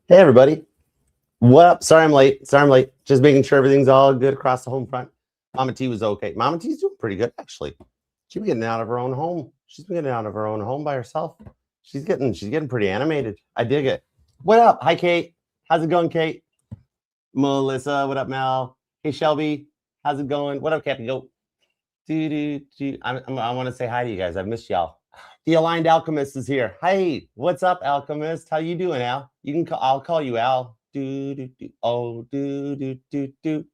Hey everybody. What up? Sorry I'm late. Just making sure everything's all good across the home front. Mama T was okay. Mama T's doing pretty good actually. She's been getting out of her own home. She's been getting out of her own home by herself. She's getting pretty animated. I dig it. What up? Hi Kate. How's it going, Kate? Melissa, what up, Mel? Hey Shelby, how's it going? What up, Cappy Goat? I want to say hi to you guys. I've missed y'all. The Aligned Alchemist is here. Hey, what's up, Alchemist? How you doing, Al? You can call. I'll call you Al.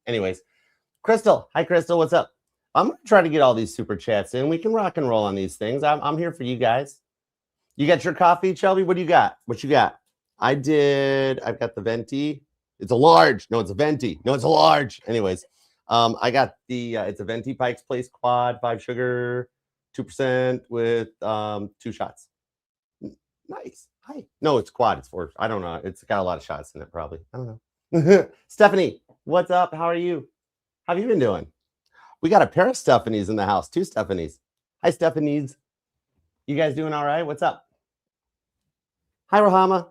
Anyways, Crystal. Hi, Crystal. What's up? I'm gonna try to get all these super chats in. We can rock and roll on these things. I'm here for you guys. You got your coffee, Shelby? What do you got? What you got? I've got the venti. It's a large. No, it's a venti. No, it's a large. Anyways, I got the it's a venti Pike's Place quad, 5 sugar, 2% with 2 shots. Nice. Hi. No, it's quad. It's 4. I don't know. It's got a lot of shots in it, probably. I don't know. Stephanie, what's up? How are you? How have you been doing? We got a pair of Stephanies in the house. 2 Stephanies. Hi, Stephanies. You guys doing all right? What's up? Hi, Roama.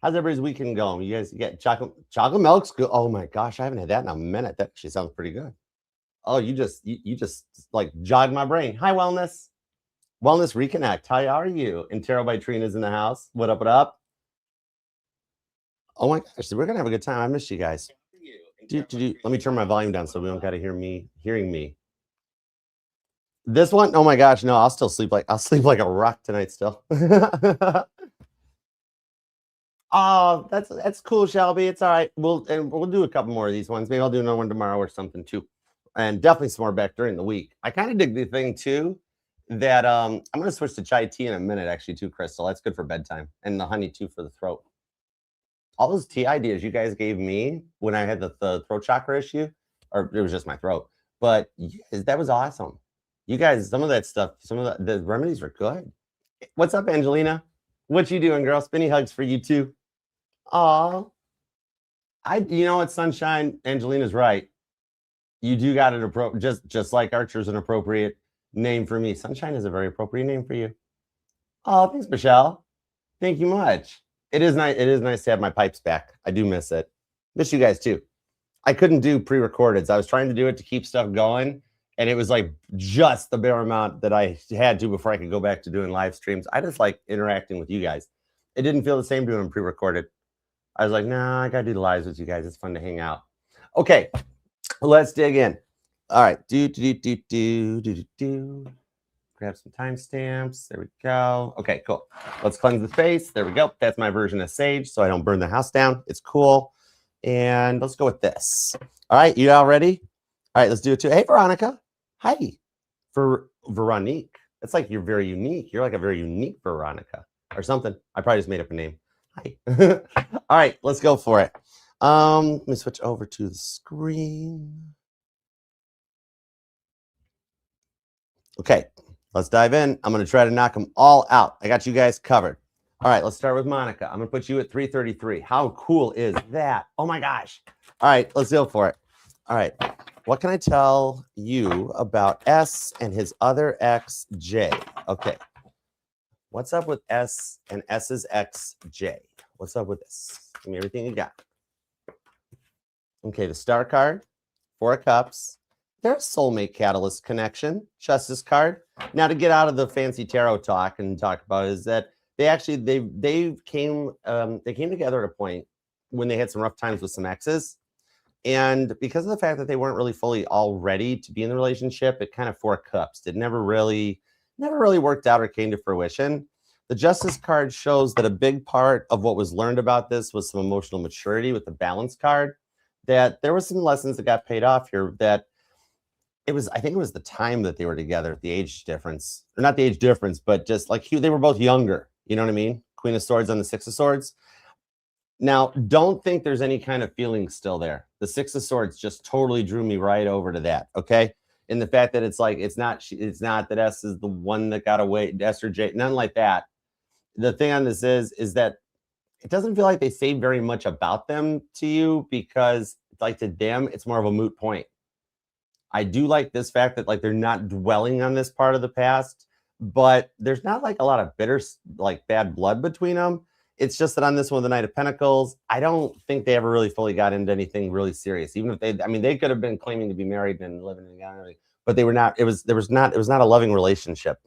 How's everybody's weekend going? You guys get chocolate milk's good. Oh my gosh, I haven't had that in a minute. That actually sounds pretty good. Oh, you just like jogged my brain. Hi, Wellness Reconnect. How are you? And Tarot by Trina's in the house. What up? What up? Oh my gosh, we're gonna have a good time. I miss you guys. Let me turn my volume down so we don't gotta hearing me. This one, oh my gosh, no, I'll sleep like a rock tonight still. Oh, that's cool, Shelby. It's all right. We'll do a couple more of these ones. Maybe I'll do another one tomorrow or something too. And definitely some more back during the week. I kind of dig the thing too that I'm gonna switch to chai tea in a minute, actually, too, Crystal. That's good for bedtime. And the honey too for the throat. All those tea ideas you guys gave me when I had the throat chakra issue, or it was just my throat. But that was awesome. You guys, some of that stuff, some of the remedies are good. What's up, Angelina? What you doing, girl? Spinny hugs for you too. Aw. You know what, Sunshine? Angelina's right. You do got it just like Archer's an appropriate name for me. Sunshine is a very appropriate name for you. Oh, thanks, Michelle. Thank you much. It is nice to have my pipes back. I do miss it. Miss you guys too. I couldn't do pre-recordeds. I was trying to do it to keep stuff going, and it was like just the bare amount that I had to before I could go back to doing live streams. I just like interacting with you guys. It didn't feel the same doing them pre-recorded. I was like, nah, I gotta do the lives with you guys. It's fun to hang out. Okay, let's dig in. All right, grab some timestamps. There we go. Okay, cool. Let's cleanse the space. There we go. That's my version of Sage, so I don't burn the house down. It's cool. And let's go with this. All right, you all ready? All right, let's do it too. Hey, Veronica. Hi. For Veronique. It's like you're very unique. You're like a very unique Veronica or something. I probably just made up a name. Hi. All right, let's go for it. Let me switch over to the screen. Okay, let's dive in. I'm going to try to knock them all out. I got you guys covered. All right, let's start with Monica. I'm going to put you at 333. How cool is that? Oh my gosh. All right, let's go for it. All right, what can I tell you about S and his other ex, J? Okay. What's up with S and S's ex, J? What's up with this? Give me everything you got. Okay, the Star card, 4 of Cups. There's soulmate catalyst connection, Justice card. Now, to get out of the fancy tarot talk and talk about is that they came together at a point when they had some rough times with some exes. And because of the fact that they weren't really fully all ready to be in the relationship, it kind of 4 of Cups. It never really worked out or came to fruition. The Justice card shows that a big part of what was learned about this was some emotional maturity with the Balance card, that there were some lessons that got paid off here, that I think it was the time that they were together, the age difference, or not the age difference, but just like they were both younger. You know what I mean? Queen of Swords on the 6 of Swords. Now, don't think there's any kind of feeling still there. The 6 of Swords just totally drew me right over to that. Okay. And the fact that it's like, it's not that S is the one that got away, S or J, none like that. The thing on this is that it doesn't feel like they say very much about them to you, because like to them, it's more of a moot point. I do like this fact that like they're not dwelling on this part of the past, but there's not like a lot of bitter, like bad blood between them. It's just that on this one, the Knight of Pentacles, I don't think they ever really fully got into anything really serious. Even if they, I mean, they could have been claiming to be married and living together, but they were not. It was not a loving relationship.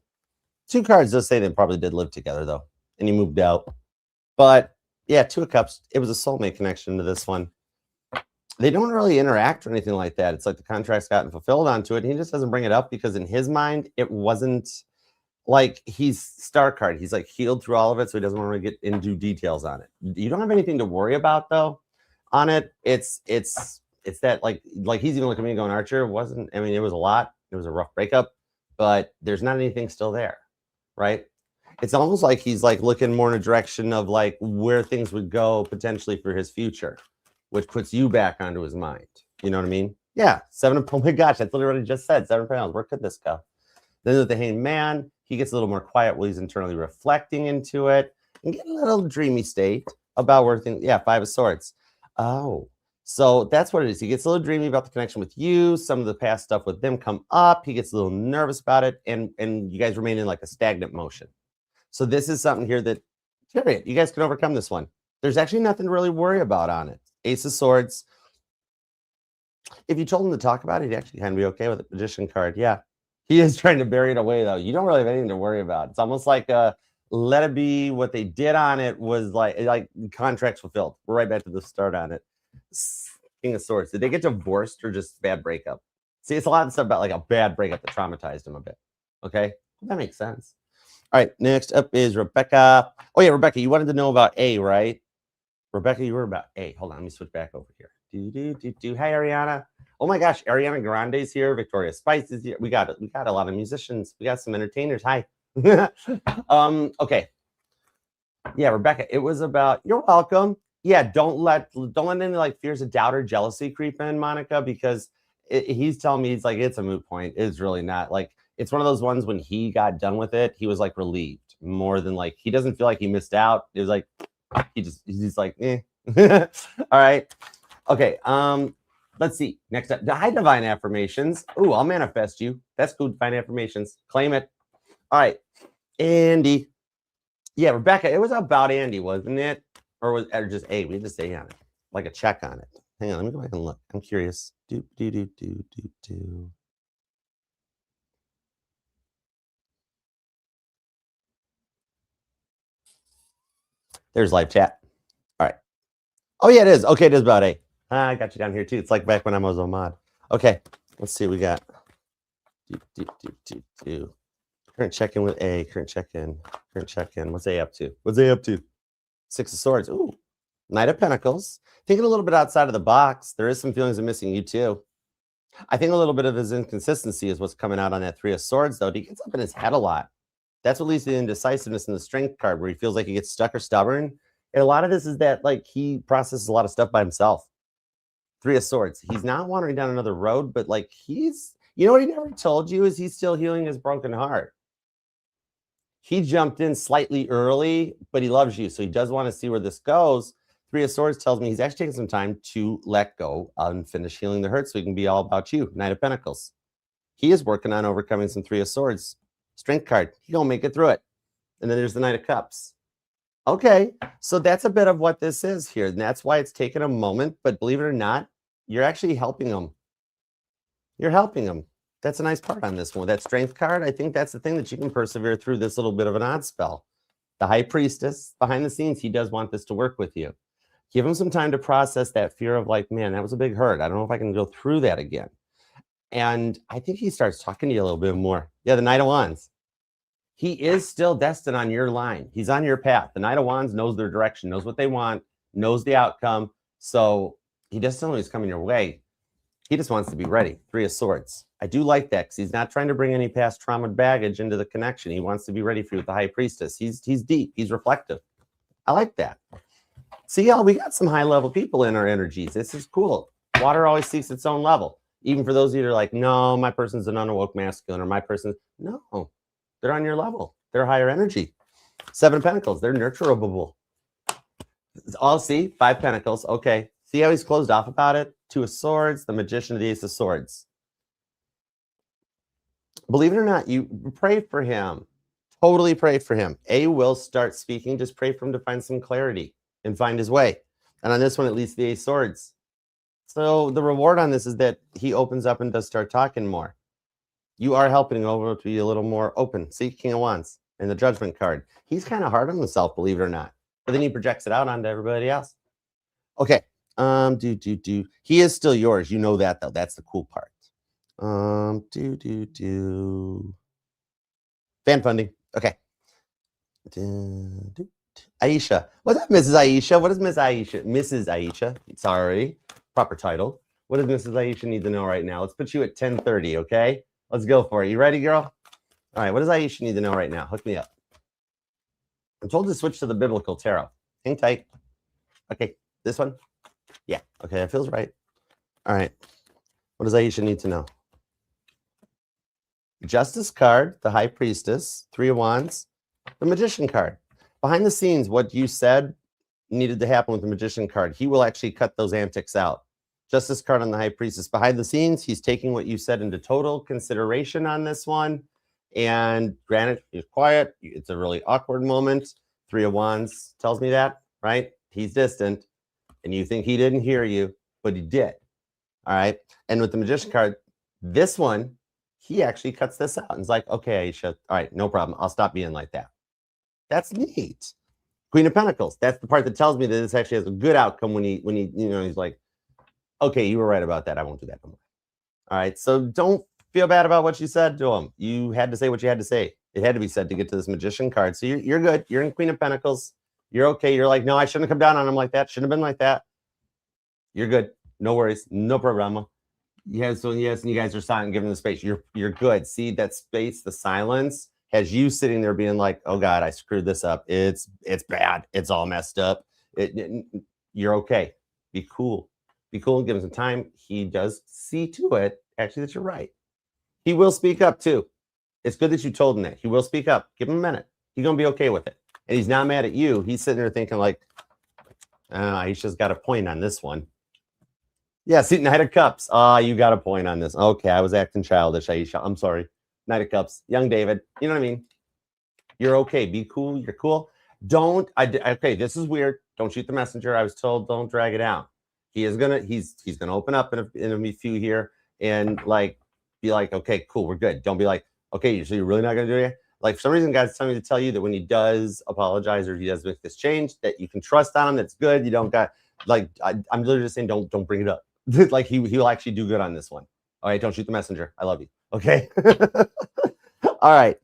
2 cards does say they probably did live together though, and he moved out. But yeah, 2 of Cups. It was a soulmate connection to this one. They don't really interact or anything like that. It's like the contract's gotten fulfilled onto it. And he just doesn't bring it up because in his mind, it wasn't. Like he's star card. He's like healed through all of it, so he doesn't want to get into details on it. You don't have anything to worry about though on it. It's that like he's even looking at me going, Archer, wasn't, I mean, it was a lot. It was a rough breakup, but there's not anything still there, right? It's almost like he's like looking more in a direction of like where things would go potentially for his future, which puts you back onto his mind. You know what I mean? Yeah. 7 of, oh my gosh, that's literally what I just said. 7 of Pentacles. Where could this go? Then with the Hanged Man, he gets a little more quiet while he's internally reflecting into it and getting a little dreamy state about where things, yeah, 5 of Swords. Oh, so that's what it is. He gets a little dreamy about the connection with you. Some of the past stuff with them come up. He gets a little nervous about it, and you guys remain in like a stagnant motion. So this is something here that, period, you guys can overcome this one. There's actually nothing to really worry about on it. Ace of Swords. If you told him to talk about it, he'd actually kind of be okay with it. Magician card, yeah. He is trying to bury it away, though. You don't really have anything to worry about. It's almost like let it be. What they did on it was like contracts fulfilled. We're right back to the start on it. King of Swords. Did they get divorced or just bad breakup? See, it's a lot of stuff about like a bad breakup that traumatized him a bit. Okay, that makes sense. All right, next up is Rebecca. Oh yeah, Rebecca, you wanted to know about A, right? Rebecca, you were about A. Hold on, let me switch back over here. Hi, Ariana. Oh my gosh, Ariana Grande's here. Victoria Spice is here. We got a lot of musicians. We got some entertainers. Hi. Okay. Yeah, Rebecca, it was about, you're welcome. Yeah, don't let any like fears of doubt or jealousy creep in, Monica, because he's telling me, it's like, it's a moot point. It's really not. Like, it's one of those ones when he got done with it, he was like relieved more than like, he doesn't feel like he missed out. It was like, he's like, eh. All right. Okay. Let's see. Next up, high divine affirmations. Oh, I'll manifest you. That's good. Divine affirmations. Claim it. All right. Andy. Yeah, Rebecca, it was about Andy, wasn't it? Or just A? We had to say on it. Like a check on it. Hang on, let me go back and look. I'm curious. There's live chat. All right. Oh, yeah, it is. Okay, it is about A. I got you down here too. It's like back when I was a mod. Okay, let's see what we got. Current check-in with A. Current check-in. Current check-in. What's A up to? What's A up to? 6 of Swords. Ooh. Knight of Pentacles. Thinking a little bit outside of the box. There is some feelings of missing you too. I think a little bit of his inconsistency is what's coming out on that 3 of Swords, though. He gets up in his head a lot. That's what leads to the indecisiveness in the Strength card, where he feels like he gets stuck or stubborn. And a lot of this is that like he processes a lot of stuff by himself. 3 of Swords. He's not wandering down another road, but like he's, you know what he never told you is he's still healing his broken heart. He jumped in slightly early, but he loves you. So he does want to see where this goes. 3 of Swords tells me he's actually taking some time to let go and finish healing the hurt so he can be all about you. Knight of Pentacles. He is working on overcoming some 3 of Swords. Strength card. He gonna make it through it. And then there's the Knight of Cups. Okay, so that's a bit of what this is here. And that's why it's taken a moment. But believe it or not, you're actually helping him. You're helping him. That's a nice part on this one. That Strength card, I think that's the thing that you can persevere through this little bit of an odd spell. The High Priestess, behind the scenes, he does want this to work with you. Give him some time to process that fear of like, man, that was a big hurt. I don't know if I can go through that again. And I think he starts talking to you a little bit more. Yeah, the Knight of Wands. He is still destined on your line. He's on your path. The Knight of Wands knows their direction, knows what they want, knows the outcome. So he doesn't know he's coming your way. He just wants to be ready. 3 of Swords. I do like that because he's not trying to bring any past trauma baggage into the connection. He wants to be ready for you with the High Priestess. He's deep. He's reflective. I like that. See, y'all, we got some high-level people in our energies. This is cool. Water always seeks its own level. Even for those of you that are like, no, my person's an unawoke masculine, or my person, no. They're on your level. They're higher energy. 7 of Pentacles. They're nurturable. All see 5 Pentacles. Okay. See how he's closed off about it? 2 of Swords. The Magician of the Ace of Swords. Believe it or not, you pray for him. Totally pray for him. A will start speaking. Just pray for him to find some clarity and find his way. And on this one, at least the Ace of Swords. So the reward on this is that he opens up and does start talking more. You are helping him over to be a little more open. See, King of Wands and the Judgment card. He's kind of hard on himself, believe it or not. But then he projects it out onto everybody else. Okay. He is still yours. You know that, though. That's the cool part. Fan funding. Okay. Aisha. What's up, Mrs. Aisha? What does Miss Aisha? Mrs. Aisha. Sorry. Proper title. What does Mrs. Aisha need to know right now? Let's put you at 10:30, okay? Let's go for it. You ready, girl? All right. What does Aisha need to know right now? Hook me up. I'm told to switch to the biblical tarot. Hang tight. Okay. This one? Yeah. Okay. That feels right. All right. What does Aisha need to know? Justice card, the High Priestess, 3 of Wands, the Magician card. Behind the scenes, what you said needed to happen with the Magician card. He will actually cut those antics out. Justice card on the High Priestess. Behind the scenes, he's taking what you said into total consideration on this one. And granted, he's quiet. It's a really awkward moment. 3 of Wands tells me that, right? He's distant. And you think he didn't hear you, but he did. All right. And with the Magician card, this one, he actually cuts this out and is like, okay, Aisha, all right, no problem. I'll stop being like that. That's neat. Queen of Pentacles. That's the part that tells me that this actually has a good outcome when he, he's like, okay, you were right about that. I won't do that no more. All right. So don't feel bad about what you said to him. You had to say what you had to say. It had to be said to get to this Magician card. So you're good. You're in Queen of Pentacles. You're okay. You're like, no, I shouldn't have come down on him like that. Shouldn't have been like that. You're good. No worries. No problema. Yes, so yes, and you guys are silent, giving the space. You're good. See that space, the silence has you sitting there being like, oh God, I screwed this up. It's bad. It's all messed up. You're okay. Be cool. Be cool and give him some time. He does see to it, actually, that you're right. He will speak up too. It's good that you told him that. He will speak up. Give him a minute. He's gonna be okay with it. And he's not mad at you. He's sitting there thinking like, Aisha's got a point on this one. Yeah, see, Knight of Cups. You got a point on this. Okay, I was acting childish, Aisha. I'm sorry. Knight of Cups. Young David. You know what I mean? You're okay. Be cool. You're cool. Okay, this is weird. Don't shoot the messenger. I was told don't drag it out. He's gonna open up in a few here and like be like, okay, cool, we're good. Don't be like, okay, so you're really not gonna do it? Like for some reason, God's telling me to tell you that when he does apologize or he does make this change, that you can trust on him. That's good. You don't got like I'm literally just saying don't bring it up. Like he will actually do good on this one. All right, don't shoot the messenger. I love you. Okay. All right.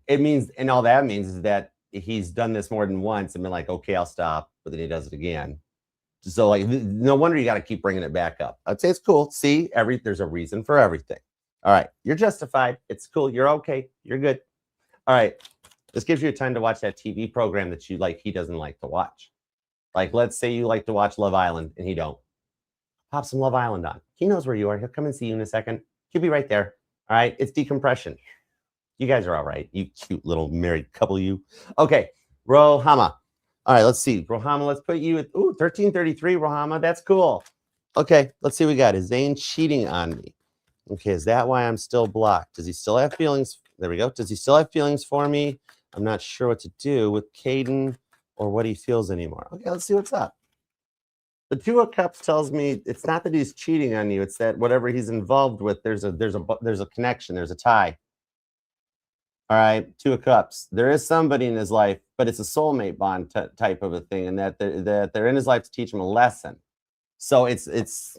It means, and all that means is that he's done this more than once and been like, okay, I'll stop, but then he does it again. So like, no wonder you got to keep bringing it back up. I'd say it's cool. See, there's a reason for everything. All right, you're justified. It's cool. You're okay. You're good. All right. This gives you time to watch that TV program that you like. He doesn't like to watch. Like, let's say you like to watch Love Island and he don't. Pop some Love Island on. He knows where you are. He'll come and see you in a second. He'll be right there. All right. It's decompression. You guys are all right. You cute little married couple, you. Okay. Roama. All right. Let's see. Roama, let's put you at 1333. Roama. That's cool. Okay. Let's see what we got. Is Zane cheating on me? Okay. Is that why I'm still blocked? Does he still have feelings? There we go. Does he still have feelings for me? I'm not sure what to do with Hayden or what he feels anymore. Okay. Let's see what's up. The 2 of Cups tells me it's not that he's cheating on you. It's that whatever he's involved with, there's a connection. There's a tie. All right, 2 of Cups. There is somebody in his life, but it's a soulmate bond type of a thing, and that they're in his life to teach him a lesson. So it's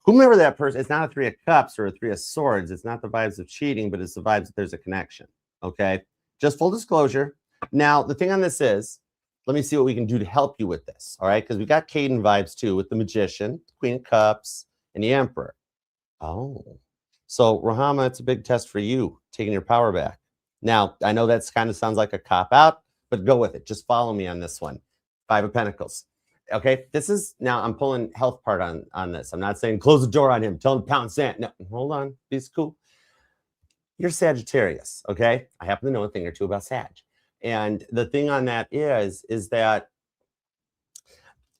whomever that person. It's not a 3 of Cups or a 3 of Swords. It's not the vibes of cheating, but it's the vibes that there's a connection. Okay, just full disclosure. Now the thing on this is, let me see what we can do to help you with this. All right, because we got Hayden vibes too with the Magician, Queen of Cups, and the Emperor. Oh. So, Roama, it's a big test for you, taking your power back. Now, I know that kind of sounds like a cop-out, but go with it. Just follow me on this one. 5 of Pentacles. Okay, this is, now I'm pulling health part on this. I'm not saying close the door on him, tell him pound sand. No, hold on, be cool. You're Sagittarius, okay? I happen to know a thing or two about Sag. And the thing on that is that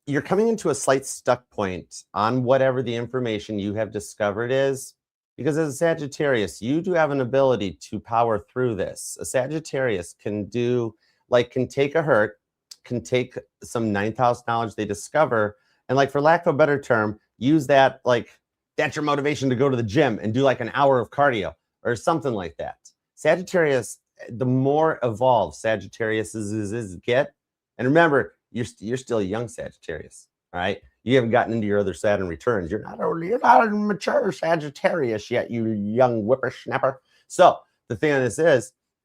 you're coming into a slight stuck point on whatever the information you have discovered is. Because as a Sagittarius, you do have an ability to power through this. A Sagittarius can do, like, can take a hurt, can take some ninth house knowledge they discover, and, like, for lack of a better term, use that, like, that's your motivation to go to the gym and do like an hour of cardio or something like that. Sagittarius, the more evolved Sagittarius is get, and remember, you're still a young Sagittarius, all right? You haven't gotten into your other Saturn returns. You're not a mature Sagittarius yet, you young whippersnapper. So the thing on this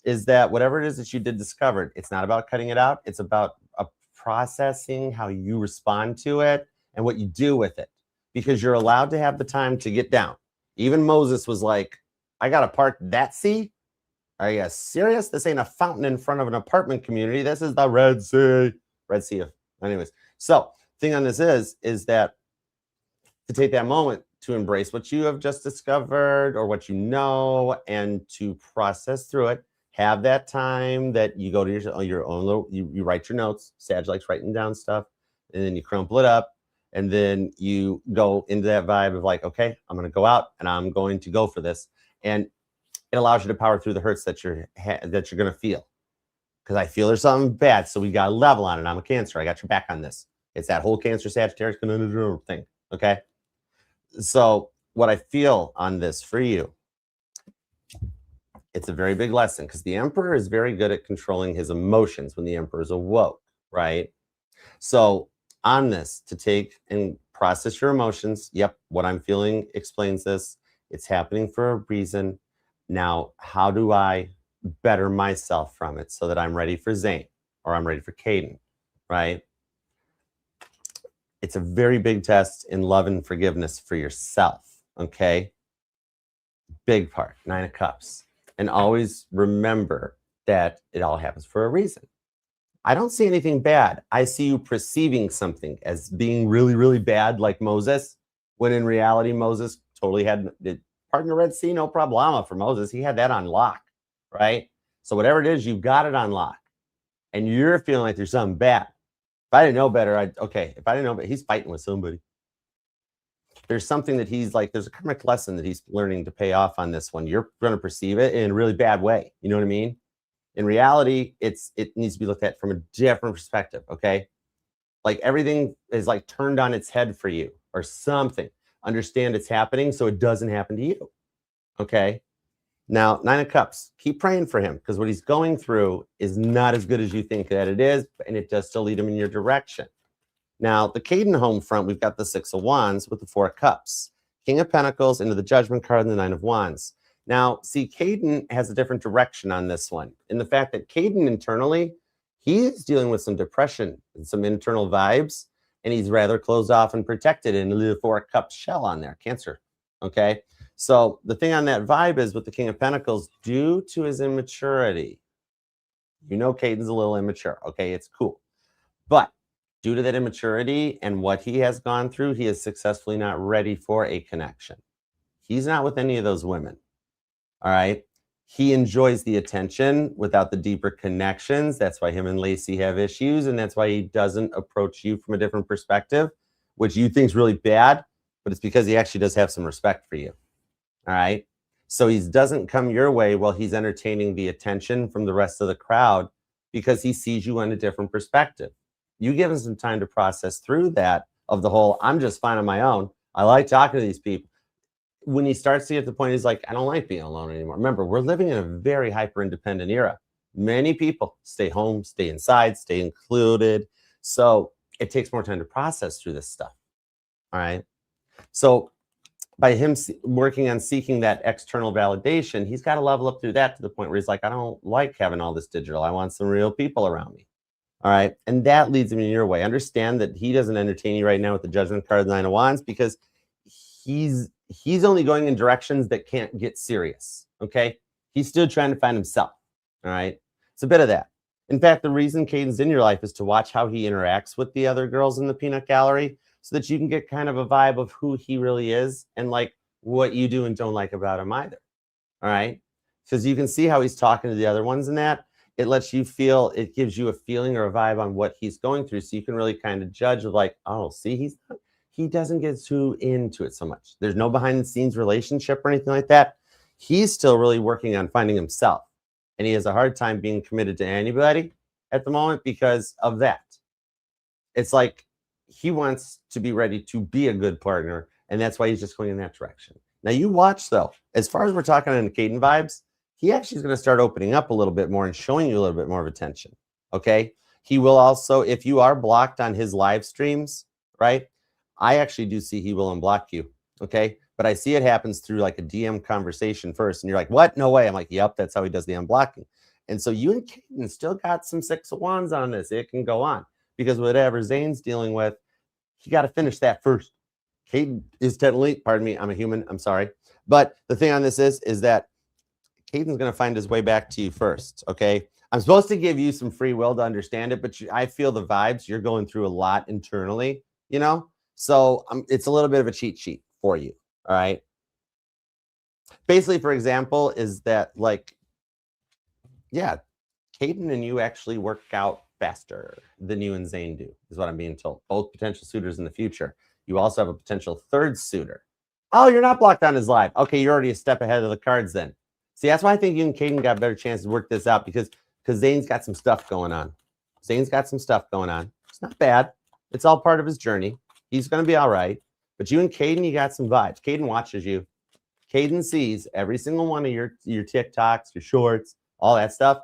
is that whatever it is that you did discover, it's not about cutting it out. It's about processing how you respond to it and what you do with it, because you're allowed to have the time to get down. Even Moses was like, I got to part that sea. Are you serious? This ain't a fountain in front of an apartment community. This is the Red Sea. Red Sea. Anyways, so thing on this is that to take that moment to embrace what you have just discovered or what you know and to process through it. Have that time that you go to your own little, you write your notes. Sag likes writing down stuff, and then you crumple it up, and then you go into that vibe of like, okay, I'm going to go out and I'm going to go for this. And it allows you to power through the hurts that you're going to feel. Because I feel there's something bad, so we got a level on it. I'm a Cancer. I got your back on this. It's that whole Cancer Sagittarius thing. Okay. So what I feel on this for you, it's a very big lesson, because the Emperor is very good at controlling his emotions when the Emperor is awoke, right? So on this, to take and process your emotions. Yep, what I'm feeling explains this. It's happening for a reason. Now, how do I better myself from it so that I'm ready for Zane or I'm ready for Caden, right? It's a very big test in love and forgiveness for yourself, okay? Big part, 9 of Cups. And always remember that it all happens for a reason. I don't see anything bad. I see you perceiving something as being really, really bad, like Moses, when in reality, Moses totally had, pardon the Red Sea, no problema for Moses. He had that on lock, right? So whatever it is, you've got it on lock. And you're feeling like there's something bad. If I didn't know better, if I didn't know better, he's fighting with somebody. There's something that he's like, there's a karmic lesson that he's learning to pay off on this one. You're going to perceive it in a really bad way. You know what I mean? In reality, it needs to be looked at from a different perspective, okay? Like everything is like turned on its head for you or something. Understand it's happening so it doesn't happen to you, okay? Now, 9 of Cups, keep praying for him, because what he's going through is not as good as you think that it is, and it does still lead him in your direction. Now, the Caden home front, we've got the 6 of Wands with the 4 of Cups, King of Pentacles into the Judgment card and the 9 of Wands. Now, see, Caden has a different direction on this one, in the fact that Caden internally, he's dealing with some depression and some internal vibes, and he's rather closed off and protected in the 4 of Cups shell on there, Cancer, okay? So the thing on that vibe is with the King of Pentacles, due to his immaturity, you know Caden's a little immature, okay? It's cool. But due to that immaturity and what he has gone through, he is successfully not ready for a connection. He's not with any of those women, all right? He enjoys the attention without the deeper connections. That's why him and Lacey have issues, and that's why he doesn't approach you from a different perspective, which you think is really bad, but it's because he actually does have some respect for you. All right. So he doesn't come your way while he's entertaining the attention from the rest of the crowd, because he sees you on a different perspective. You give him some time to process through that of the whole, I'm just fine on my own. I like talking to these people. When he starts to get to the point, he's like, I don't like being alone anymore. Remember, we're living in a very hyper-independent era. Many people stay home, stay inside, stay included. So it takes more time to process through this stuff. All right. So by him working on seeking that external validation, he's got to level up through that to the point where he's like, I don't like having all this digital. I want some real people around me. All right. And that leads him in your way. Understand that he doesn't entertain you right now with the Judgment card, the 9 of Wands, because he's only going in directions that can't get serious. Okay. He's still trying to find himself. All right. It's a bit of that. In fact, the reason Caden's in your life is to watch how he interacts with the other girls in the peanut gallery, so that you can get kind of a vibe of who he really is and like what you do and don't like about him either. All right. Because you can see how he's talking to the other ones, and that it lets you feel, it gives you a feeling or a vibe on what he's going through. So you can really kind of judge of like, oh, see, he doesn't get too into it so much. There's no behind the scenes relationship or anything like that. He's still really working on finding himself. And he has a hard time being committed to anybody at the moment because of that. It's like he wants to be ready to be a good partner. And that's why he's just going in that direction. Now you watch though, as far as we're talking on the Caden vibes, he actually is going to start opening up a little bit more and showing you a little bit more of attention. Okay. He will also, if you are blocked on his live streams, right? I actually do see he will unblock you. Okay. But I see it happens through like a DM conversation first. And you're like, what? No way. I'm like, yep, that's how he does the unblocking. And so you and Caden still got some 6 of Wands on this. It can go on because whatever Zane's dealing with, he got to finish that first. Caden is technically, pardon me, I'm a human. I'm sorry. But the thing on this is that Caden's going to find his way back to you first. Okay. I'm supposed to give you some free will to understand it, but I feel the vibes. You're going through a lot internally, you know? So it's a little bit of a cheat sheet for you. All right. Basically, for example, is that like, yeah, Hayden and you actually work out faster than you and Zane do, is what I'm being told. Both potential suitors in the future. You also have a potential third suitor. Oh, you're not blocked on his live. Okay, you're already a step ahead of the cards then. See, that's why I think you and Hayden got a better chance to work this out because Zane's got some stuff going on. Zane's got some stuff going on. It's not bad. It's all part of his journey. He's going to be all right. But you and Hayden, you got some vibes. Hayden watches you. Hayden sees every single one of your TikToks, your shorts, all that stuff.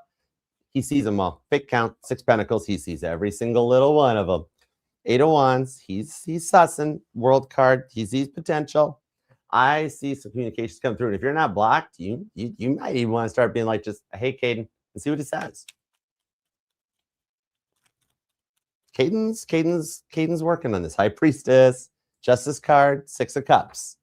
He sees them all. Fake count, 6 pentacles. He sees every single little one of them. 8 of Wands. He's sussing. World card. He sees potential. I see some communications come through. And if you're not blocked, you might even want to start being like, just, hey, Hayden, and see what he says. Hayden's working on this. High Priestess, Justice card, 6 of Cups.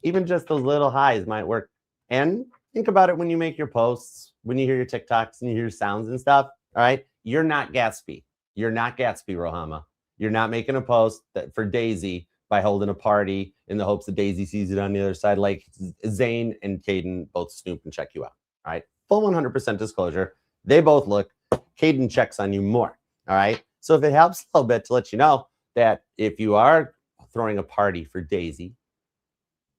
Even just those little highs might work. And think about it when you make your posts, when you hear your TikToks and you hear sounds and stuff. All right. You're not Gatsby. You're not Gatsby, Roama. You're not making a post for Daisy by holding a party in the hopes that Daisy sees it on the other side. Like Zane and Hayden both snoop and check you out. All right. Full 100% disclosure. They both look. Hayden checks on you more. All right. So if it helps a little bit to let you know that if you are throwing a party for Daisy,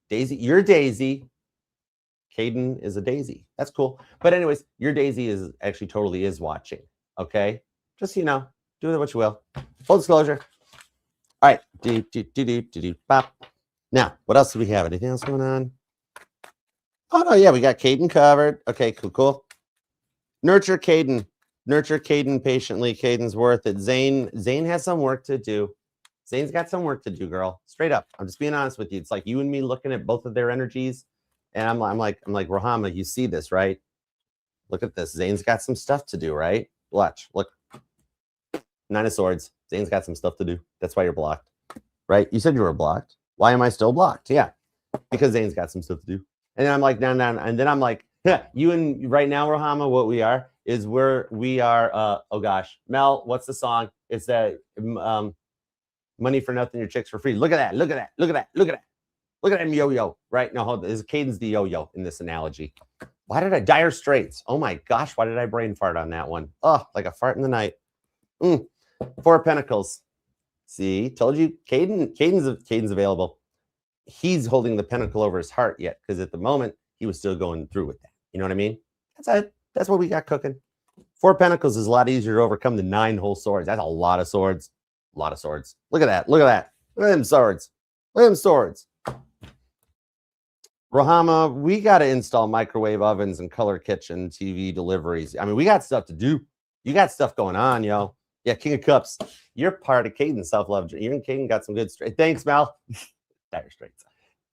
you're Daisy. Hayden is a Daisy. That's cool. But anyways, your Daisy is actually totally is watching. Okay. Just, you know, do with it what you will. Full disclosure. All right. Now, what else do we have? Anything else going on? Oh, no. Yeah, we got Hayden covered. Okay, cool. Nurture Hayden. Nurture Hayden patiently. Hayden's worth it. Zane has some work to do. Zane's got some work to do, girl. Straight up. I'm just being honest with you. It's like you and me looking at both of their energies. And I'm like, Roama, you see this, right? Look at this. Zane's got some stuff to do, right? Watch. Look. 9 of Swords. Zane's got some stuff to do. That's why you're blocked. Right? You said you were blocked. Why am I still blocked? Yeah. Because Zane's got some stuff to do. And then I'm like, down. And then I'm like, yeah, you and right now, Roama, what we are is we are oh gosh. Mel, what's the song? It's that money for nothing, your chicks for free. Look at that. Look at that. Look at that. Look at that. Look at him yo-yo. Right? No, hold on. This is Caden's the yo-yo in this analogy. Why did I Dire Straits? Oh my gosh, why did I brain fart on that one? Oh, like a fart in the night. 4 of Pentacles. See, told you Caden's available. He's holding the pentacle over his heart yet, because at the moment he was still going through with that. You know what I mean? That's it. That's what we got cooking. 4 Pentacles is a lot easier to overcome than 9 whole swords. That's a lot of swords. A lot of swords. Look at that. Look at that. Look at them swords. Look at them swords. Roama, we got to install microwave ovens and color kitchen TV deliveries. I mean, we got stuff to do. You got stuff going on, yo. Yeah, King of Cups. You're part of Caden's self-love. You and Caden got some good straight. Thanks, Mel. Dire Straits.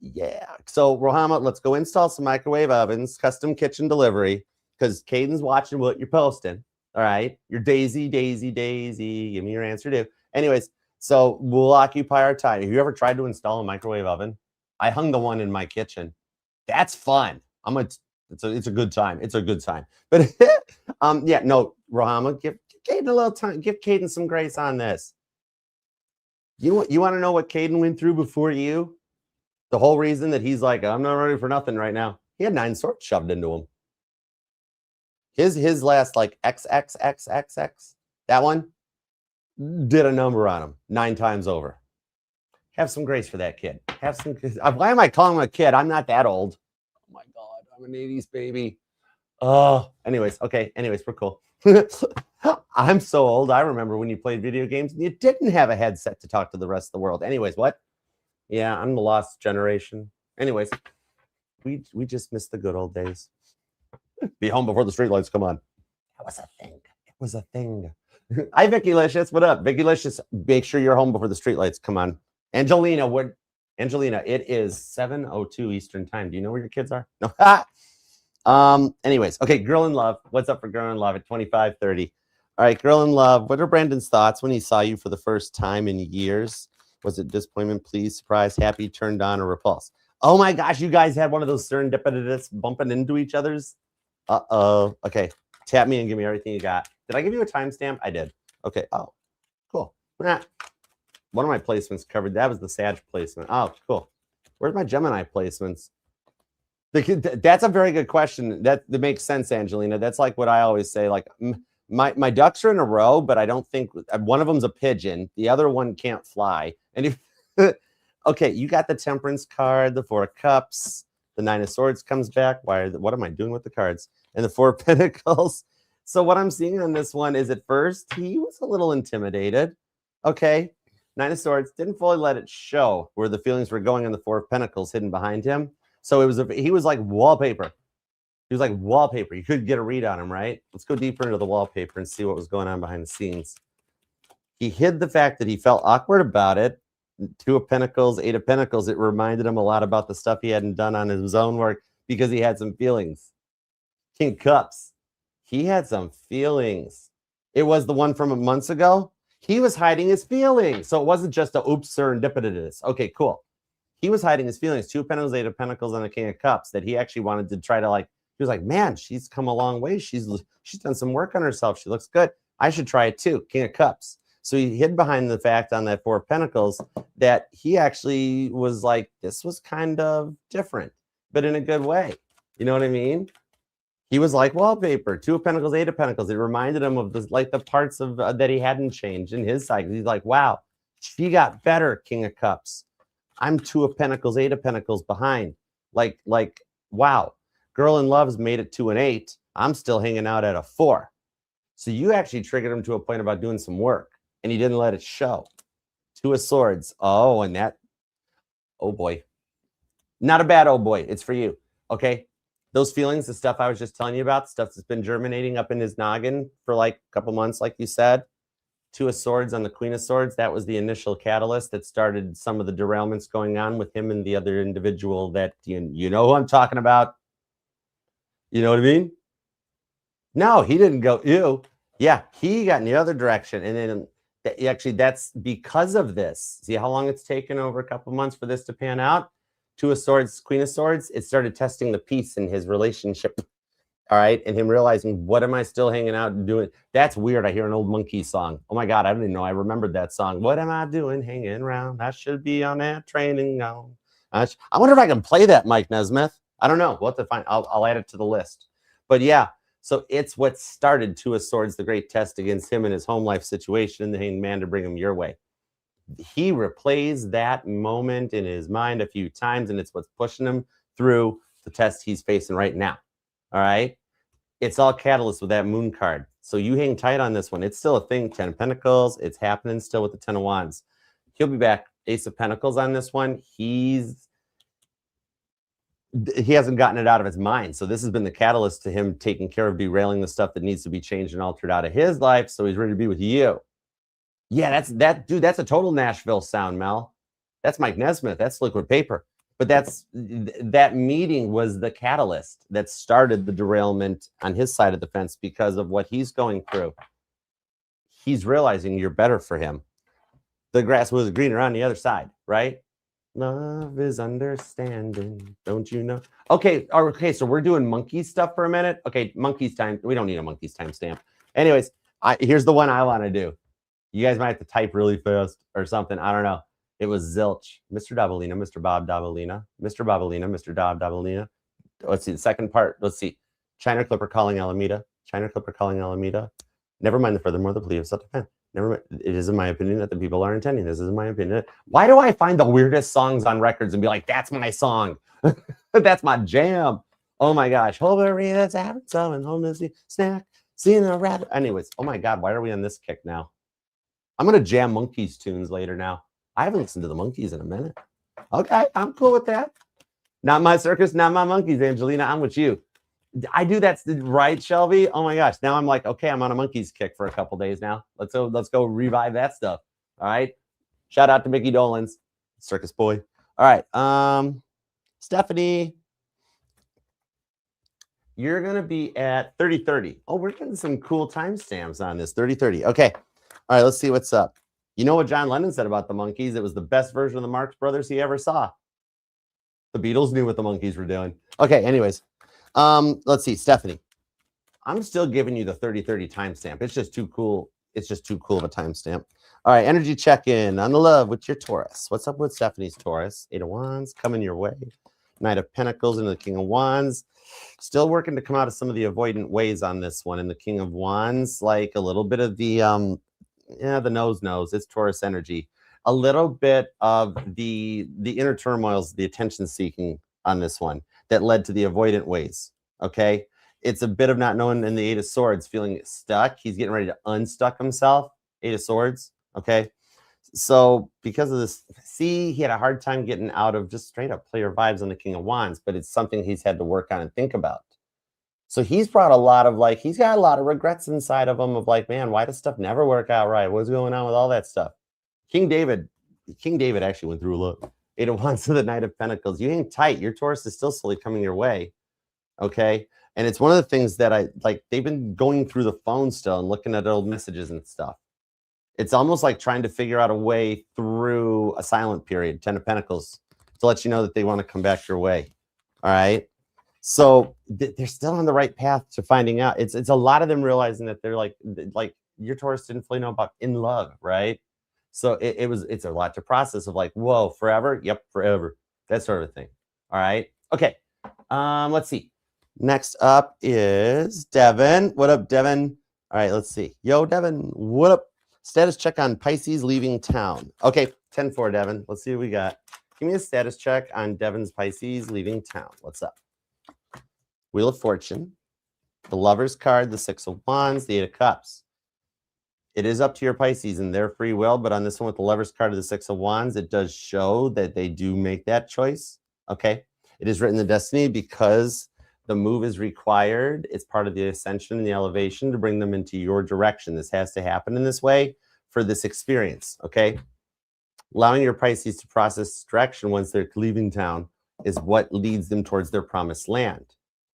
Yeah. So, Roama, let's go install some microwave ovens, custom kitchen delivery, because Caden's watching what you're posting. All right. You're Daisy. Give me your answer, too. Anyways, so we'll occupy our time. Have you ever tried to install a microwave oven? I hung the one in my kitchen. That's fun. It's a good time. It's a good time. But yeah, no, Roama, give Caden a little time. Give Caden some grace on this. You want to know what Caden went through before you? The whole reason that he's like, I'm not ready for nothing right now. He had 9 swords shoved into him. His last like XXXXX, that one did a number on him 9 times over. Have some grace for that kid. Have some. Why am I calling him a kid? I'm not that old. Oh my God, I'm an 80s baby. Oh, anyways, okay. Anyways, we're cool. I'm so old. I remember when you played video games and you didn't have a headset to talk to the rest of the world. Anyways, what? Yeah, I'm the lost generation. Anyways, we just missed the good old days. Be home before the streetlights come on. That was a thing. It was a thing. Hi, Vicky Licious. What up? Vicky Licious, make sure you're home before the streetlights come on. Angelina, Angelina, it is 7:02 Eastern time. Do you know where your kids are? No. Anyways, okay, Girl in Love. What's up for Girl in Love at 25:30? All right, Girl in Love. What are Brandon's thoughts when he saw you for the first time in years? Was it disappointment, pleased, surprise, happy, turned on, or repulsed? Oh my gosh, you guys had one of those serendipitous bumping into each other's. Uh-oh. Okay, tap me and give me everything you got. Did I give you a timestamp? I did. Okay. Oh, cool. One of my placements covered. That was the Sag placement. Oh, cool. Where's my Gemini placements? That's a very good question. That makes sense, Angelina. That's like what I always say. Like my ducks are in a row, but I don't think one of them's a pigeon. The other one can't fly. And if okay, you got the Temperance card, the Four of Cups, the Nine of Swords comes back. What am I doing with the cards? And the Four of Pentacles. So what I'm seeing on this one is at first he was a little intimidated. Okay. Nine of Swords didn't fully let it show where the feelings were going on the Four of Pentacles hidden behind him. So he was like wallpaper. He was like wallpaper. You couldn't get a read on him, right? Let's go deeper into the wallpaper and see what was going on behind the scenes. He hid the fact that he felt awkward about it. Two of Pentacles, Eight of Pentacles. It reminded him a lot about the stuff he hadn't done on his own work because he had some feelings. King of Cups. He had some feelings. It was the one from months ago. He was hiding his feelings. So it wasn't just a oops serendipitous. Okay, cool. He was hiding his feelings. Two of Pentacles, Eight of Pentacles, and the King of Cups that he actually wanted to try to like. He was like, man, she's come a long way. She's done some work on herself. She looks good. I should try it too. King of Cups. So he hid behind the fact on that Four of Pentacles that he actually was like, this was kind of different, but in a good way. You know what I mean? He was like wallpaper. Two of Pentacles, Eight of Pentacles. It reminded him of the parts of that he hadn't changed in his side. He's like, wow, she got better. King of Cups. I'm Two of Pentacles, Eight of Pentacles behind. Like, wow. Girl in Love's made it to an 8. I'm still hanging out at a 4. So you actually triggered him to a point about doing some work, and he didn't let it show. Two of Swords. Oh, and that. Oh boy. Not a bad oh boy. It's for you. Okay. Those feelings, the stuff I was just telling you about, stuff that's been germinating up in his noggin for like a couple months, like you said. Two of Swords on the Queen of Swords. That was the initial catalyst that started some of the derailments going on with him and the other individual that you know who I'm talking about. You know what I mean? No, he didn't go, ew. Yeah, he got in the other direction. And then actually that's because of this. See how long it's taken over a couple months for this to pan out? Two of Swords, Queen of Swords. It started testing the peace in his relationship. All right. And him realizing, what am I still hanging out and doing? That's weird. I hear an old Monkey song. Oh my God. I didn't even know I remembered that song. What am I doing hanging around? I should be on that training ground. I wonder if I can play that, Mike Nesmith. I don't know. We'll have to find. I'll add it to the list. But yeah, so it's what started Two of Swords, the great test against him and his home life situation, and the Hanged Man to bring him your way. He replays that moment in his mind a few times, and it's what's pushing him through the test he's facing right now. All right. It's all catalyst with that Moon card. So you hang tight on this one. It's still a thing. 10 of Pentacles. It's happening still with the 10 of Wands. He'll be back. Ace of Pentacles on this one. He hasn't gotten it out of his mind. So this has been the catalyst to him taking care of derailing the stuff that needs to be changed and altered out of his life. So he's ready to be with you. Yeah, dude, that's a total Nashville sound, Mel. That's Mike Nesmith. That's Liquid Paper. But that meeting was the catalyst that started the derailment on his side of the fence because of what he's going through. He's realizing you're better for him. The grass was greener on the other side, right? Love is understanding, don't you know? Okay, so we're doing monkey stuff for a minute. Okay, monkey's time. We don't need a monkey's timestamp. Anyways, here's the one I want to do. You guys might have to type really fast or something. I don't know. It was zilch. Mr. Dabalina, Mr. Bob Dabalina, Mr. Babalina, Mr. Dob Dabalina. Let's see the second part. Let's see. China Clipper calling Alameda. China Clipper calling Alameda. Never mind the furthermore, the plea of self-defense. Never mind. It is in my opinion that the people are intending. This is in my opinion. Why do I find the weirdest songs on records and be like, that's my song? That's my jam. Oh my gosh. Holbury, that's having some and homeless snack. Seeing a rabbit. Anyways, oh my God, why are we on this kick now? I'm going to jam Monkeys tunes later now. I haven't listened to the Monkeys in a minute. Okay, I'm cool with that. Not my circus, not my monkeys, Angelina. I'm with you. I do that right, Shelby. Oh my gosh. Now I'm like, okay, I'm on a Monkeys kick for a couple days now. Let's go revive that stuff. All right. Shout out to Mickey Dolenz, circus boy. All right. Stephanie, you're gonna be at 3030. Oh, we're getting some cool timestamps on this. 3030. Okay. All right, let's see what's up. You know what John Lennon said about the Monkeys? It was the best version of the Marx Brothers he ever saw. The Beatles knew what the Monkeys were doing. Okay, anyways. Let's see, Stephanie. I'm still giving you the 3030 timestamp. It's just too cool. It's just too cool of a timestamp. All right, energy check-in on the love with your Taurus. What's up with Stephanie's Taurus? 8 of Wands coming your way. Knight of Pentacles into the King of Wands. Still working to come out of some of the avoidant ways on this one. In the King of Wands, like a little bit of the the nose. It's Taurus energy. A little bit of the inner turmoils, the attention seeking on this one that led to the avoidant ways. Okay. It's a bit of not knowing in the 8 of Swords, feeling stuck. He's getting ready to unstuck himself. 8 of Swords. Okay. So because of this, see, he had a hard time getting out of just straight up player vibes on the King of Wands, but it's something he's had to work on and think about. So he's brought a lot of he's got a lot of regrets inside of him of man, why does stuff never work out right? What's going on with all that stuff? King David actually went through a lot. 8 of Wands to the Knight of Pentacles. You hang tight. Your Taurus is still slowly coming your way. Okay. And it's one of the things that I like. They've been going through the phone still and looking at old messages and stuff. It's almost like trying to figure out a way through a silent period. 10 of Pentacles to let you know that they want to come back your way. All right. So they're still on the right path to finding out. It's a lot of them realizing that they're like your Taurus didn't fully know about in love, right? So it's a lot to process of whoa, forever? Yep, forever. That sort of thing. All right. Okay. Let's see. Next up is Devin. What up, Devin? All right, let's see. Yo, Devin, what up? Status check on Pisces leaving town. Okay, 10-4, Devin. Let's see what we got. Give me a status check on Devin's Pisces leaving town. What's up? Wheel of Fortune, the Lover's card, the 6 of Wands, the 8 of Cups. It is up to your Pisces and their free will, but on this one with the Lover's card of the 6 of Wands, it does show that they do make that choice. Okay. It is written in destiny because the move is required. It's part of the ascension and the elevation to bring them into your direction. This has to happen in this way for this experience. Okay. Allowing your Pisces to process direction once they're leaving town is what leads them towards their promised land.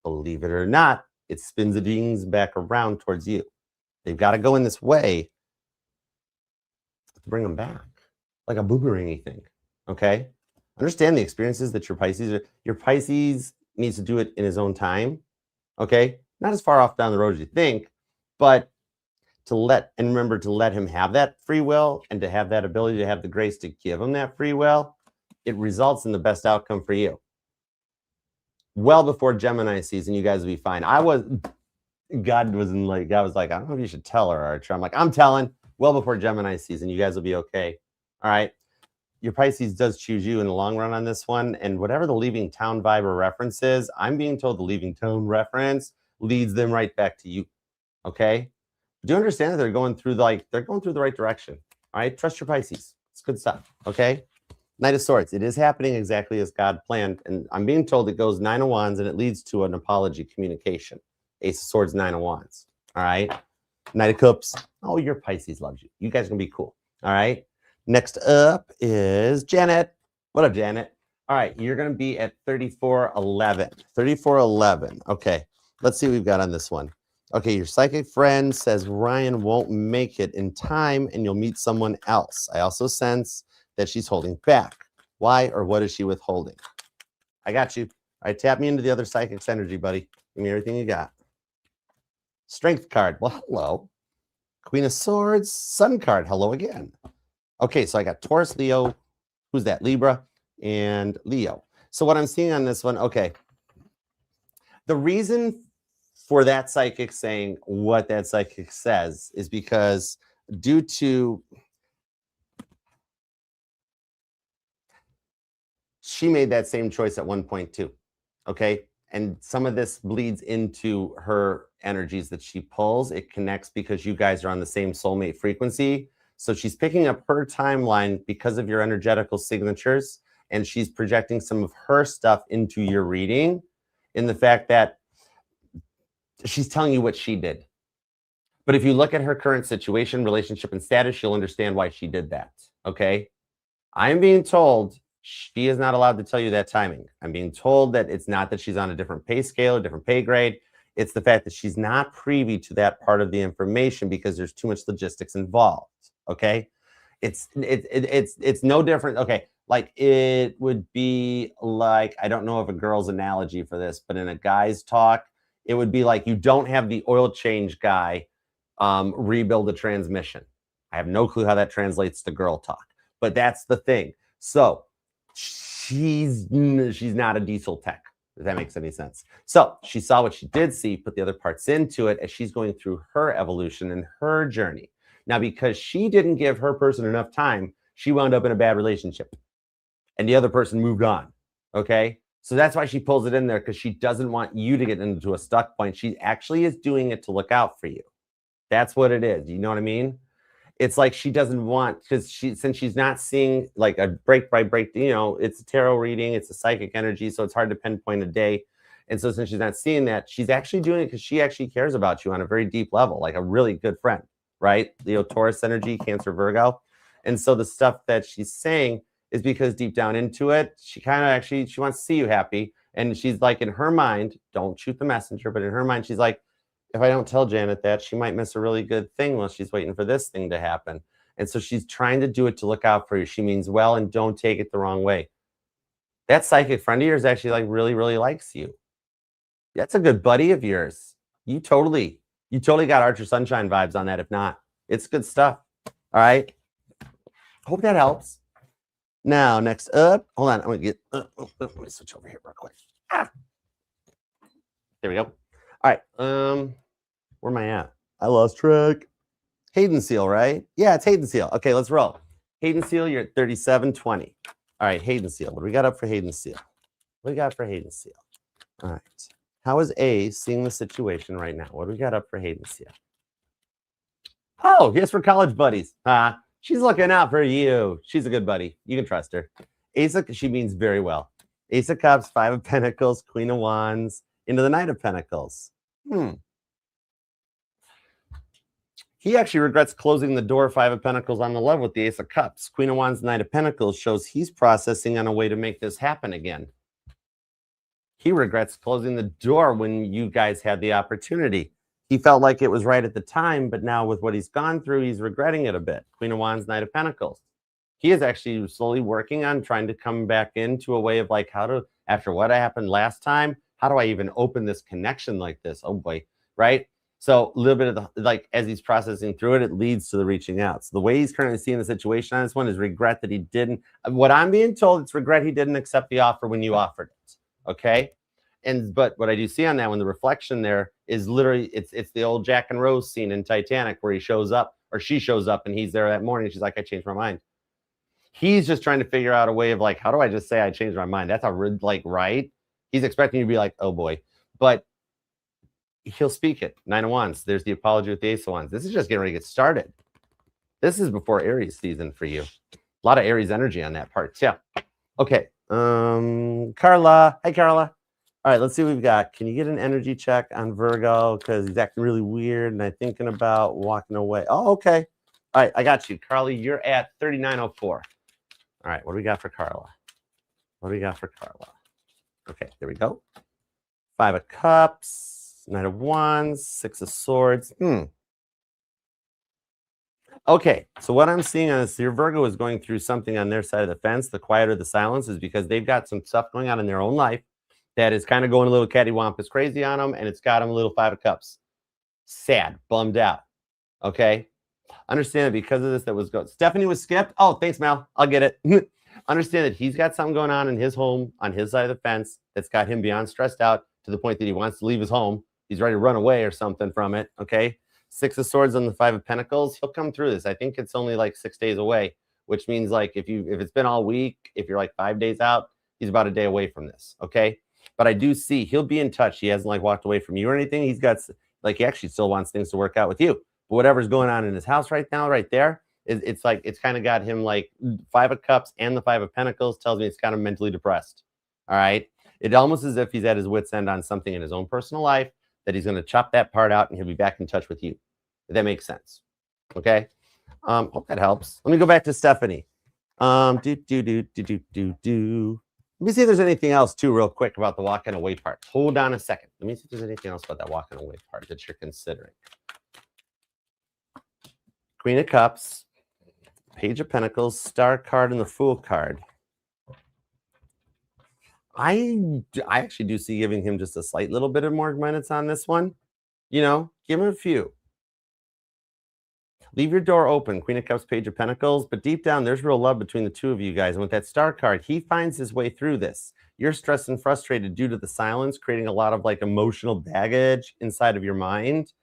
Believe it or not, it spins the beings back around towards you. They've got to go in this way to bring them back, like a boomerangy thing. Okay. Understand the experiences that your Pisces needs to do it in his own time. Okay. Not as far off down the road as you think, but remember to let him have that free will and to have that ability to have the grace to give him that free will. It results in the best outcome for you. Well before Gemini season, you guys will be fine. God was like, I don't know if you should tell her, Archer. I'm like, I'm telling. Well before Gemini season, you guys will be okay. All right. Your Pisces does choose you in the long run on this one. And whatever the leaving town vibe or reference is, I'm being told the leaving town reference leads them right back to you. Okay. Do you understand that they're going through the right direction? All right. Trust your Pisces. It's good stuff. Okay. Knight of Swords. It is happening exactly as God planned. And I'm being told it goes 9 of Wands and it leads to an apology communication. Ace of Swords, 9 of Wands. All right. Knight of Cups. Oh, your Pisces loves you. You guys are going to be cool. All right. Next up is Janet. What up, Janet? All right. You're going to be at 3411. 3411. Okay. Let's see what we've got on this one. Okay. Your psychic friend says Ryan won't make it in time and you'll meet someone else. I also sense that she's holding back. Why or what is she withholding? I got you. All right. Tap me into the other psychic's energy, buddy. Give me everything you got. Strength card. Well, hello. Queen of Swords. Sun card. Hello again. Okay, so I got Taurus, Leo. Who's that? Libra and Leo. So what I'm seeing on this one, okay. The reason for that psychic saying what that psychic says is because due to she made that same choice at one point too. Okay. And some of this bleeds into her energies that she pulls. It connects because you guys are on the same soulmate frequency. So she's picking up her timeline because of your energetical signatures, and she's projecting some of her stuff into your reading in the fact that she's telling you what she did. But if you look at her current situation, relationship, and status, you'll understand why she did that. Okay. I'm being told she is not allowed to tell you that timing. I'm being told that it's not that she's on a different pay scale or different pay grade. It's the fact that she's not privy to that part of the information because there's too much logistics involved. Okay. It's no different. Okay. Like it would be like, I don't know of a girl's analogy for this, but in a guy's talk, it would be like you don't have the oil change guy rebuild a transmission. I have no clue how that translates to girl talk, but that's the thing. So she's not a diesel tech, if that makes any sense. So she saw what she did see, put the other parts into it as she's going through her evolution and her journey. Now, because she didn't give her person enough time, she wound up in a bad relationship and the other person moved on. Okay. So that's why she pulls it in there, because she doesn't want you to get into a stuck point. She actually is doing it to look out for you. That's what it is. You know what I mean? It's like she doesn't want, because since she's not seeing like a break by break, it's a tarot reading, it's a psychic energy, so it's hard to pinpoint a day. And so since she's not seeing that, she's actually doing it because she actually cares about you on a very deep level, like a really good friend, right? Leo, Taurus energy, Cancer, Virgo. And so the stuff that she's saying is because deep down into it, she kind of she wants to see you happy. And she's like, in her mind, don't shoot the messenger, but in her mind, she's like, if I don't tell Janet that, she might miss a really good thing while she's waiting for this thing to happen. And so she's trying to do it to look out for you. She means well, and don't take it the wrong way. That psychic friend of yours actually like really, really likes you. That's a good buddy of yours. You totally got Archer Sunshine vibes on that. If not, it's good stuff. All right. Hope that helps. Now, next up, hold on. I'm going to get, let me switch over here real quick. There we go. All right. Where am I at? I lost track. Hayden Seal, right? Yeah, it's Hayden Seal. Okay, let's roll. Hayden Seal, you're at 3720. All right, Hayden Seal. What do we got up for Hayden Seal? What do we got for Hayden Seal? All right. How is A seeing the situation right now? What do we got up for Hayden Seal? Oh, yes, we're college buddies. She's looking out for you. She's a good buddy. You can trust her. Ace of, she means very well. Ace of Cups, Five of Pentacles, Queen of Wands, into the Knight of Pentacles. He actually regrets closing the door, Five of Pentacles on the love with the Ace of Cups. Queen of Wands, Knight of Pentacles shows he's processing on a way to make this happen again. He regrets closing the door when you guys had the opportunity. He felt like it was right at the time, but now with what he's gone through, he's regretting it a bit. Queen of Wands, Knight of Pentacles. He is actually slowly working on trying to come back into a way of like, how to, after what happened last time, how do I even open this connection like this? Oh boy, right? So a little bit of the, like, as he's processing through it, it leads to the reaching out. So the way he's currently seeing the situation on this one is regret that he didn't, what I'm being told, it's regret he didn't accept the offer when you offered it. Okay. But what I do see on that one, the reflection there is literally, it's the old Jack and Rose scene in Titanic where he shows up, or she shows up, and he's there that morning. She's like, I changed my mind. He's just trying to figure out a way of like, how do I just say I changed my mind? That's like, right? He's expecting you to be like, oh boy, but he'll speak it. Nine of Wands. There's the apology with the Ace of Wands. This is just getting ready to get started. This is before Aries season for you. A lot of Aries energy on that part. Yeah. Okay. Carla. Hi, Carla. All right, let's see what we've got. Can you get an energy check on Virgo? Because he's acting really weird, and I'm thinking about walking away. Oh, okay. All right, I got you. Carly, you're at 3904. All right, what do we got for Carla? What do we got for Carla? Okay, there we go. Five of Cups, Knight of Wands, Six of Swords. Okay, so what I'm seeing on this, your Virgo is going through something on their side of the fence. The quieter the silence is because they've got some stuff going on in their own life that is kind of going a little cattywampus crazy on them, and it's got them a little Five of Cups. Sad, bummed out. Okay? Understand that because of this, that was going. Stephanie was skipped. Oh, thanks, Mel. I'll get it. Understand that he's got something going on in his home, on his side of the fence, that's got him beyond stressed out to the point that he wants to leave his home. He's ready to run away or something from it. Okay? Six of Swords on the Five of Pentacles. He'll come through this. I think it's only like 6 days away, which means like if it's been all week, if you're like 5 days out, he's about a day away from this. Okay. But I do see he'll be in touch. He hasn't like walked away from you or anything. He's got like he actually still wants things to work out with you. But whatever's going on in his house right now, right there, it's like it's kind of got him like Five of Cups and the Five of Pentacles tells me it's kind of mentally depressed. All right. It almost as if he's at his wit's end on something in his own personal life that he's going to chop that part out and he'll be back in touch with you. If that makes sense. Okay. Hope that helps. Let me go back to Stephanie. Let me see if there's anything else too, real quick, about the walking away part. Hold on a second. Let me see if there's anything else about that walking away part that you're considering. Queen of Cups, Page of Pentacles, Star card, and the Fool card. I actually do see giving him just a slight little bit of more minutes on this one. You know, give him a few. Leave your door open, Queen of Cups, Page of Pentacles, but deep down, there's real love between the two of you guys. And with that Star card, he finds his way through this. You're stressed and frustrated due to the silence, creating a lot of like emotional baggage inside of your mind.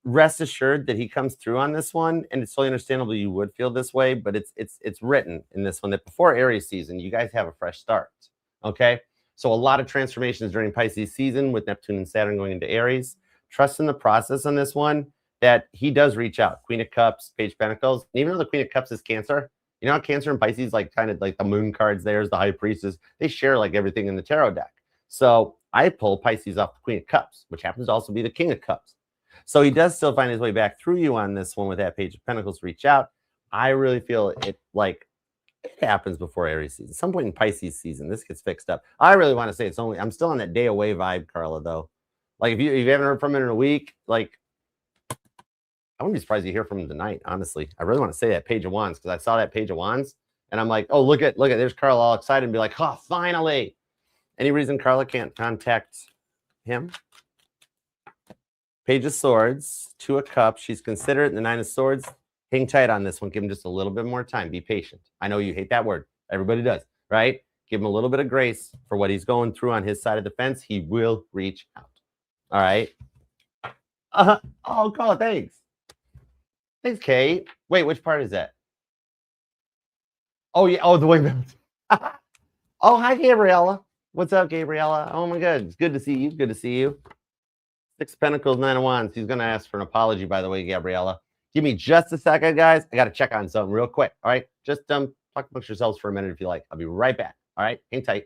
Rest assured that he comes through on this one, and it's totally understandable you would feel this way, but it's written in this one that before Aries season, you guys have a fresh start. Okay, so a lot of transformations during Pisces season with Neptune and Saturn going into Aries. Trust in the process on this one that he does reach out. Queen of Cups, Page of Pentacles. And even though the Queen of Cups is Cancer, you know how Cancer and Pisces, like kind of like the moon cards, there's the High Priestess, they share like everything in the tarot deck. So I pull Pisces off the Queen of Cups, which happens to also be the King of Cups. So he does still find his way back through you on this one with that Page of Pentacles reach out. I really feel it like it happens before Aries season. Some point in Pisces season, this gets fixed up. I really want to say I'm still on that day away vibe, Carla, though. Like if you haven't heard from him in a week, like I wouldn't be surprised to hear from him tonight, honestly. I really want to say that Page of Wands because I saw that Page of Wands and I'm like, oh, look at, there's Carla all excited and be like, oh, finally. Any reason Carla can't contact him? Page of Swords, Two of Cups. She's considerate in the Nine of Swords. Hang tight on this one. Give him just a little bit more time. Be patient. I know you hate that word. Everybody does, right? Give him a little bit of grace for what he's going through on his side of the fence. He will reach out. All right. Oh, Carla, thanks. Thanks, Kate. Wait, which part is that? Oh, yeah. Oh, the way. Oh, hi, Gabriella. What's up, Gabriella? Oh, my God. It's good to see you. Good to see you. Six of Pentacles, Nine of Wands. He's going to ask for an apology, by the way, Gabriella. Give me just a second, guys. I got to check on something real quick. All right. Just talk amongst yourselves for a minute if you like. I'll be right back. All right. Hang tight.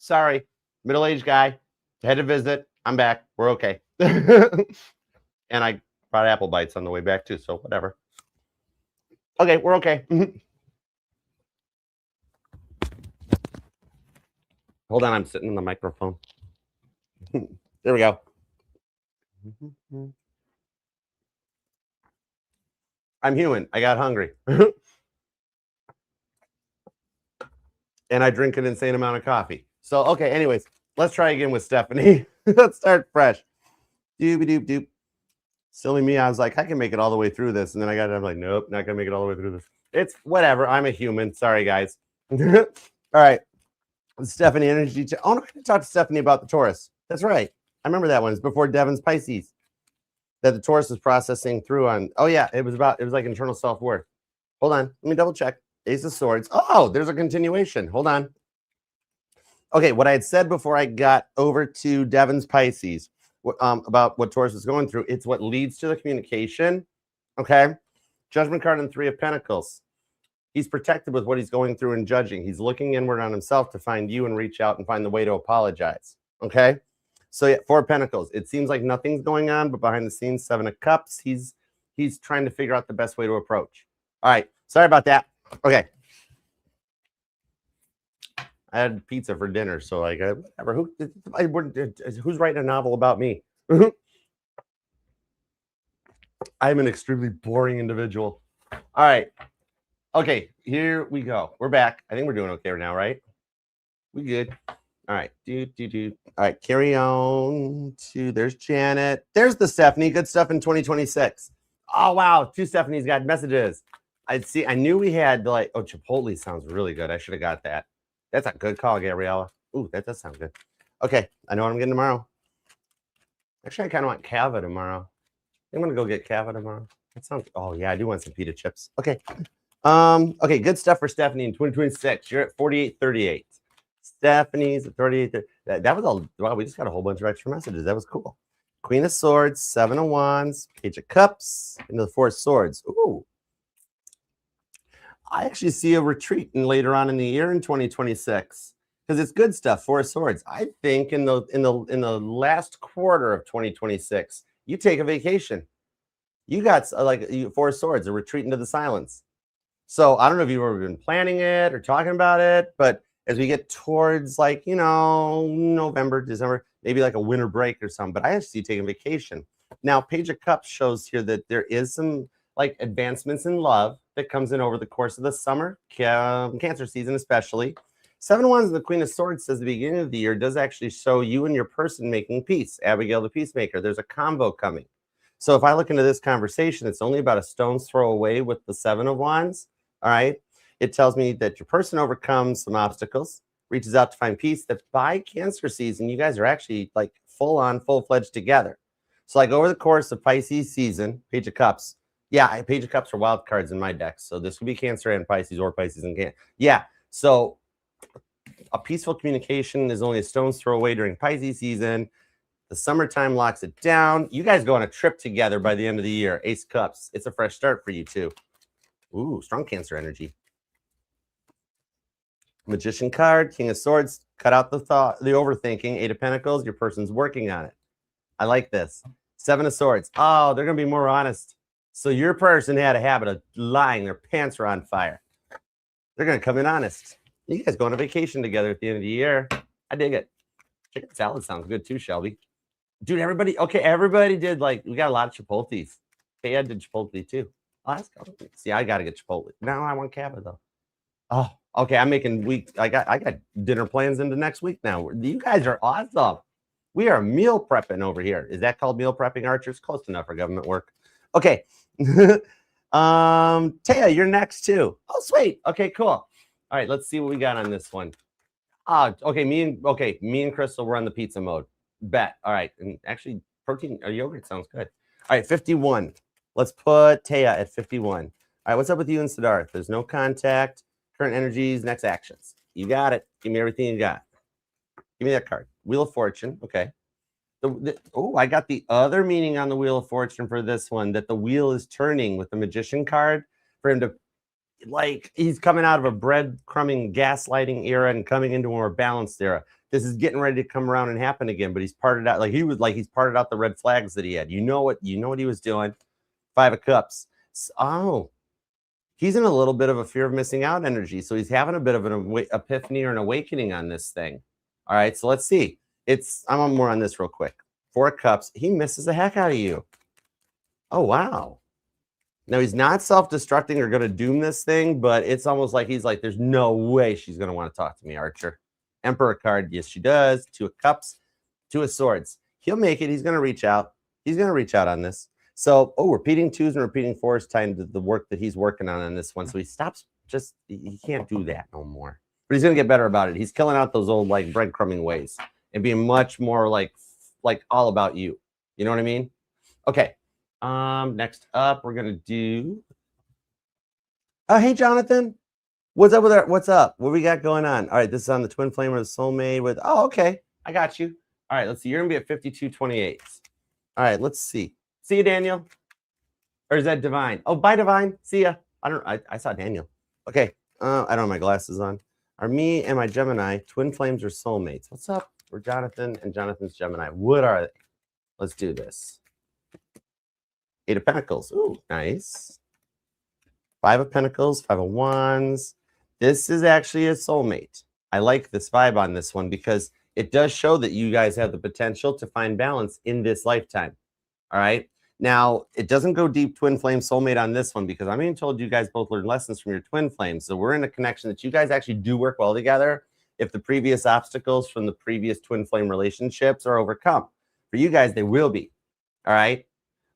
Sorry. Middle-aged guy. Had to visit. I'm back. We're okay. And I brought apple bites on the way back too, so whatever. Okay, we're okay. Hold on, I'm sitting on the microphone. There we go. I'm human. I got hungry. And I drink an insane amount of coffee. So, okay, anyways, let's try again with Stephanie. Let's start fresh. Doop-a-doop-doop. Silly me, I was like, I can make it all the way through this. And then I'm like, nope, not going to make it all the way through this. It's whatever. I'm a human. Sorry, guys. All right. Stephanie energy. Oh, no, I didn't talk to Stephanie about the Taurus. That's right. I remember that one. It's before Devin's Pisces that the Taurus was processing through on. Oh, yeah. It was like internal self-worth. Hold on. Let me double check. Ace of Swords. Oh, there's a continuation. Hold on. Okay, what I had said before I got over to Devin's Pisces about what Taurus is going through, it's what leads to the communication. Okay. Judgment card and 3 of Pentacles. He's protected with what he's going through and judging. He's looking inward on himself to find you and reach out and find the way to apologize. Okay. So yeah, 4 of Pentacles. It seems like nothing's going on, but behind the scenes, 7 of Cups. He's trying to figure out the best way to approach. All right. Sorry about that. Okay. I had pizza for dinner, so like whatever. Who's writing a novel about me? I'm an extremely boring individual. All right. Okay, here we go. We're back. I think we're doing okay right now, right? We good. All right. All right, carry on to there's Janet. There's the Stephanie. Good stuff in 2026. Oh wow, 2 Stephanies got messages. I knew we had like, oh, Chipotle sounds really good. I should have got that. That's a good call, Gabriella. Ooh, that does sound good. Okay, I know what I'm getting tomorrow. Actually, I kind of want Cava tomorrow. I'm gonna go get Cava tomorrow. That sounds. Oh yeah, I do want some pita chips. Okay. Okay, good stuff for Stephanie in 2026. You're at 4838. Stephanie's at 38. That was all. Wow, we just got a whole bunch of extra messages. That was cool. Queen of Swords, 7 of Wands, Page of Cups, into the 4 of Swords. Ooh. I actually see a retreat in later on in the year in 2026 because it's good stuff. 4 of Swords. I think in the last quarter of 2026, you take a vacation. You got like 4 of Swords, a retreat into the silence. So I don't know if you've ever been planning it or talking about it, but as we get towards like, November, December, maybe like a winter break or something, but I actually see you taking vacation. Now, Page of Cups shows here that there is some like advancements in love that comes in over the course of the summer, Cancer season especially. 7 of Wands and the Queen of Swords says the beginning of the year does actually show you and your person making peace. Abigail the Peacemaker. There's a convo coming. So if I look into this conversation, it's only about a stone's throw away with the 7 of Wands. All right. It tells me that your person overcomes some obstacles, reaches out to find peace, that by Cancer season, you guys are actually like full-fledged together. So like over the course of Pisces season, Page of Cups. Yeah, Page of Cups are wild cards in my deck. So this would be Cancer and Pisces or Pisces and Cancer. Yeah. So a peaceful communication is only a stone's throw away during Pisces season. The summertime locks it down. You guys go on a trip together by the end of the year. Ace of Cups. It's a fresh start for you too. Ooh, strong Cancer energy. Magician card, King of Swords. Cut out the thought, the overthinking. 8 of Pentacles. Your person's working on it. I like this. 7 of Swords. Oh, they're going to be more honest. So your person had a habit of lying. Their pants are on fire. They're going to come in honest. You guys go on a vacation together at the end of the year. I dig it. Chicken salad sounds good too, Shelby. Dude, everybody did like, we got a lot of Chipotles. Okay, I did Chipotle too. Oh, that's cool. See, I got to get Chipotle. Now I want Cava though. Oh, okay. I'm making I got dinner plans into next week now. You guys are awesome. We are meal prepping over here. Is that called meal prepping, Archers? Close enough for government work. Okay. Taya, you're next too. Oh, sweet. Okay, cool. All right, let's see what we got on this one. Okay, me and Crystal were on the pizza mode. Bet. All right. And actually, protein or yogurt sounds good. All right, 51. Let's put Taya at 51. All right, what's up with you and Siddharth? There's no contact. Current energies, next actions. You got it. Give me everything you got. Give me that card. Wheel of Fortune. Okay. Oh, I got the other meaning on the Wheel of Fortune for this one, that the wheel is turning with the Magician card for him to, like, he's coming out of a breadcrumbing gaslighting era and coming into a more balanced era. this is getting ready to come around and happen again, but he's parted out he's parted out the red flags that he had. You know what he was doing. 5 of Cups. Oh, he's in a little bit of a fear of missing out energy. So he's having a bit of an epiphany or an awakening on this thing. All right, so let's see. I'm on more on this real quick. 4 of Cups. He misses the heck out of you. Oh, wow. Now, he's not self-destructing or going to doom this thing, but it's almost like he's like, there's no way she's going to want to talk to me, Archer. Emperor card. Yes, she does. 2 of Cups. 2 of Swords. He'll make it. He's going to reach out. He's going to reach out on this. So, repeating 2s and repeating 4s tied to the work that he's working on this one. So he stops. He can't do that no more. But he's going to get better about it. He's killing out those old like breadcrumbing ways and being much more like all about you. You know what I mean? Okay. Next up, we're going to do. Oh, hey, Jonathan. What's up with that? What's up? What we got going on? All right. This is on the twin flame or the soulmate with. Oh, okay. I got you. All right. Let's see. You're going to be at 5228. All right. Let's see. See you, Daniel. Or is that Divine? Oh, bye, Divine. See ya. I saw Daniel. Okay. I don't have my glasses on. Are me and my Gemini twin flames or soulmates? What's up? We're Jonathan and Jonathan's Gemini. What are they? Let's do this. 8 of Pentacles. Ooh, nice. 5 of Pentacles, 5 of Wands. This is actually a soulmate. I like this vibe on this one because it does show that you guys have the potential to find balance in this lifetime. All right. Now, it doesn't go deep twin flame soulmate on this one because I'm being told you guys both learned lessons from your twin flames. So we're in a connection that you guys actually do work well together if the previous obstacles from the previous twin flame relationships are overcome. For you guys, they will be. All right.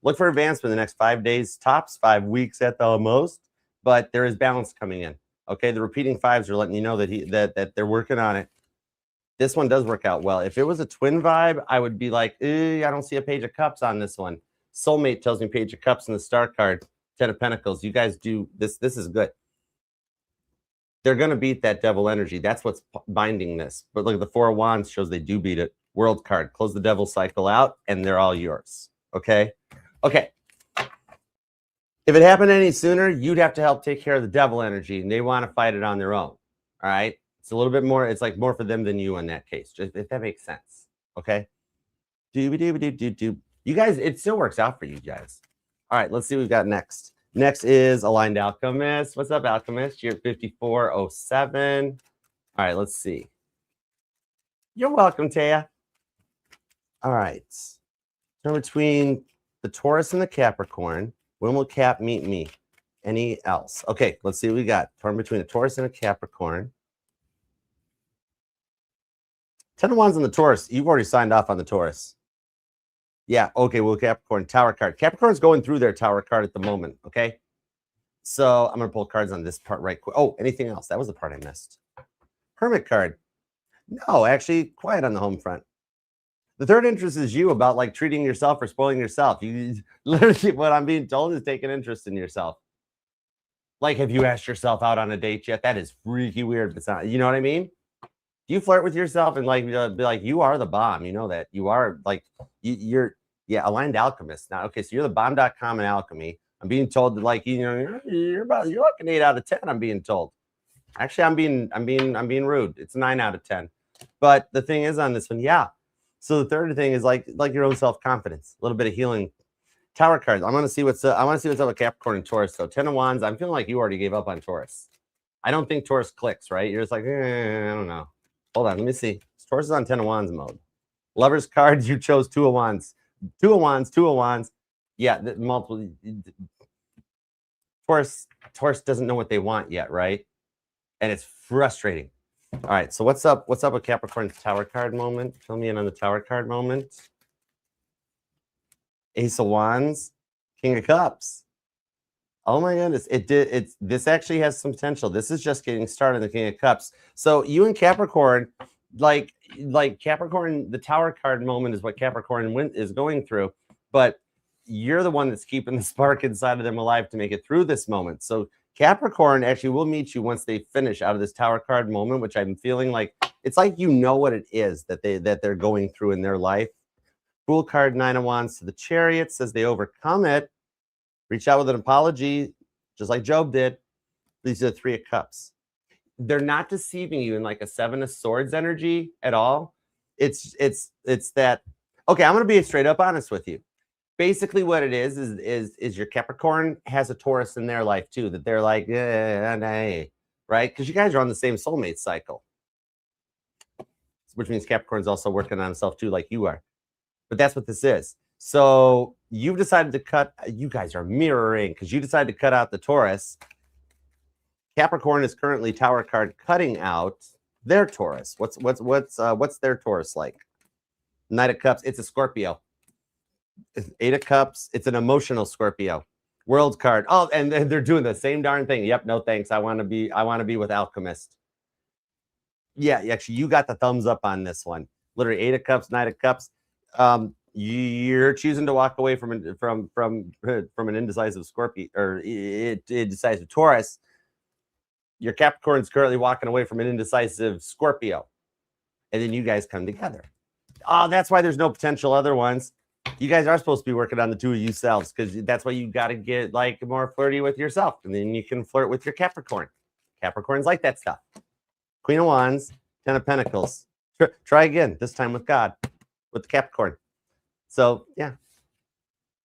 Look for advancement in the next 5 days, tops 5 weeks at the most, but there is balance coming in. Okay, the repeating 5s are letting you know that they're working on it. This one does work out well. If it was a twin vibe, I would be like, I don't see a Page of Cups on this one. Soulmate tells me Page of Cups in the star card, 10 of Pentacles. You guys do this. This is good. They're going to beat that devil energy. That's what's binding this. But look at the 4 of Wands shows they do beat it. World card. Close the devil cycle out, and they're all yours. Okay. Okay. If it happened any sooner, you'd have to help take care of the devil energy, and they want to fight it on their own. All right. It's a little bit more. It's like more for them than you in that case, just if that makes sense. Okay. You guys, it still works out for you guys. All right. Let's see what we've got next. Next is Aligned Alchemist. What's up, Alchemist? You're at 5407. All right. Let's see. You're welcome, Taya. All right. So between the Taurus and the Capricorn, when will Cap meet me? Any else? Okay, let's see what we got. Torn between a Taurus and a Capricorn. 10 of Wands on the Taurus. You've already signed off on the Taurus. Yeah, okay, well, Capricorn, Tower card. Capricorn's going through their Tower card at the moment, okay? So I'm going to pull cards on this part right quick. Oh, anything else? That was the part I missed. Hermit card. No, actually, quiet on the home front. The third interest is you about like treating yourself or spoiling yourself. You literally, what I'm being told is take an interest in yourself. Like, have you asked yourself out on a date yet? That is freaky weird. But it's not, you know what I mean? Do you flirt with yourself and like be like, you are the bomb? You know that you are like you're Aligned Alchemist now. Okay, so you're the bomb.com and alchemy. I'm being told that like you're like an 8 out of 10. I'm being told. Actually, I'm being rude. It's a 9 out of 10. But the thing is on this one, yeah. So the third thing is like your own self-confidence, a little bit of healing. Tower cards. I want to see what's up with Capricorn and Taurus. So 10 of Wands. I'm feeling like you already gave up on Taurus. I don't think Taurus clicks, right? You're just like, I don't know. Hold on, let me see. Taurus is on 10 of Wands mode. Lover's cards. You chose 2 of Wands. 2 of Wands. 2 of Wands. Yeah, multiple. Taurus doesn't know what they want yet, right? And it's frustrating. All right, so what's up with Capricorn's Tower card moment? Fill me in on the Tower card moment. Ace of Wands, King of Cups. Oh my goodness, this actually has some potential. This is just getting started, the King of Cups. So you and Capricorn, like Capricorn, the Tower card moment is what Capricorn is going through, but you're the one that's keeping the spark inside of them alive to make it through this moment. So Capricorn actually will meet you once they finish out of this Tower card moment, which I'm feeling like it's like you know what it is that they're going through in their life. Fool card, 9 of Wands to the Chariot says they overcome it. Reach out with an apology, just like Job did. These are the 3 of Cups. they're not deceiving you in like a 7 of Swords energy at all. It's that. Okay, I'm gonna be straight up honest with you. Basically, what it is your Capricorn has a Taurus in their life too. That they're like, nah, right? Because you guys are on the same soulmate cycle, which means Capricorn's also working on himself too, like you are. But that's what this is. So you've decided to cut. You guys are mirroring because you decided to cut out the Taurus. Capricorn is currently Tower card cutting out their Taurus. What's their Taurus like? Knight of Cups. It's a Scorpio. 8 of Cups. It's an emotional Scorpio. World card. Oh, and they're doing the same darn thing. Yep. No thanks. I want to be with Alchemist. Yeah. Actually, you got the thumbs up on this one. Literally 8 of Cups, Knight of Cups. You're choosing to walk away from an indecisive Scorpio or indecisive Taurus. Your Capricorn's currently walking away from an indecisive Scorpio, and then you guys come together. Oh, that's why there's no potential other ones. You guys are supposed to be working on the two of yourselves because that's why you got to get like more flirty with yourself, and then you can flirt with your Capricorn. Capricorns like that stuff. Queen of Wands, 10 of Pentacles. Try again, this time with God, with the Capricorn. So yeah,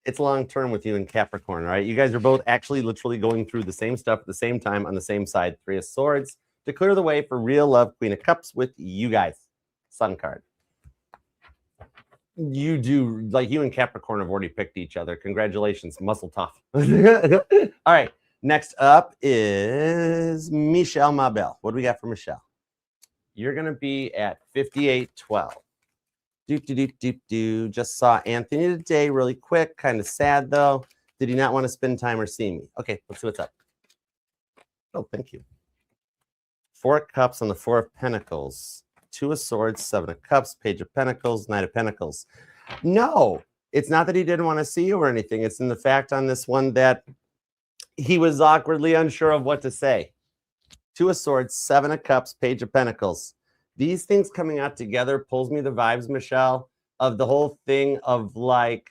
it's long term with you and Capricorn, right? You guys are both actually literally going through the same stuff at the same time on the same side. 3 of Swords to clear the way for real love. Queen of Cups with you guys. Sun card. You do, like you and Capricorn have already picked each other. Congratulations, muscle tough. All right, next up is Michelle Mabel. What do we got for Michelle? You're going to be at 5812. Just saw Anthony today really quick. Kind of sad, though. Did he not want to spend time or see me? Okay, let's see what's up. Oh, thank you. 4 of Cups on the 4 of Pentacles. 2 of Swords, 7 of Cups, Page of Pentacles, Knight of Pentacles. No, it's not that he didn't want to see you or anything. It's in the fact on this one that he was awkwardly unsure of what to say. 2 of Swords, 7 of Cups, Page of Pentacles. These things coming out together pulls me the vibes, Michelle, of the whole thing of like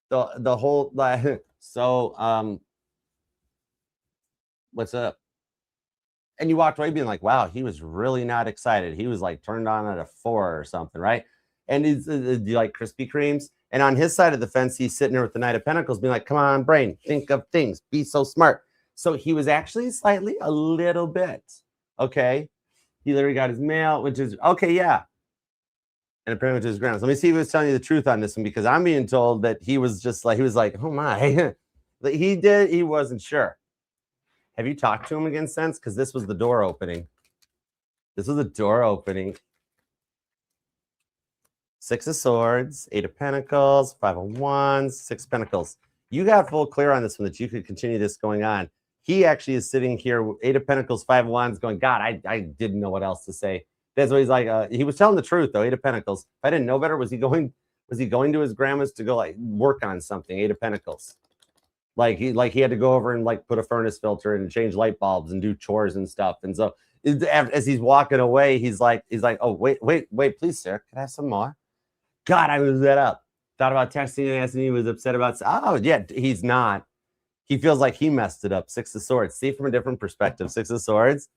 the whole like, so what's up? And you walked away being like, wow, he was really not excited. He was like turned on at a 4 or something, right? And do you like Krispy Kremes? And on his side of the fence, he's sitting there with the Knight of Pentacles being like, come on, brain, think of things, be so smart. So he was actually slightly a little bit, okay? He literally got his mail, which is, okay, yeah. And apparently to his grounds. Let me see if he was telling you the truth on this one, because I'm being told that he was just like, he was like, oh my. He wasn't sure. Have you talked to him again since? Because this was the door opening. This was the door opening. 6 of Swords, 8 of Pentacles, 5 of Wands, 6 of Pentacles. You got full clear on this one that you could continue this going on. He actually is sitting here, 8 of Pentacles, 5 of Wands, going, God, I didn't know what else to say. That's what he's like. He was telling the truth, though, 8 of Pentacles. If I didn't know better, was he going to his grandma's to go like work on something, 8 of Pentacles? Like he had to go over and like put a furnace filter and change light bulbs and do chores and stuff. And so as he's walking away, he's like, oh, wait, please, sir, can I have some more? God, I was that up. Thought about texting and asking. He was upset about. Oh, yeah, he's not. He feels like he messed it up. 6 of Swords. See from a different perspective. 6 of Swords.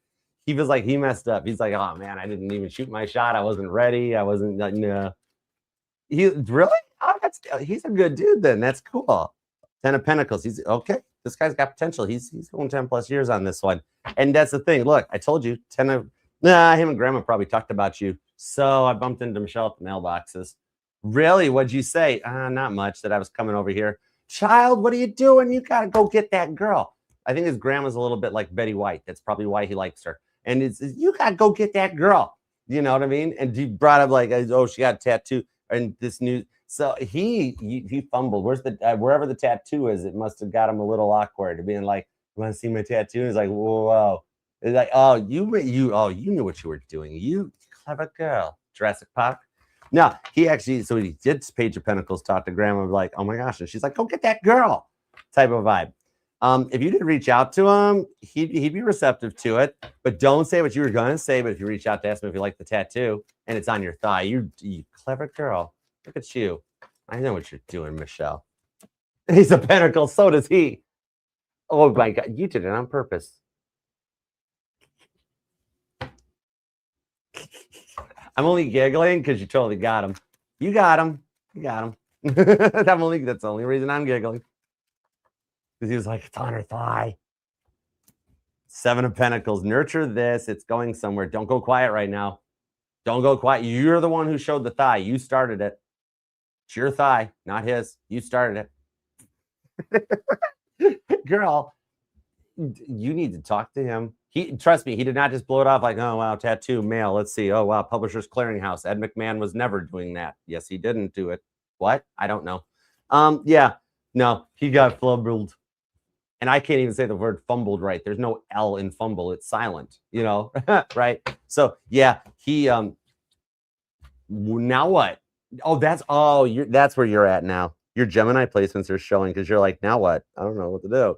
He feels like he messed up. He's like, oh man, I didn't even shoot my shot. I wasn't ready. I wasn't. No. He really? Oh, he's a good dude. Then that's cool. 10 of Pentacles. He's okay. This guy's got potential. He's going 10 plus years on this one. And that's the thing. Look, I told you, 10 of. Nah, him and Grandma probably talked about you. So I bumped into Michelle at the mailboxes. Really? What'd you say? Not much. That I was coming over here. Child, what are you doing? You gotta go get that girl. I think his grandma's a little bit like Betty White. That's probably why he likes her. And it's you gotta go get that girl. You know what I mean? And he brought up like, oh, she got a tattoo and this new. So he fumbled. Where's the wherever the tattoo is? It must have got him a little awkward, being like, "You want to see my tattoo?" And he's like, "Whoa!" It's like, "Oh, you knew what you were doing. You clever girl." Jurassic Park. No, he actually. So he did Page of Pentacles. Talk to Grandma like, "Oh my gosh!" And she's like, "Go get that girl." Type of vibe. If you did reach out to him, he'd be receptive to it. But don't say what you were gonna say. But if you reach out to ask him if you like the tattoo and it's on your thigh, you clever girl. Look at you. I know what you're doing, Michelle. He's a pentacle. So does he. Oh, my God. You did it on purpose. I'm only giggling because you totally got him. You got him. You got him. That's the only reason I'm giggling. Because he was like, it's on her thigh. 7 of Pentacles. Nurture this. It's going somewhere. Don't go quiet right now. Don't go quiet. You're the one who showed the thigh. You started it. It's your thigh, not his. You started it. Girl, you need to talk to him. Trust me, he did not just blow it off like, oh, wow, tattoo, mail. Let's see. Oh, wow, Publishers Clearinghouse. Ed McMahon was never doing that. Yes, he didn't do it. What? I don't know. Yeah, no, he got fumbled. And I can't even say the word fumbled right. There's no L in fumble. It's silent, you know, right? So, yeah, he, now what? Oh, that's where you're at now. Your Gemini placements are showing because you're like, now what? I don't know what to do.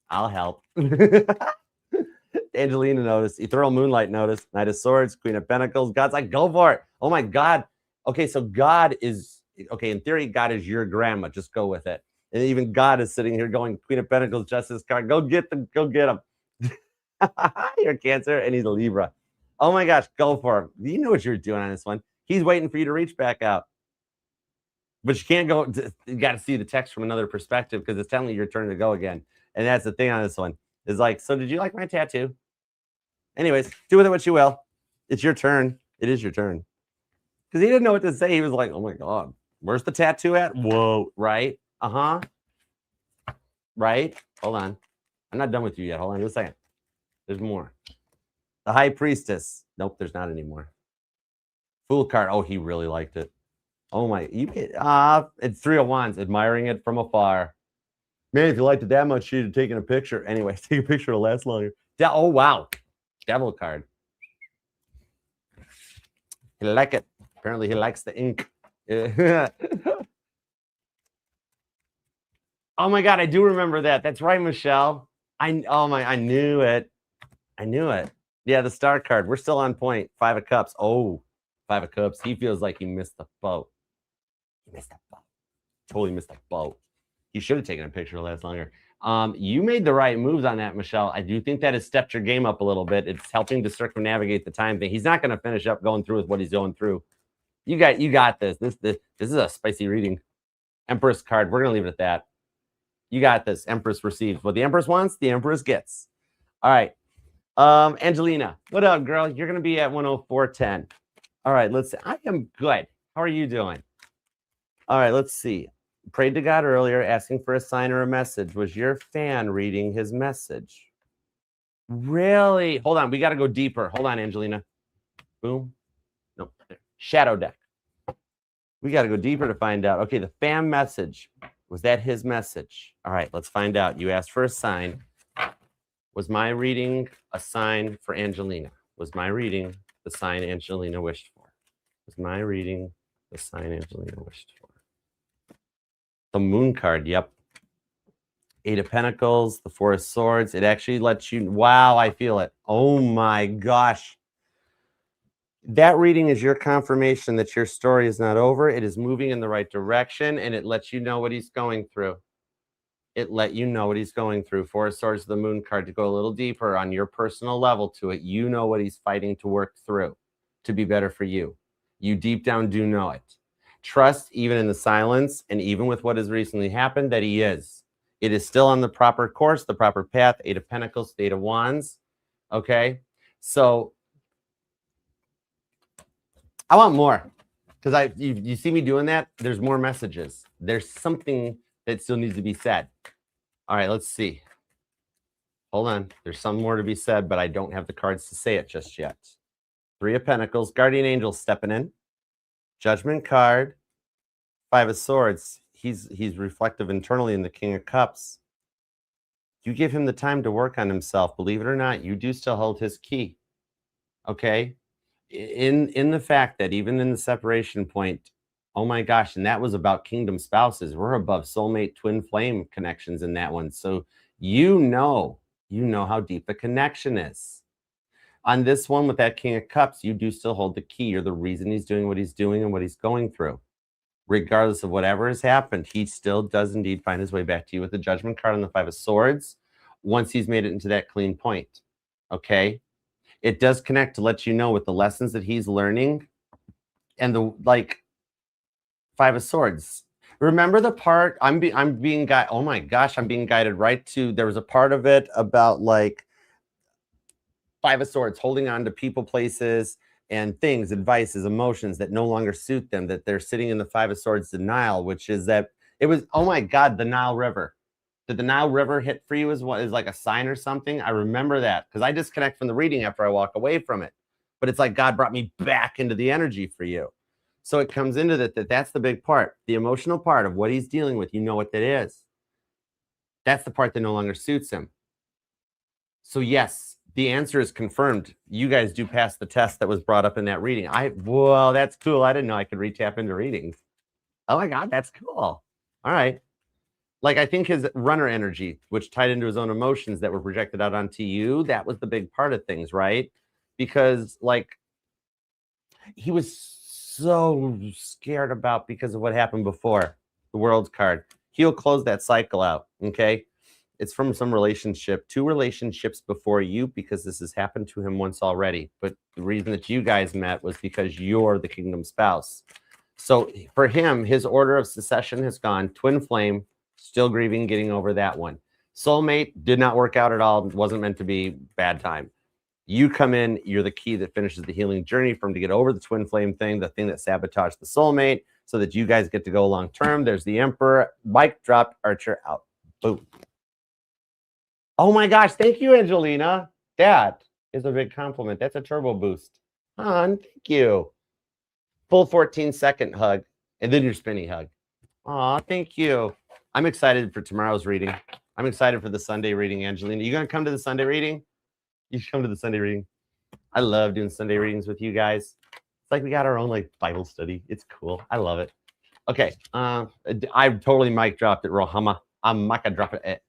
I'll help. Angelina noticed. Ethereal Moonlight noticed. Knight of Swords, Queen of Pentacles. God's like, go for it. Oh my God. Okay, so God is, okay, in theory, God is your grandma. Just go with it. And even God is sitting here going, Queen of Pentacles, Justice card. Go get them. Go get him. You're Cancer and he's a Libra. Oh my gosh, go for him. You know what you're doing on this one. He's waiting for you to reach back out. But you can't go, you got to see the text from another perspective because it's telling you your turn to go again. And that's the thing on this one. Is like, so did you like my tattoo? Anyways, do with it what you will. It's your turn. It is your turn. Because he didn't know what to say. He was like, oh my God, where's the tattoo at? Whoa, right? Uh-huh. Right? Hold on. I'm not done with you yet. Hold on just a second. There's more. The High Priestess. Nope, there's not anymore. Fool card. Oh, he really liked it. Oh my, it's 3 of Wands, admiring it from afar. Man, if you liked it that much, you'd have taken a picture. Anyway, take a picture to last longer. Oh, wow. Devil card. He like it. Apparently, he likes the ink. Oh my God, I do remember that. That's right, Michelle. I knew it. I knew it. Yeah, the star card. We're still on point. 5 of Cups. Oh, 5 of Cups. He feels like he missed the boat. He missed that boat. Totally missed that boat. He should have taken a picture to last longer. You made the right moves on that, Michelle. I do think that has stepped your game up a little bit. It's helping to circumnavigate the time thing. He's not going to finish up going through with what he's going through. You got this. This is a spicy reading. Empress card. We're going to leave it at that. You got this. Empress receives. What the Empress wants, the Empress gets. All right. Angelina, what up, girl? You're going to be at 104.10. All right, let's see. I am good. How are you doing? All right, let's see. Prayed to God earlier, asking for a sign or a message. Was your fan reading his message? Really? Hold on. We got to go deeper. Hold on, Angelina. Boom. Nope. Shadow deck. We got to go deeper to find out. Okay, the fan message. Was that his message? All right, let's find out. You asked for a sign. Was my reading a sign for Angelina? Was my reading the sign Angelina wished for? Was my reading the sign Angelina wished for? The Moon card, yep. 8 of Pentacles, the 4 of Swords. It actually lets you, wow, I feel it. Oh my gosh. That reading is your confirmation that your story is not over. It is moving in the right direction, and it lets you know what he's going through. It let you know what he's going through. 4 of Swords, the Moon card, to go a little deeper on your personal level to it. You know what he's fighting to work through to be better for you. You deep down do know it. Trust, even in the silence, and even with what has recently happened, that he is. It is still on the proper course, the proper path. 8 of Pentacles, 8 of Wands. Okay? So, I want more. Because you see me doing that, there's more messages. There's something that still needs to be said. All right, let's see. Hold on. There's some more to be said, but I don't have the cards to say it just yet. 3 of Pentacles, Guardian Angel stepping in. Judgment card, 5 of Swords. He's reflective internally in the King of Cups. You give him the time to work on himself. Believe it or not, you do still hold his key. Okay? In the fact that even in the separation point, oh my gosh, and that was about kingdom spouses. We're above soulmate twin flame connections in that one. So you know how deep the connection is. On this one with that King of Cups, you do still hold the key. You're the reason he's doing what he's doing and what he's going through. Regardless of whatever has happened, he still does indeed find his way back to you with the Judgment card on the 5 of Swords once he's made it into that clean point. Okay? It does connect to let you know with the lessons that he's learning and the like Five of Swords. Remember the part I'm being guided. Oh my gosh, I'm being guided right to. There was a part of it about like Five of Swords, holding on to people, places, and things, advices, emotions that no longer suit them. That they're sitting in the Five of Swords denial, which is that it was. Oh my God, the Nile River. Did the Nile River hit for you as what is like a sign or something? I remember that because I disconnect from the reading after I walk away from it. But it's like God brought me back into the energy for you. So it comes into that's the big part, the emotional part of what he's dealing with. You know what that is. That's the part that no longer suits him. So yes, the answer is confirmed. You guys do pass the test that was brought up in that reading. Well, that's cool. I didn't know I could re-tap into readings. Oh my God, that's cool. All right. Like I think his runner energy, which tied into his own emotions that were projected out onto you, that was the big part of things, right? Because like he was so scared about because of what happened before the World's card. He'll close that cycle out. Okay. It's from some relationship, 2 relationships before you, because this has happened to him once already. But the reason that you guys met was because you're the kingdom spouse. So for him, his order of succession has gone twin flame, still grieving, getting over that one. Soulmate did not work out at all. Wasn't meant to be, bad time. You come in, you're the key that finishes the healing journey for him to get over the twin flame thing, the thing that sabotaged the soulmate, so that you guys get to go long term. There's the Emperor. Mic dropped, Archer out. Boom. Oh my gosh, thank you, Angelina. That is a big compliment. That's a turbo boost. Hon, thank you. Full 14-second hug, and then your spinny hug. Aw, thank you. I'm excited for tomorrow's reading. I'm excited for the Sunday reading, Angelina. You gonna come to the Sunday reading? You should come to the Sunday reading. I love doing Sunday readings with you guys. It's like we got our own like Bible study. It's cool. I love it. Okay. I totally mic dropped it, Roama. I'm mic drop it.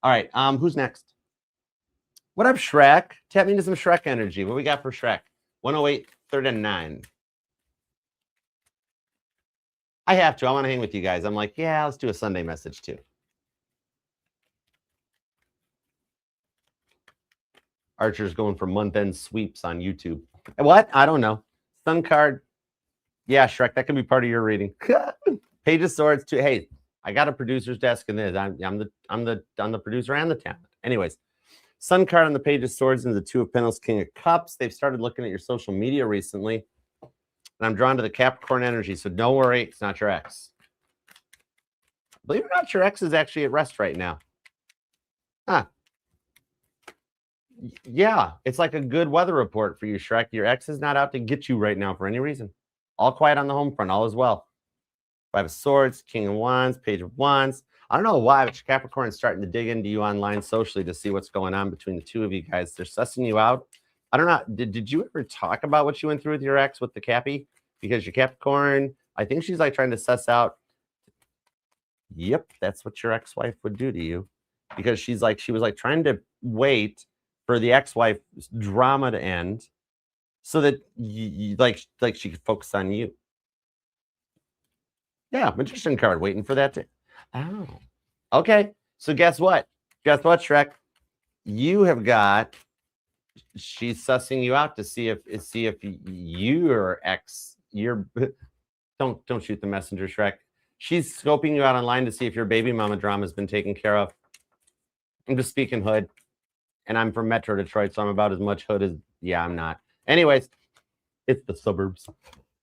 All right. Who's next? What up, Shrek? Tap me into some Shrek energy. What we got for Shrek? 108.39. I have to. I want to hang with you guys. I'm like, yeah, let's do a Sunday message too. Archer's going for month-end sweeps on YouTube. What? I don't know. Sun card. Yeah, Shrek, that can be part of your reading. Page of Swords too. Hey, I got a producer's desk in this. I'm the producer and the talent. Anyways, Sun card on the Page of Swords and the Two of Pentacles, King of Cups. They've started looking at your social media recently. And I'm drawn to the Capricorn energy, so don't worry, it's not your ex. Believe it or not, your ex is actually at rest right now. Huh. Yeah, it's like a good weather report for you, Shrek. Your ex is not out to get you right now for any reason. All quiet on the home front, all is well. Five of Swords, King of Wands, Page of Wands. I don't know why, but Capricorn is starting to dig into you online socially to see what's going on between the two of you guys. They're sussing you out. I don't know. Did you ever talk about what you went through with your ex with the Cappy? Because your Capricorn, I think she's like trying to suss out. Yep, that's what your ex-wife would do to you. Because she was like trying to wait for the ex-wife drama to end so that you like she could focus on you. Yeah, Magician card, waiting for that to. Oh, okay. So guess what? Guess what, Shrek? You have got. She's sussing you out to see if your ex, don't shoot the messenger, Shrek. She's scoping you out online to see if your baby mama drama has been taken care of. I'm just speaking hood, and I'm from Metro Detroit, so I'm about as much hood as I'm not. Anyways, it's the suburbs.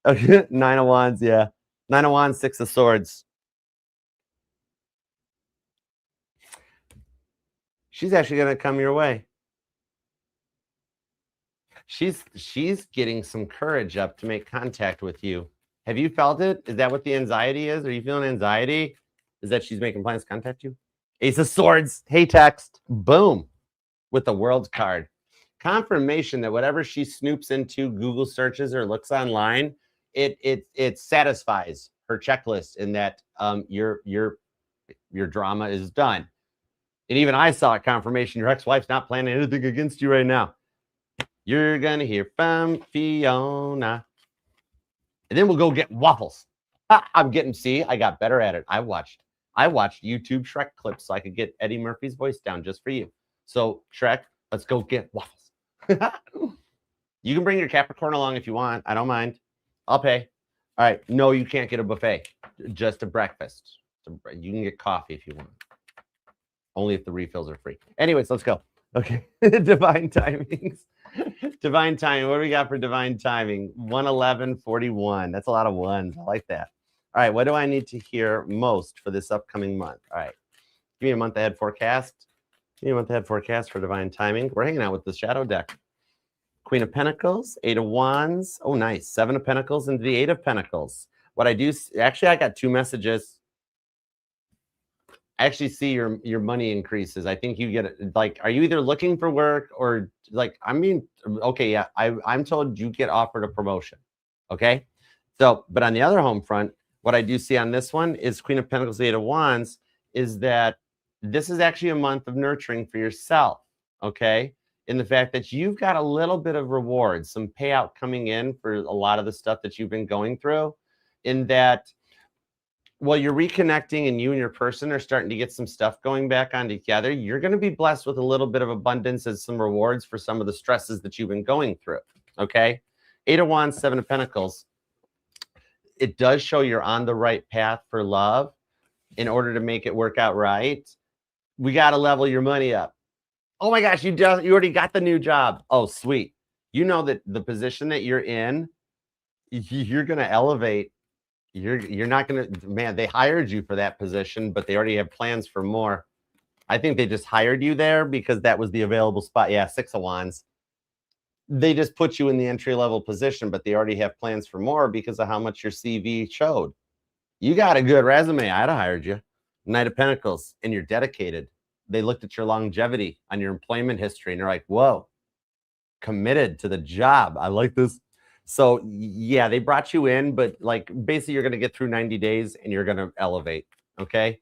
Okay, 9 of Wands, yeah. 9 of Wands, 6 of Swords. She's actually gonna come your way. She's getting some courage up to make contact with you. Have you felt it? Is that what the anxiety is? Are you feeling anxiety? Is that she's making plans to contact you? Ace of Swords. Hey, text. Boom. With the World card. Confirmation that whatever she snoops into, Google searches or looks online, it satisfies her checklist in that your drama is done. And even I saw a confirmation your ex-wife's not planning anything against you right now. You're gonna hear from Fiona. And then we'll go get waffles. I'm getting, I got better at it. I watched YouTube Shrek clips so I could get Eddie Murphy's voice down just for you. So Shrek, let's go get waffles. You can bring your Capricorn along if you want. I don't mind. I'll pay. All right. No, you can't get a buffet. Just a breakfast. You can get coffee if you want. Only if the refills are free. Anyways, let's go. Okay. Divine timings. Divine timing. What do we got for divine timing? 11141. That's a lot of ones. I like that. All right. What do I need to hear most for this upcoming month? All right. Give me a month ahead forecast. Give me a month ahead forecast for divine timing. We're hanging out with the shadow deck. Queen of Pentacles, 8 of Wands. Oh, nice. 7 of Pentacles into the 8 of Pentacles. What I do, actually, I got 2 messages. I actually see your money increases. I think you get, like, are you either looking for work or, like, I mean, okay, yeah, I'm told you get offered a promotion, okay? So, but on the other home front, what I do see on this one is Queen of Pentacles, 8 of Wands, is that this is actually a month of nurturing for yourself, okay? In the fact that you've got a little bit of reward, some payout coming in for a lot of the stuff that you've been going through, in that, well, you're reconnecting and you and your person are starting to get some stuff going back on together. You're going to be blessed with a little bit of abundance and some rewards for some of the stresses that you've been going through, okay? 8 of Wands, 7 of Pentacles. It does show you're on the right path for love. In order to make it work out right, we got to level your money up. Oh my gosh, you already got the new job. Oh, sweet. You know that the position that you're in, you're going to elevate. You're not going to, man, they hired you for that position, but they already have plans for more. I think they just hired you there because that was the available spot. Yeah, 6 of Wands. They just put you in the entry-level position, but they already have plans for more because of how much your CV showed. You got a good resume. I'd have hired you. Knight of Pentacles, and you're dedicated. They looked at your longevity on your employment history, and they're like, whoa, committed to the job. I like this. So, yeah, they brought you in, but, like, basically you're going to get through 90 days, and you're going to elevate, okay?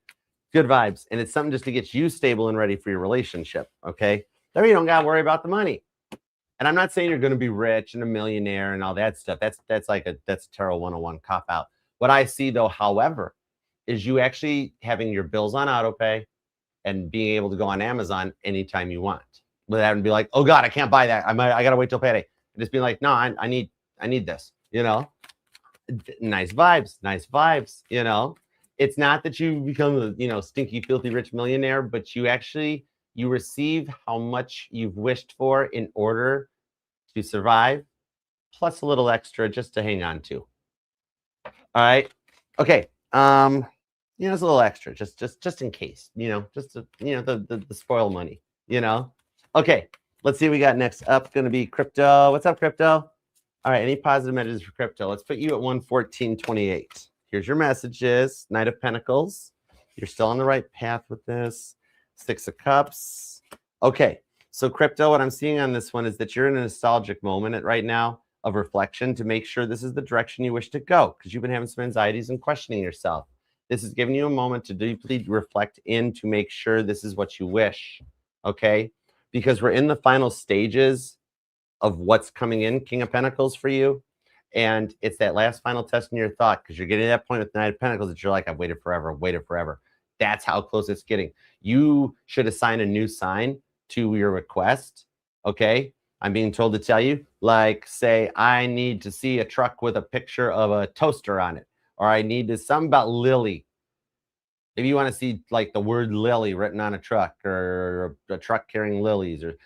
Good vibes. And it's something just to get you stable and ready for your relationship, okay? There you don't got to worry about the money. And I'm not saying you're going to be rich and a millionaire and all that stuff. That's a tarot 101 cop out. What I see, though, however, is you actually having your bills on autopay and being able to go on Amazon anytime you want, without having to be like, oh God, I can't buy that. I gotta wait till payday. And just be like, no, I need this. You know, nice vibes. You know, it's not that you become a stinky, filthy rich millionaire, but you receive how much you've wished for in order to survive, plus a little extra just to hang on to. All right. Okay. It's a little extra, just in case, just to, the spoil money, Okay, let's see what we got next up. Going to be crypto. What's up, crypto? All right, any positive messages for crypto? Let's put you at 114.28. Here's your messages. Knight of Pentacles. You're still on the right path with this. 6 of Cups. Okay, so crypto, what I'm seeing on this one is that you're in a nostalgic moment right now of reflection to make sure this is the direction you wish to go, because you've been having some anxieties and questioning yourself. This is giving you a moment to deeply reflect in to make sure this is what you wish, okay? Because we're in the final stages of what's coming in, King of Pentacles for you, and it's that last final test in your thought, because you're getting to that point with Knight of Pentacles that you're like, I've waited forever. That's how close it's getting. You should assign a new sign to your request, okay? I'm being told to tell you, like, say, I need to see a truck with a picture of a toaster on it, or I need to, something about lily. Maybe you want to see, like, the word lily written on a truck, or a truck carrying lilies, or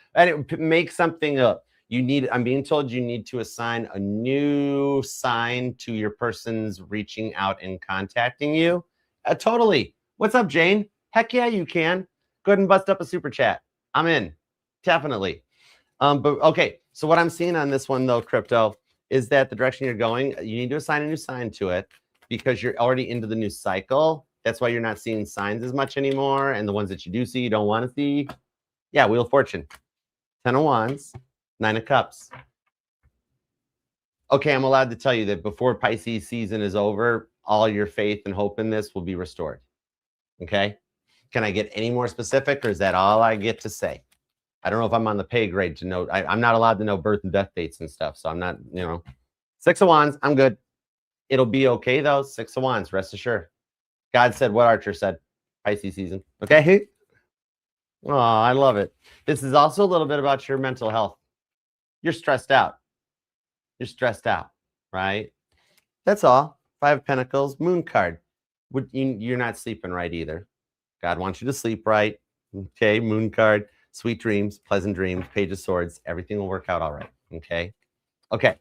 make something up. I'm being told you need to assign a new sign to your person's reaching out and contacting you. Totally. What's up, Jane? Heck yeah, you can. Go ahead and bust up a super chat. I'm in. Definitely. But okay, so what I'm seeing on this one, though, crypto, is that the direction you're going, you need to assign a new sign to it, because you're already into the new cycle. That's why you're not seeing signs as much anymore. And the ones that you do see, you don't want to see. Yeah, Wheel of Fortune. 10 of Wands, 9 of Cups. Okay, I'm allowed to tell you that before Pisces season is over, all your faith and hope in this will be restored. Okay? Can I get any more specific, or is that all I get to say? I don't know if I'm on the pay grade to know. I'm not allowed to know birth and death dates and stuff. So I'm not, 6 of Wands, I'm good. It'll be okay, though. 6 of Wands, rest assured. God said what Archer said. Pisces season. Okay? Oh, I love it. This is also a little bit about your mental health. You're stressed out. You're stressed out, right? That's all. 5 of Pentacles, Moon card. You're not sleeping right either. God wants you to sleep right. Okay, Moon card, sweet dreams, pleasant dreams, Page of Swords. Everything will work out all right. Okay. Okay.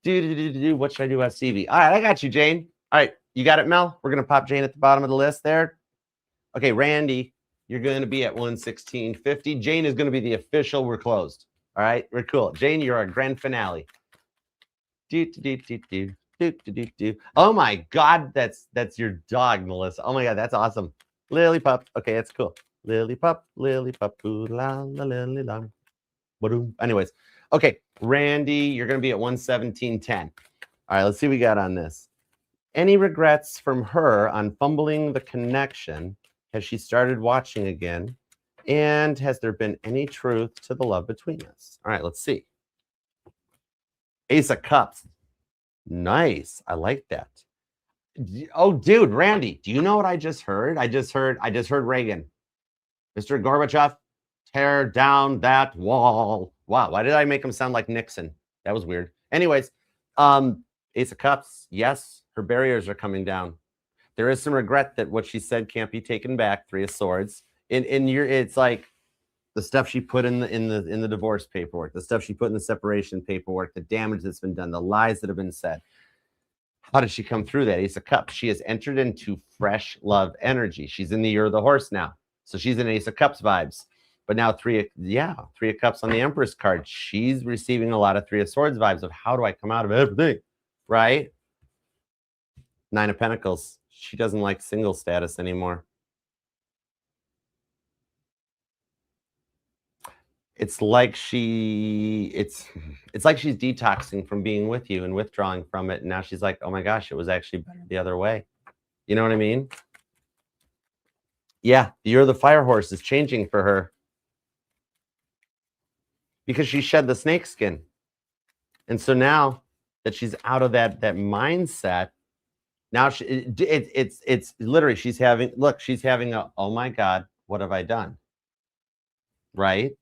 What should I do about Stevie? All right, I got you, Jane. All right, you got it, Mel? We're going to pop Jane at the bottom of the list there. Okay, Randy, you're going to be at 116.50. Jane is going to be the official. We're closed. All right, we're cool. Jane, you're our grand finale. Oh my God, that's your dog, Melissa. Oh my God, that's awesome. Lily pup. Okay, that's cool. Lily pup, ooh, la la lily la. Anyways, okay, Randy, you're going to be at 117.10. All right, let's see what we got on this. Any regrets from her on fumbling the connection? Has she started watching again? And has there been any truth to the love between us? All right, let's see. Ace of Cups. Nice. I like that. Oh, dude, Randy, do you know what I just heard? I just heard Reagan. Mr. Gorbachev, tear down that wall. Wow, why did I make him sound like Nixon? That was weird. Anyways, Ace of Cups, yes, her barriers are coming down. There is some regret that what she said can't be taken back. 3 of Swords. It's like the stuff she put in the divorce paperwork, the stuff she put in the separation paperwork, the damage that's been done, the lies that have been said. How did she come through that? Ace of Cups. She has entered into fresh love energy. She's in the year of the horse now. So she's in Ace of Cups vibes. But now 3 of Cups on the Empress card. She's receiving a lot of 3 of Swords vibes of how do I come out of everything, right? 9 of Pentacles. She doesn't like single status anymore. It's like it's like she's detoxing from being with you and withdrawing from it. And now she's like, oh my gosh, it was actually better the other way. You know what I mean? Yeah, the year of the fire horse is changing for her because she shed the snake skin. And so now that she's out of that mindset, now it's literally she's having a, oh my God, what have I done? Right?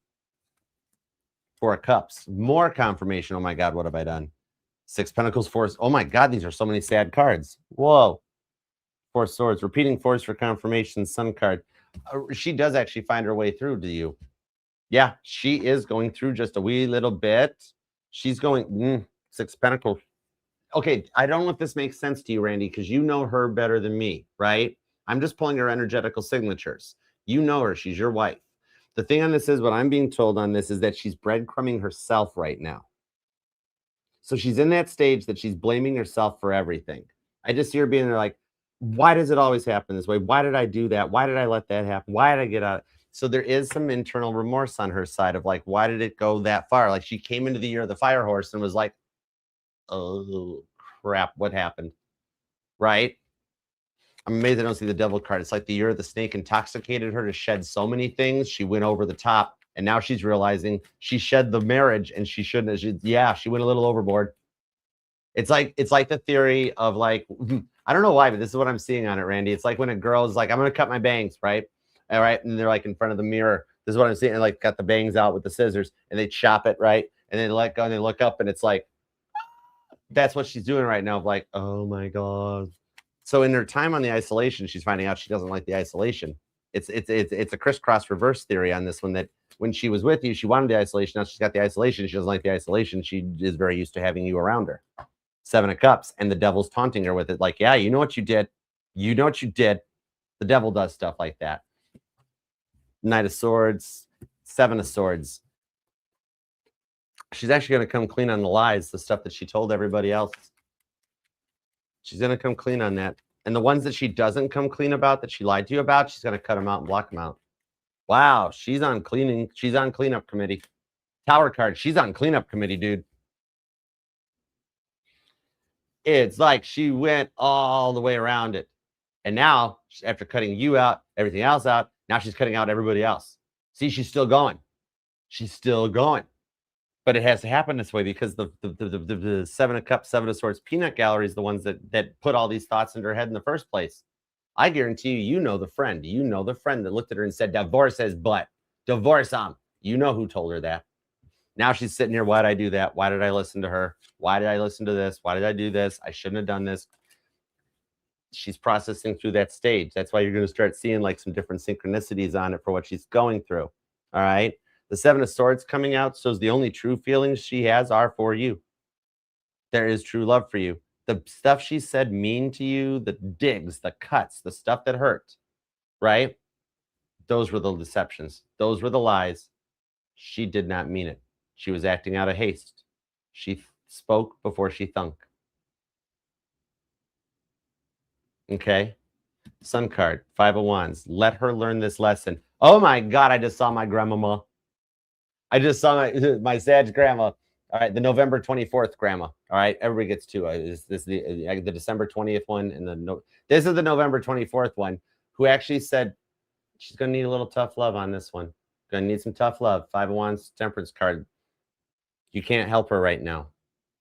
4 of Cups, more confirmation. Oh my God, what have I done? 6 Pentacles, 4. Oh my God, these are so many sad cards. Whoa. 4 Swords, repeating force for confirmation. Sun card. She does actually find her way through to you. Yeah, she is going through just a wee little bit. She's going 6 Pentacles. Okay, I don't know if this makes sense to you, Randy, because you know her better than me, right? I'm just pulling her energetical signatures. You know her. She's your wife. The thing on this is, what I'm being told on this is that she's breadcrumbing herself right now. So she's in that stage that she's blaming herself for everything. I just see her being there like, why does it always happen this way? Why did I do that? Why did I let that happen? Why did I get out? So there is some internal remorse on her side of like, why did it go that far? Like she came into the year of the fire horse and was like, oh crap, what happened? Right? I'm amazed I don't see the devil card. It's like the year of the snake intoxicated her to shed so many things. She went over the top, and now she's realizing she shed the marriage, and she shouldn't have. She went a little overboard. It's like the theory of like, I don't know why, but this is what I'm seeing on it, Randy. It's like when a girl's like, I'm gonna cut my bangs, right? All right, and they're like in front of the mirror. This is what I'm seeing. And like got the bangs out with the scissors, and they chop it, right? And they let go, and they look up, and it's like, that's what she's doing right now. Of like, oh my God. So in her time on the isolation, she's finding out she doesn't like the isolation. It's a crisscross reverse theory on this one, that when she was with you, she wanted the isolation. Now she's got the isolation. She doesn't like the isolation. She is very used to having you around her. 7 of Cups, and the devil's taunting her with it. Like, yeah, you know what you did. You know what you did. The devil does stuff like that. Knight of Swords, 7 of Swords. She's actually going to come clean on the lies, the stuff that she told everybody else. She's going to come clean on that. And the ones that she doesn't come clean about, that she lied to you about, she's going to cut them out and block them out. Wow, she's on cleaning. She's on cleanup committee. Tower card. She's on cleanup committee, dude. It's like she went all the way around it. And now, after cutting you out, everything else out, now she's cutting out everybody else. See, she's still going. She's still going. But it has to happen this way because the 7 of Cups, 7 of Swords peanut gallery is the ones that put all these thoughts into her head in the first place. I guarantee you, you know the friend. You know the friend that looked at her and said, divorce his butt. Divorce him. You know who told her that. Now she's sitting here. Why did I do that? Why did I listen to her? Why did I listen to this? Why did I do this? I shouldn't have done this. She's processing through that stage. That's why you're going to start seeing like some different synchronicities on it for what she's going through. All right. The Seven of Swords coming out shows the only true feelings she has are for you. There is true love for you. The stuff she said mean to you, the digs, the cuts, the stuff that hurt, right? Those were the deceptions. Those were the lies. She did not mean it. She was acting out of haste. She spoke before she thunk. Okay. Sun card, Five of Wands. Let her learn this lesson. Oh my God, I just saw my grandmama. I just saw my Sag grandma. All right, the November 24th grandma. All right, everybody gets two. This is the December 20th one, and this is the November 24th one, who actually said she's going to need a little tough love on this one. Going to need some tough love. Five of Wands, Temperance card. You can't help her right now.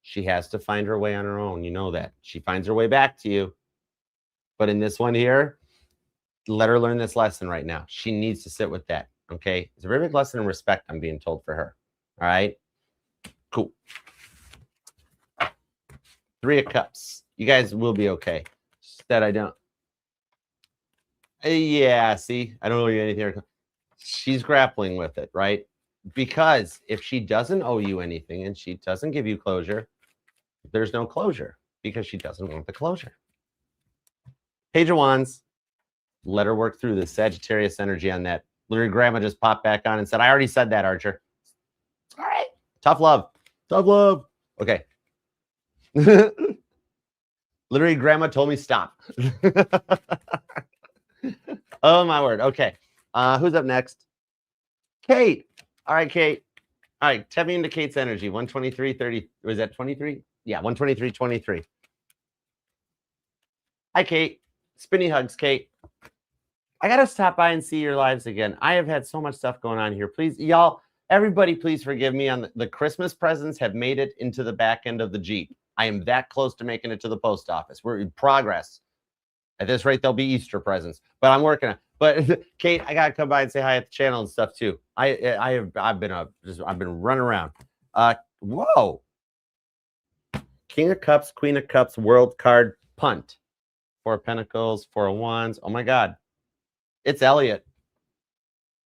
She has to find her way on her own. You know that. She finds her way back to you. But in this one here, let her learn this lesson right now. She needs to sit with that. Okay. It's a very big lesson in respect, I'm being told, for her. All right. Cool. Three of Cups. You guys will be okay. That I don't. Yeah, see, I don't owe you anything. She's grappling with it, right? Because if she doesn't owe you anything and she doesn't give you closure, there's no closure because she doesn't want the closure. Page of Wands. Let her work through the Sagittarius energy on that. Literally, grandma just popped back on and said, I already said that, Archer. All right. Tough love. Tough love. Okay. Literally, grandma told me stop. Oh, my word. Okay. Who's up next? Kate. All right, Kate. All right. Tap me into Kate's energy. 123, 30. Was that 23? Yeah, 123, 23. Hi, Kate. Spinny hugs, Kate. I got to stop by and see your lives again. I have had so much stuff going on here. Please, y'all, everybody, please forgive me on the Christmas presents have made it into the back end of the Jeep. I am that close to making it to the post office. We're in progress. At this rate, there'll be Easter presents, but I'm working on it. But Kate, I got to come by and say hi at the channel and stuff too. I've been running around. Whoa. King of Cups, Queen of Cups, World card, punt. Four of Pentacles, Four of Wands. Oh my God. It's Elliot.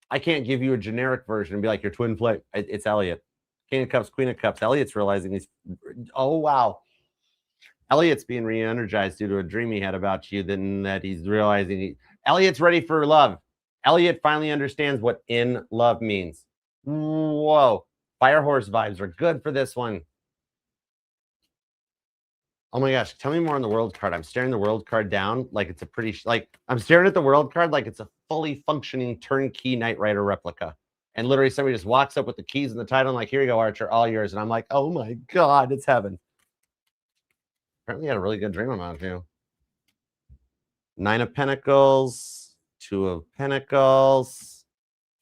I can't give you a generic version and be like your twin flame. It's Elliot. King of Cups, Queen of Cups. Elliot's realizing he's, oh wow. Elliot's being re-energized due to a dream he had about you, then that he's realizing Elliot's ready for love. Elliot finally understands what in love means. Whoa. Fire horse vibes are good for this one. Oh my gosh, tell me more on the world card. I'm staring the world card down like it's a pretty, I'm staring at the world card like it's a fully functioning turnkey Knight Rider replica. And literally somebody just walks up with the keys and the title and like, here you go, Archer, all yours. And I'm like, oh my God, it's heaven. Apparently had a really good dream about you. Nine of Pentacles, Two of Pentacles,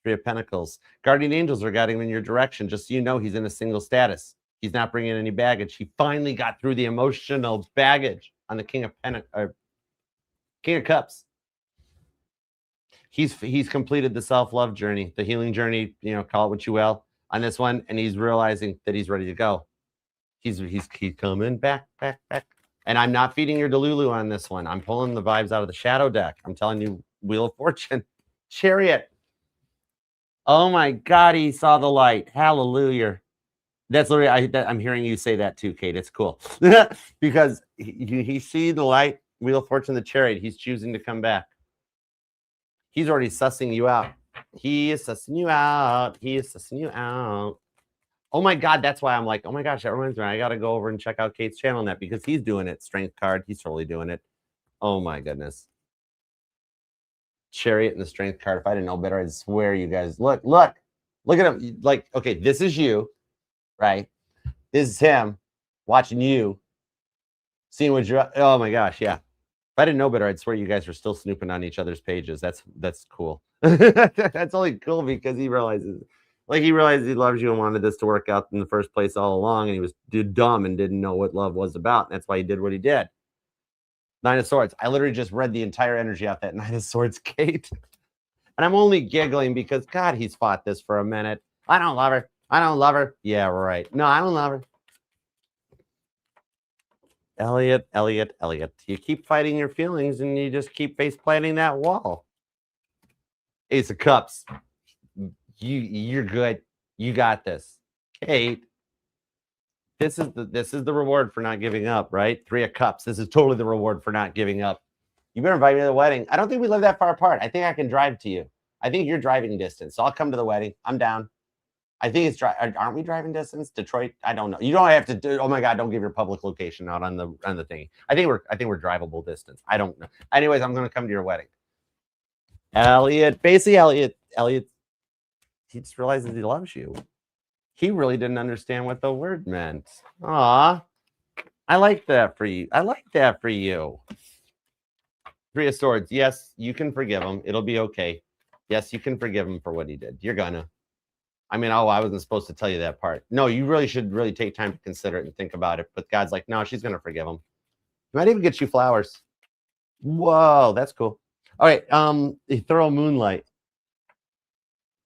Three of Pentacles. Guardian angels are guiding him in your direction. Just so you know, he's in a single status. He's not bringing any baggage. He finally got through the emotional baggage on the King of Cups. He's completed the self-love journey, the healing journey, you know, call it what you will, on this one, and he's realizing that he's ready to go. He's coming back. And I'm not feeding your Delulu on this one. I'm pulling the vibes out of the shadow deck. I'm telling you, Wheel of Fortune, Chariot. Oh my God, he saw the light. Hallelujah. That's literally, I'm hearing you say that too, Kate. It's cool. Because he see the light, Wheel of Fortune, the Chariot. He's choosing to come back. He's already sussing you out. He is sussing you out. He is sussing you out. Oh my God, that's why I'm like, oh my gosh, that reminds me. I got to go over and check out Kate's channel on that because he's doing it. Strength card. He's totally doing it. Oh my goodness. Chariot and the Strength card. If I didn't know better, I'd swear you guys. Look at him. Like, okay, this is you. Right? This is him watching you, seeing what you're, oh my gosh, yeah. If I didn't know better, I'd swear you guys were still snooping on each other's pages. That's cool. That's only cool because he realizes, he realized he loves you and wanted this to work out in the first place all along, and he was dumb and didn't know what love was about. And that's why he did what he did. Nine of Swords. I literally just read the entire energy out that Nine of Swords, Kate. And I'm only giggling because, God, he's fought this for a minute. I don't love her. I don't love her. Yeah, right. No, I don't love her. Elliot. You keep fighting your feelings and you just keep face planting that wall. Ace of Cups. You're good. You got this. Kate. This is the reward for not giving up, right? 3 of Cups. This is totally the reward for not giving up. You better invite me to the wedding. I don't think we live that far apart. I think I can drive to you. I think you're driving distance. So I'll come to the wedding. I'm down. I think it's aren't we driving distance? Detroit? I don't know. You don't have to do. Oh my God! Don't give your public location out on the thing. I think we're drivable distance. I don't know. Anyways, I'm gonna come to your wedding. Elliot, basically Elliot. He just realizes he loves you. He really didn't understand what the word meant. Aw, I like that for you. I like that for you. 3 of Swords. Yes, you can forgive him. It'll be okay. Yes, you can forgive him for what he did. You're gonna. I mean, oh, I wasn't supposed to tell you that part. No, you really should take time to consider it and think about it. But God's like, no, she's going to forgive him. He might even get you flowers. Whoa, that's cool. All right, Ethereal Moonlight.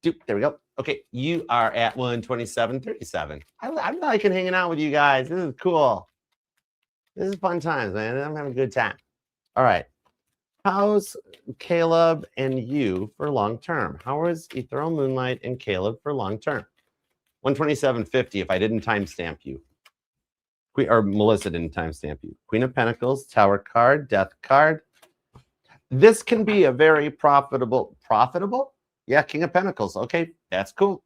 Dude, there we go. Okay, you are at 127.37. I'm liking hanging out with you guys. This is cool. This is fun times, man. I'm having a good time. All right. How's Caleb and you for long term? How is Ethereal Moonlight and Caleb for long term? 127.50 if I didn't timestamp you. Or Melissa didn't timestamp you. Queen of Pentacles, Tower card, Death card. This can be a very profitable? Yeah, King of Pentacles. Okay, that's cool.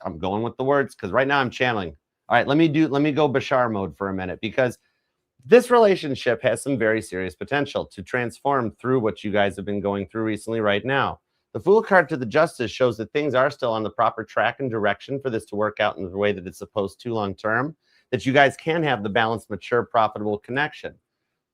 I'm going with the words because right now I'm channeling. All right, let me go Bashar mode for a minute because this relationship has some very serious potential to transform through what you guys have been going through recently right now. The Fool card to the Justice shows that things are still on the proper track and direction for this to work out in the way that it's supposed to long term, that you guys can have the balanced, mature, profitable connection.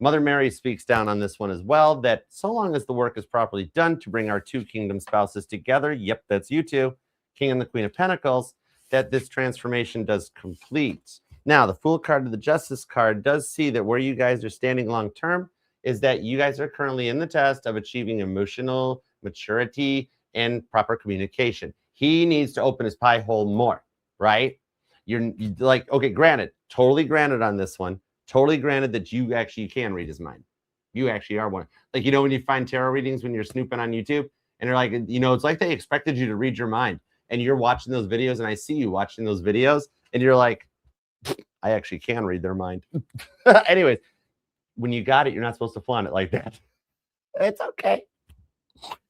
Mother Mary speaks down on this one as well, that so long as the work is properly done to bring our 2 kingdom spouses together, yep, that's you two, King and the Queen of Pentacles, that this transformation does complete. Now, the Fool card to the Justice card does see that where you guys are standing long term is that you guys are currently in the test of achieving emotional maturity and proper communication. He needs to open his pie hole more, right? You're like, okay, totally granted on this one. Totally granted that you actually can read his mind. You actually are one. Like, you know, when you find tarot readings when you're snooping on YouTube and they're like, you know, it's like they expected you to read your mind and you're watching those videos and I see you watching those videos and you're like, I actually can read their mind. Anyways, when you got it, you're not supposed to flaunt it like that. It's okay.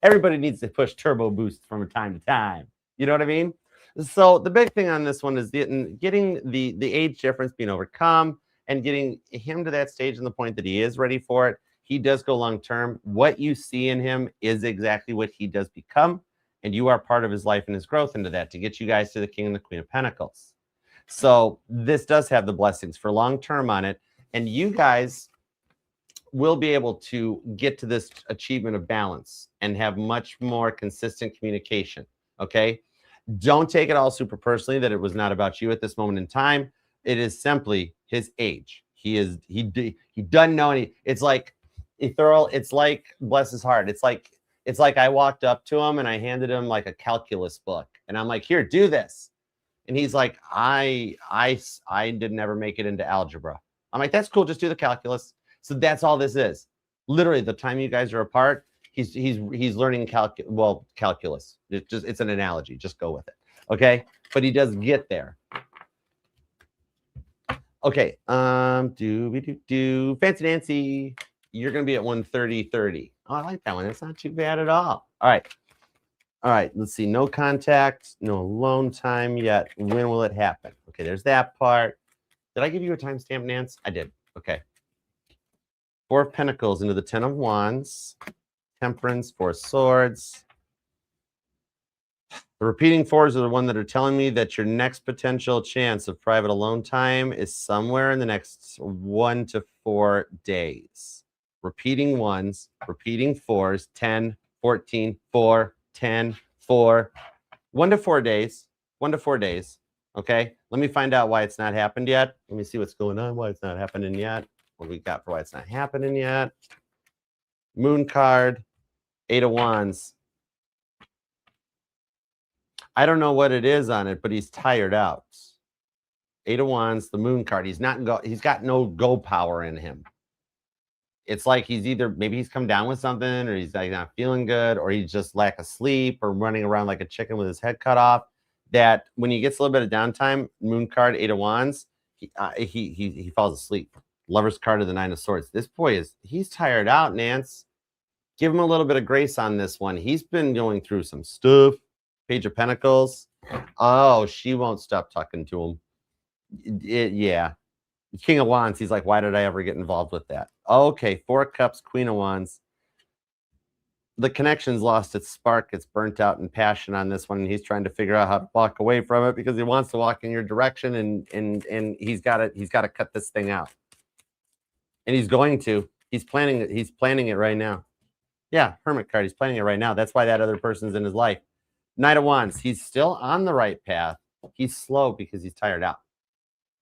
Everybody needs to push turbo boost from time to time. You know what I mean? So the big thing on this one is getting the age difference being overcome and getting him to that stage and the point that he is ready for it. He does go long term. What you see in him is exactly what he does become. And you are part of his life and his growth into that to get you guys to the King and the Queen of Pentacles. So this does have the blessings for long term on it. And you guys will be able to get to this achievement of balance and have much more consistent communication. Okay. Don't take it all super personally that it was not about you at this moment in time. It is simply his age. He doesn't know any. It's like ethereal. It's like, bless his heart. It's like I walked up to him and I handed him like a calculus book and I'm like, here, do this. And he's like, I didn't ever make it into algebra. I'm like, that's cool. Just do the calculus. So that's all this is. Literally, the time you guys are apart, he's learning calculus. It's an analogy. Just go with it. Okay. But he does get there. Okay. Fancy Nancy. You're gonna be at 130.30. Oh, I like that one. That's not too bad at all. All right. All right, let's see. No contact, no alone time yet. When will it happen? Okay, there's that part. Did I give you a timestamp, Nance? I did. Okay. 4 of Pentacles into the 10 of Wands. Temperance, 4 of Swords. The repeating 4s are the one that are telling me that your next potential chance of private alone time is somewhere in the next 1 to 4 days. Repeating 1s, repeating 4s, 10, 14, 4, 10, 4, 1 to 4 days. 1 to 4 days. Okay. Let me find out why it's not happened yet. Let me see what's going on, why it's not happening yet. What we got for why it's not happening yet. Moon card, 8 of Wands. I don't know what it is on it, but he's tired out. 8 of Wands, the Moon card. He's got no go power in him. It's like he's either, maybe he's come down with something, or he's like not feeling good, or he's just lack of sleep, or running around like a chicken with his head cut off. That when he gets a little bit of downtime, Moon card, 8 of Wands, he falls asleep. Lover's card of the 9 of Swords. This boy he's tired out, Nance. Give him a little bit of grace on this one. He's been going through some stuff. Page of Pentacles. Oh, she won't stop talking to him. Yeah. King of Wands. He's like, why did I ever get involved with that? Okay. 4 of Cups, Queen of Wands. The connection's lost its spark. It's burnt out in passion on this one. And he's trying to figure out how to walk away from it because he wants to walk in your direction, and he's got to cut this thing out. And he's going to. He's planning it right now. Yeah, Hermit card. He's planning it right now. That's why that other person's in his life. Knight of Wands. He's still on the right path. He's slow because he's tired out.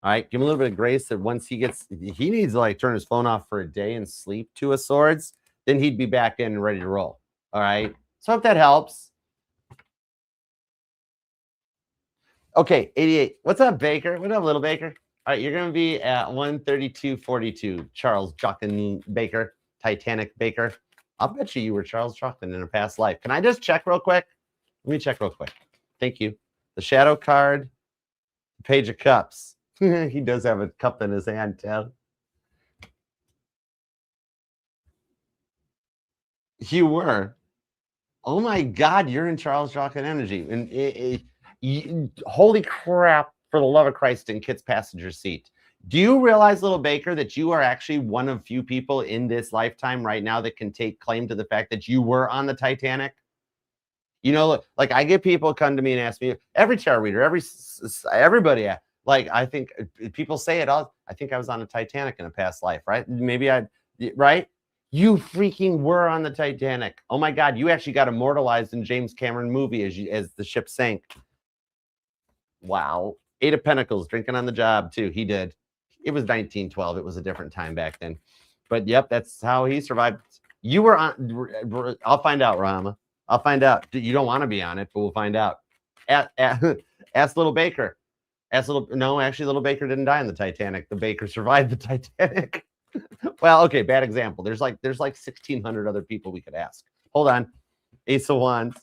All right. Give him a little bit of grace that once he needs to like turn his phone off for a day and sleep. 2 of Swords. Then he'd be back in and ready to roll. All right. So I hope that helps. Okay. 88. What's up, Baker? What up, little Baker? All right. You're going to be at 132.42. Charles Jochen Baker. Titanic Baker. I'll bet you were Charles Jochen in a past life. Can I just check real quick? Let me check real quick. Thank you. The Shadow card. The Page of Cups. He does have a cup in his hand, too. You were. Oh my God, you're in Charles Jochen energy. And holy crap, for the love of Christ, in Kit's passenger seat. Do you realize, little Baker, that you are actually one of few people in this lifetime right now that can take claim to the fact that you were on the Titanic? You know, like I get people come to me and ask me, every tarot reader, everybody, like I think people say it all. I think I was on a Titanic in a past life, right? Maybe right? You freaking were on the Titanic. Oh my God, you actually got immortalized in James Cameron movie as the ship sank. Wow. 8 of Pentacles, drinking on the job too. He did. It was 1912. It was a different time back then. But yep, that's how he survived. You were on. I'll find out, Roama. I'll find out. You don't want to be on it, but we'll find out. Ask little Baker. No, actually, little Baker didn't die on the Titanic. The Baker survived the Titanic. Well, okay, bad example. There's like 1,600 other people we could ask. Hold on. Ace of Wands.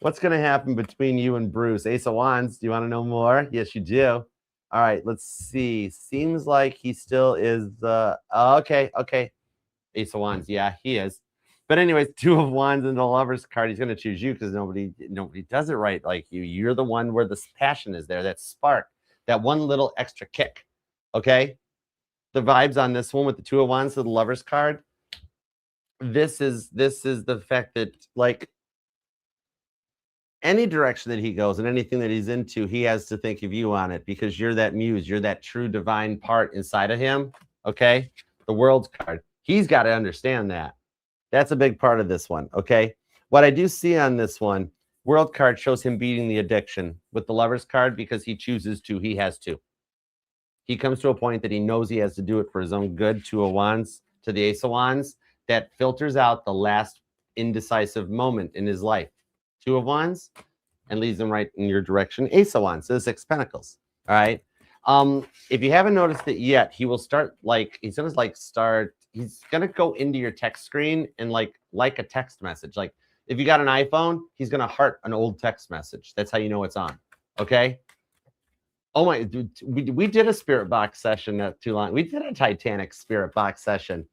What's going to happen between you and Bruce? Ace of Wands. Do you want to know more? Yes, you do. All right, let's see. Seems like he still is. Okay. Ace of Wands. Yeah, he is. But anyways, 2 of Wands and the Lover's card. He's going to choose you because nobody does it right like you. You're the one where the passion is there, that spark, that one little extra kick. Okay. The vibes on this one with the 2 of Wands to the Lover's card. This is the fact that like any direction that he goes and anything that he's into, he has to think of you on it because you're that muse, you're that true divine part inside of him. Okay. The World's card. He's got to understand that. That's a big part of this one. Okay. What I do see on this one, World card shows him beating the addiction with the Lover's card because he chooses to. He has to. He comes to a point that he knows he has to do it for his own good. 2 of Wands to the Ace of Wands. That filters out the last indecisive moment in his life. 2 of Wands and leads him right in your direction. Ace of Wands, so 6 Pentacles. All right. If you haven't noticed it yet, he will start he's gonna go into your text screen and like a text message. Like if you got an iPhone, he's gonna heart an old text message. That's how you know it's on. Okay. Oh my, dude, we did a spirit box session not too long. We did a Titanic spirit box session.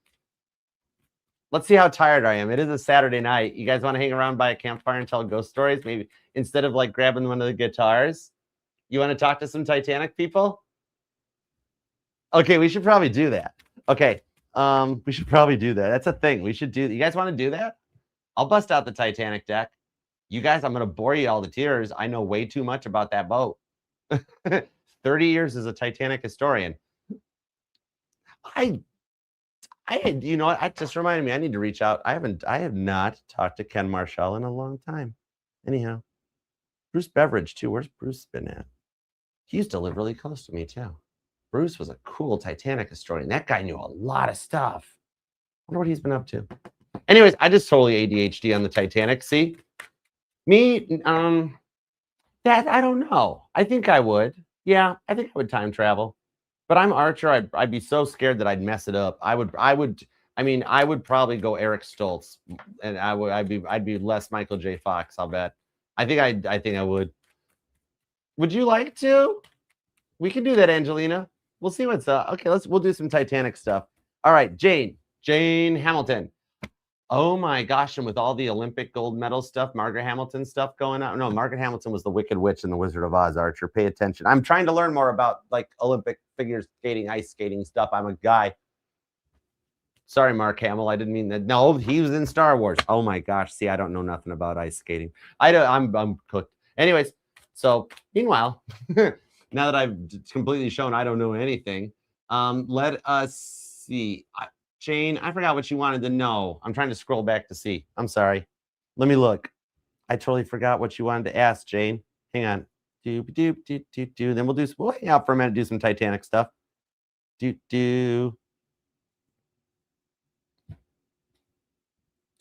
Let's see how tired I am. It is a Saturday night. You guys want to hang around by a campfire and tell ghost stories? Maybe instead of like grabbing one of the guitars, you want to talk to some Titanic people? Okay, we should probably do that. Okay, we should probably do that. That's a thing. We should do. You guys want to do that? I'll bust out the Titanic deck. You guys, I'm going to bore you all to tears. I know way too much about that boat. 30 years as a Titanic historian. You know what? I just reminded me I need to reach out. I have not talked to Ken Marshall in a long time. Anyhow, Bruce Beveridge too. Where's Bruce been at? He used to live really close to me too. Bruce was a cool Titanic historian. That guy knew a lot of stuff. I wonder what he's been up to. Anyways, I just totally ADHD on the Titanic. See? Me, That I don't know. I think I would. Yeah, I think I would time travel. But I'm Archer. I'd be so scared that I'd mess it up. I mean, I would probably go Eric Stoltz, and I'd be less Michael J. Fox. I'll bet. I think I would. Would you like to? We can do that, Angelina. We'll see what's up. Okay, we'll do some Titanic stuff. All right, Jane Hamilton. Oh my gosh, and with all the Olympic gold medal stuff, Margaret Hamilton stuff going on. No, Margaret Hamilton was the Wicked Witch in The Wizard of Oz, Archer. Pay attention. I'm trying to learn more about like Olympic figure skating, ice skating stuff. I'm a guy. Sorry, Mark Hamill. I didn't mean that. No, he was in Star Wars. Oh my gosh. See, I don't know nothing about ice skating. I'm cooked. Anyways, so meanwhile, now that I've completely shown I don't know anything, let us see. Jane, I forgot what you wanted to know. I'm trying to scroll back to see. I'm sorry. Let me look. I totally forgot what you wanted to ask, Jane. Hang on. Then we'll hang out for a minute, do some Titanic stuff. It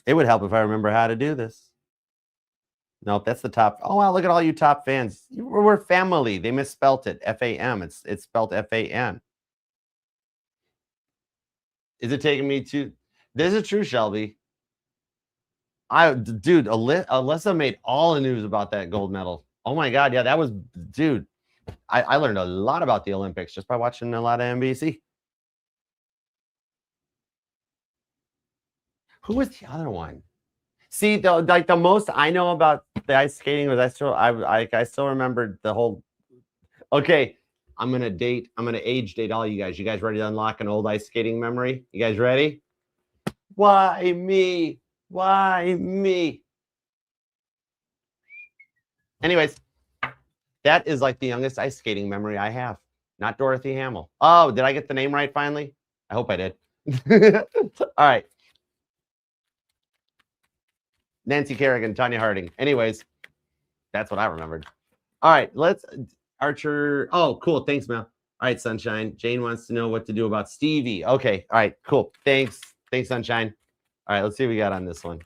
would help if I remember how to do this. Nope, that's the top. Oh, wow, look at all you top fans. We're family. They misspelt it. F-A-M. It's spelled F-A-N. Is it taking me to... This is true, Shelby. Dude, Alyssa made all the news about that gold medal. Oh my God, yeah, that was... Dude, I learned a lot about the Olympics just by watching a lot of NBC. Who was the other one? See, the most I know about the ice skating was I still remembered the whole... Okay, I'm gonna age date all you guys. You guys ready to unlock an old ice skating memory? You guys ready? Why me? Why me? Anyways, that is like the youngest ice skating memory I have. Not Dorothy Hamill. Oh, did I get the name right finally? I hope I did. All right. Nancy Kerrigan, Tanya Harding. Anyways, that's what I remembered. All right, let's... Archer. Oh, cool. Thanks, Mel. All right, Sunshine. Jane wants to know what to do about Stevie. Okay. All right, cool. Thanks, Sunshine. All right, let's see what we got on this one.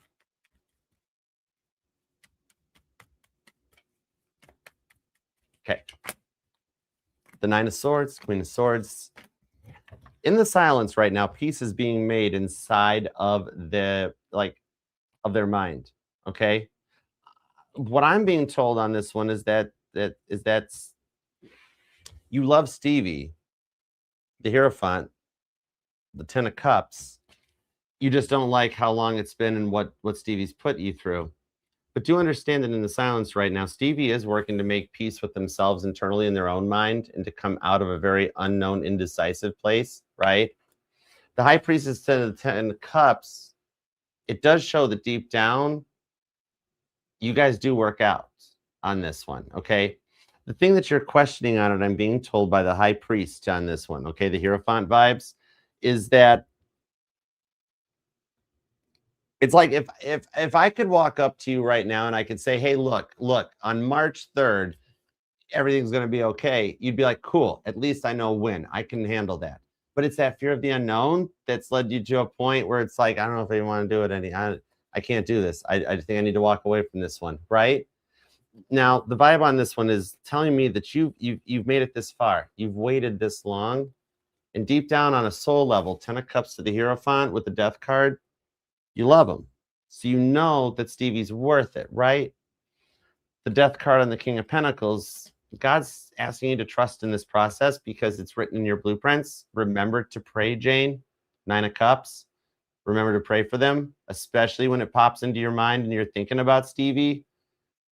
Okay. The Nine of Swords, Queen of Swords. In the silence right now, peace is being made inside of of their mind. Okay. What I'm being told on this one is that you love Stevie, the Hierophant, the Ten of Cups. You just don't like how long it's been and what Stevie's put you through. But do understand that in the silence right now, Stevie is working to make peace with themselves internally in their own mind and to come out of a very unknown, indecisive place, right? The High Priestess to the Ten of Cups, it does show that deep down, you guys do work out on this one, okay? The thing that you're questioning on it, I'm being told by the High Priest on this one, okay, the Hierophant vibes, is that it's like if I could walk up to you right now and I could say, hey, look, on March 3rd, everything's going to be okay. You'd be like, cool, at least I know when. I can handle that. But it's that fear of the unknown that's led you to a point where it's like, I don't know if I want to do it. I can't do this. I think I need to walk away from this one, right? Now, the vibe on this one is telling me that you've made it this far. You've waited this long. And deep down on a soul level, 10 of Cups to the Hierophant with the Death card, you love him. So you know that Stevie's worth it, right? The Death card on the King of Pentacles, God's asking you to trust in this process because it's written in your blueprints. Remember to pray, Jane. 9 of Cups. Remember to pray for them, especially when it pops into your mind and you're thinking about Stevie.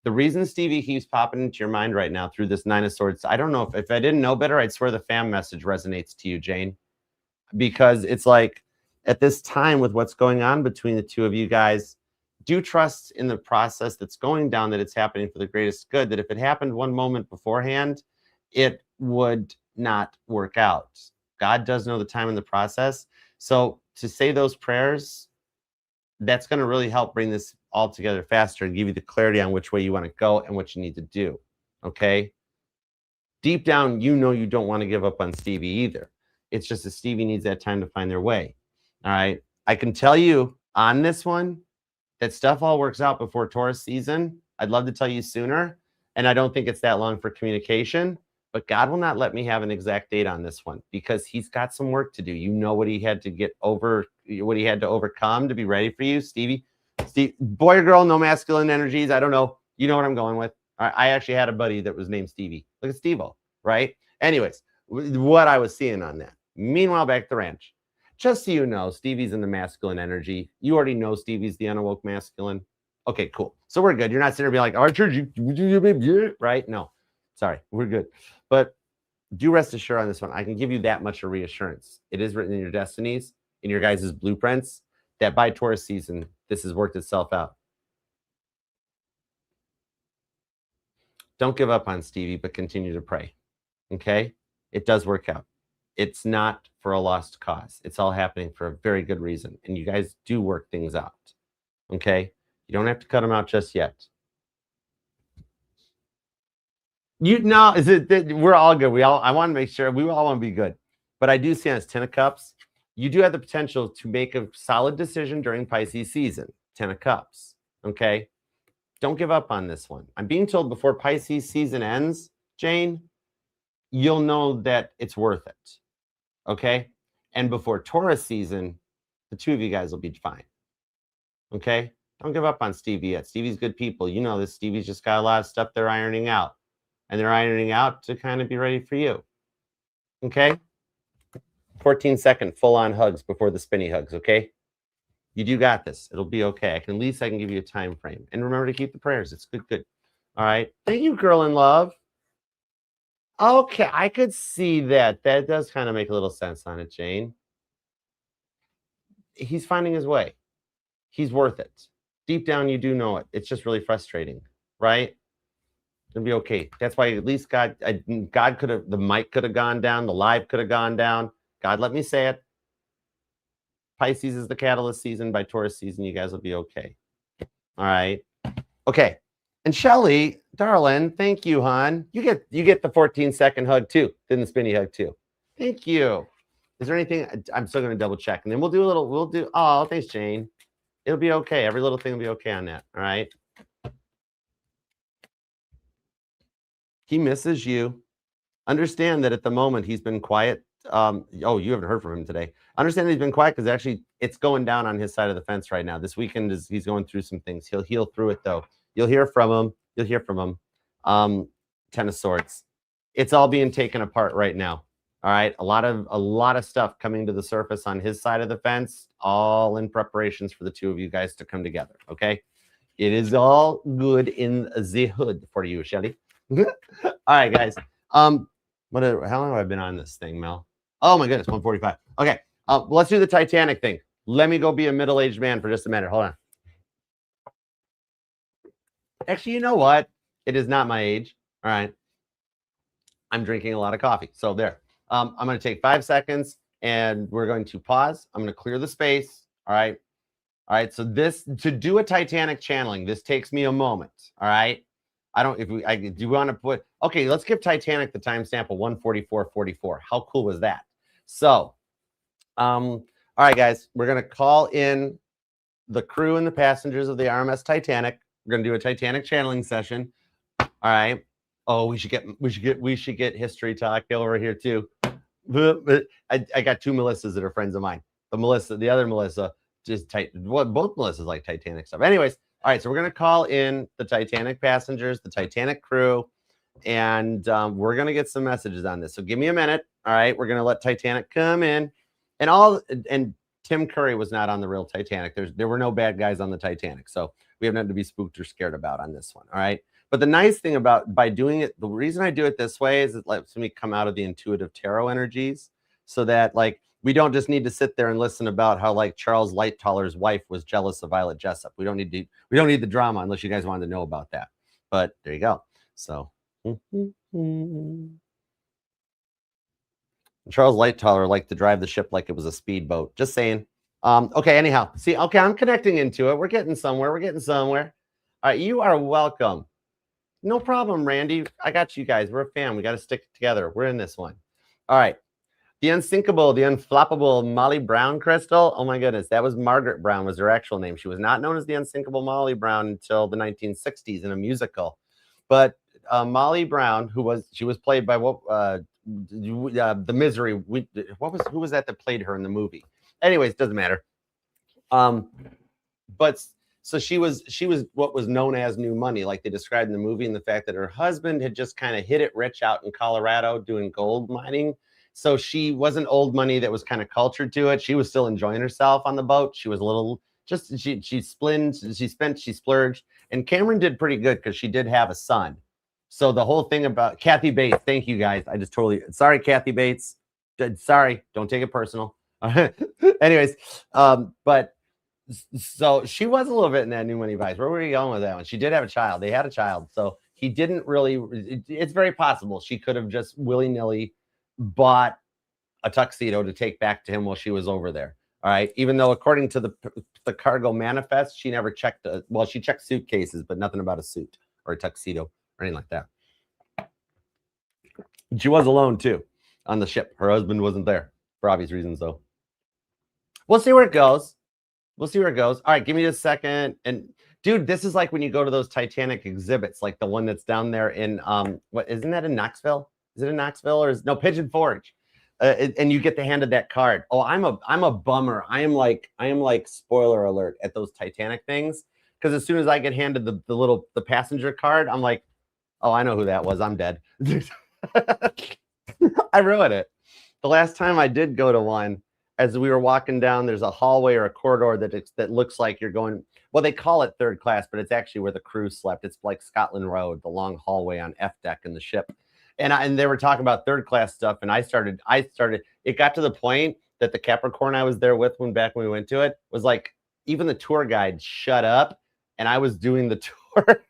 The reason Stevie keeps popping into your mind right now through this 9 of Swords, I don't know if I didn't know better, I'd swear the fam message resonates to you, Jane. Because it's like, at this time with what's going on between the two of you guys, do trust in the process that's going down, that it's happening for the greatest good, that if it happened one moment beforehand, it would not work out. God does know the time and the process. So to say those prayers, that's going to really help bring this all together faster and give you the clarity on which way you want to go and what you need to do. Okay? Deep down, you know you don't want to give up on Stevie either. It's just that Stevie needs that time to find their way. All right. I can tell you on this one that stuff all works out before Taurus season. I'd love to tell you sooner, And I don't think it's that long for communication, but God will not let me have an exact date on this one because he's got some work to do. You know what he had to get over, what he had to overcome to be ready for you, Stevie. Steve, boy or girl, no masculine energies. I don't know. You know what I'm going with. I actually had a buddy that was named Stevie. Look at Steve-O, right? Anyways, what I was seeing on that. Meanwhile, back at the ranch. Just so you know, Stevie's in the masculine energy. You already know Stevie's the unawoke masculine. Okay, cool. So we're good. You're not sitting there being like, Archer, right? No, sorry, we're good. But do rest assured on this one. I can give you that much of reassurance. It is written in your destinies, in your guys' blueprints, that by Taurus season, this has worked itself out. Don't give up on Stevie, but continue to pray. Okay? It does work out. It's not for a lost cause. It's all happening for a very good reason. And you guys do work things out. Okay? You don't have to cut them out just yet. Is it we're all good. I want to make sure we all want to be good. But I do see on this 10 of Cups, you do have the potential to make a solid decision during Pisces season. 10 of Cups. Okay? Don't give up on this one. I'm being told before Pisces season ends, Jane, you'll know that it's worth it. Okay? And before Taurus season, the two of you guys will be fine. Okay? Don't give up on Stevie yet. Stevie's good people. You know this. Stevie's just got a lot of stuff they're ironing out. And they're ironing out to kind of be ready for you. Okay? 14-second full-on hugs before the spinny hugs, okay? You do got this. It'll be okay. At least I can give you a time frame. And remember to keep the prayers. It's good. All right. Thank you, girl in love. Okay, I could see that. That does kind of make a little sense on it, Jane. He's finding his way. He's worth it. Deep down, you do know it. It's just really frustrating, right? It'll be okay. That's why at least God could have, the mic could have gone down, the live could have gone down. God, let me say it. Pisces is the catalyst season. By Taurus season, you guys will be okay. All right. Okay. And Shelly, darling, thank you, hon. You get the 14-second hug too. Then the spinny hug too. Thank you. Is there anything? I'm still going to double check, and then oh, thanks, Jane. It'll be okay. Every little thing will be okay on that. All right. He misses you. Understand that at the moment he's been quiet. You haven't heard from him today. Understand that he's been quiet because actually it's going down on his side of the fence right now. This weekend he's going through some things. He'll heal through it though. You'll hear from him. 10 of Swords. It's all being taken apart right now. All right. A lot of stuff coming to the surface on his side of the fence, all in preparations for the two of you guys to come together. Okay. It is all good in the hood for you, Shelly. All right, guys. How long have I been on this thing, Mel? Oh my goodness, 145. Okay. Let's do the Titanic thing. Let me go be a middle-aged man for just a minute. Hold on. Actually, you know what? It is not my age. All right. I'm drinking a lot of coffee. So there. I'm going to take 5 seconds and we're going to pause. I'm going to clear the space. All right. All right. So to do a Titanic channeling, this takes me a moment. All right. Do you want to put, okay, let's give Titanic the timestamp of 1:44:44. How cool was that? So, all right, guys, we're going to call in the crew and the passengers of the RMS Titanic. We're going to do a Titanic channeling session. All right. Oh, we should get history talk over here too. But I got two Melissas that are friends of mine. The other Melissa, both Melissas like Titanic stuff. Anyways, all right, so we're going to call in the Titanic passengers, the Titanic crew, and we're going to get some messages on this. So give me a minute. All right, we're going to let Titanic come in. And Tim Curry was not on the real Titanic. There were no bad guys on the Titanic. So we have nothing to be spooked or scared about on this one. All right. But the nice thing by doing it, the reason I do it this way is it lets me come out of the intuitive tarot energies so that we don't just need to sit there and listen about how Charles Lighttoller's wife was jealous of Violet Jessup. We don't need the drama unless you guys wanted to know about that. But there you go. So Charles Lightoller liked to drive the ship like it was a speedboat. Just saying. Okay, anyhow. See, okay, I'm connecting into it. We're getting somewhere. All right, you are welcome. No problem, Randy. I got you guys. We're a fam. We got to stick together. We're in this one. All right. The unsinkable, the unflappable Molly Brown crystal. Oh my goodness, that was Margaret Brown was her actual name. She was not known as the unsinkable Molly Brown until the 1960s in a musical. But Molly Brown, who was played by what the Misery. Who was that played her in the movie? Anyways, doesn't matter. But so she was what was known as new money, like they described in the movie, and the fact that her husband had just kind of hit it rich out in Colorado doing gold mining. So she wasn't old money that was kind of cultured to it. She was still enjoying herself on the boat. She was a little just she splurged, and Cameron did pretty good because she did have a son. So the whole thing about Kathy Bates, thank you guys. I just totally sorry, Kathy Bates. Sorry, don't take it personal. Anyways, but so she was a little bit in that new money vice. Where were you going with that one? She did have a child. They had a child. So he didn't really, it's very possible she could have just willy-nilly bought a tuxedo to take back to him while she was over there. All right. Even though according to the cargo manifest, she never checked, well, she checked suitcases, but nothing about a suit or a tuxedo or anything like that. She was alone too on the ship. Her husband wasn't there for obvious reasons, though. We'll see where it goes. We'll see where it goes. All right, give me a second. And dude, this is like when you go to those Titanic exhibits, like the one that's down there in what isn't that in Knoxville? Is it in Knoxville or is no Pigeon Forge? And you get the handed that card. Oh, I'm a bummer. I am like spoiler alert at those Titanic things because as soon as I get handed the passenger card, I'm like, oh, I know who that was. I'm dead. I ruined it. The last time I did go to one, as we were walking down, there's a hallway or a corridor that looks like you're going. Well, they call it third class, but it's actually where the crew slept. It's like Scotland Road, the long hallway on F deck in the ship. And they were talking about third class stuff, and I started. It got to the point that the Capricorn I was there with when we went to it was like, even the tour guide shut up, and I was doing the tour.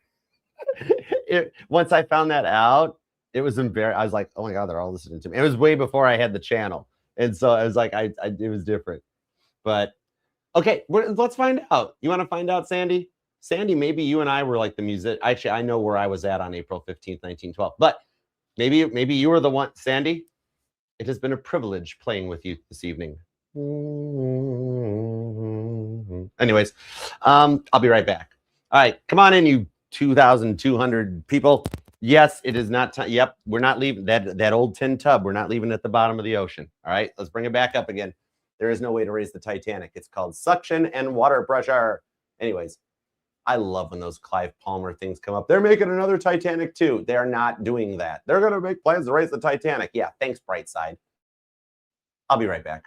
Once I found that out, it was embarrassing. I was like, oh my God, they're all listening to me. It was way before I had the channel. And so I was like, it was different. But okay, let's find out. You want to find out, Sandy? Sandy, maybe you and I were like the music. Actually, I know where I was at on April 15th, 1912. But maybe you were the one, Sandy. It has been a privilege playing with you this evening. Anyways, I'll be right back. All right, come on in, you 2,200 people. Yes, it is not time. Yep, we're not leaving that old tin tub. We're not leaving at the bottom of the ocean. All right, let's bring it back up again. There is no way to raise the Titanic. It's called suction and water pressure. Anyways, I love when those Clive Palmer things come up. They're making another Titanic too. They're not doing that. They're going to make plans to raise the Titanic. Yeah, thanks, Brightside. I'll be right back.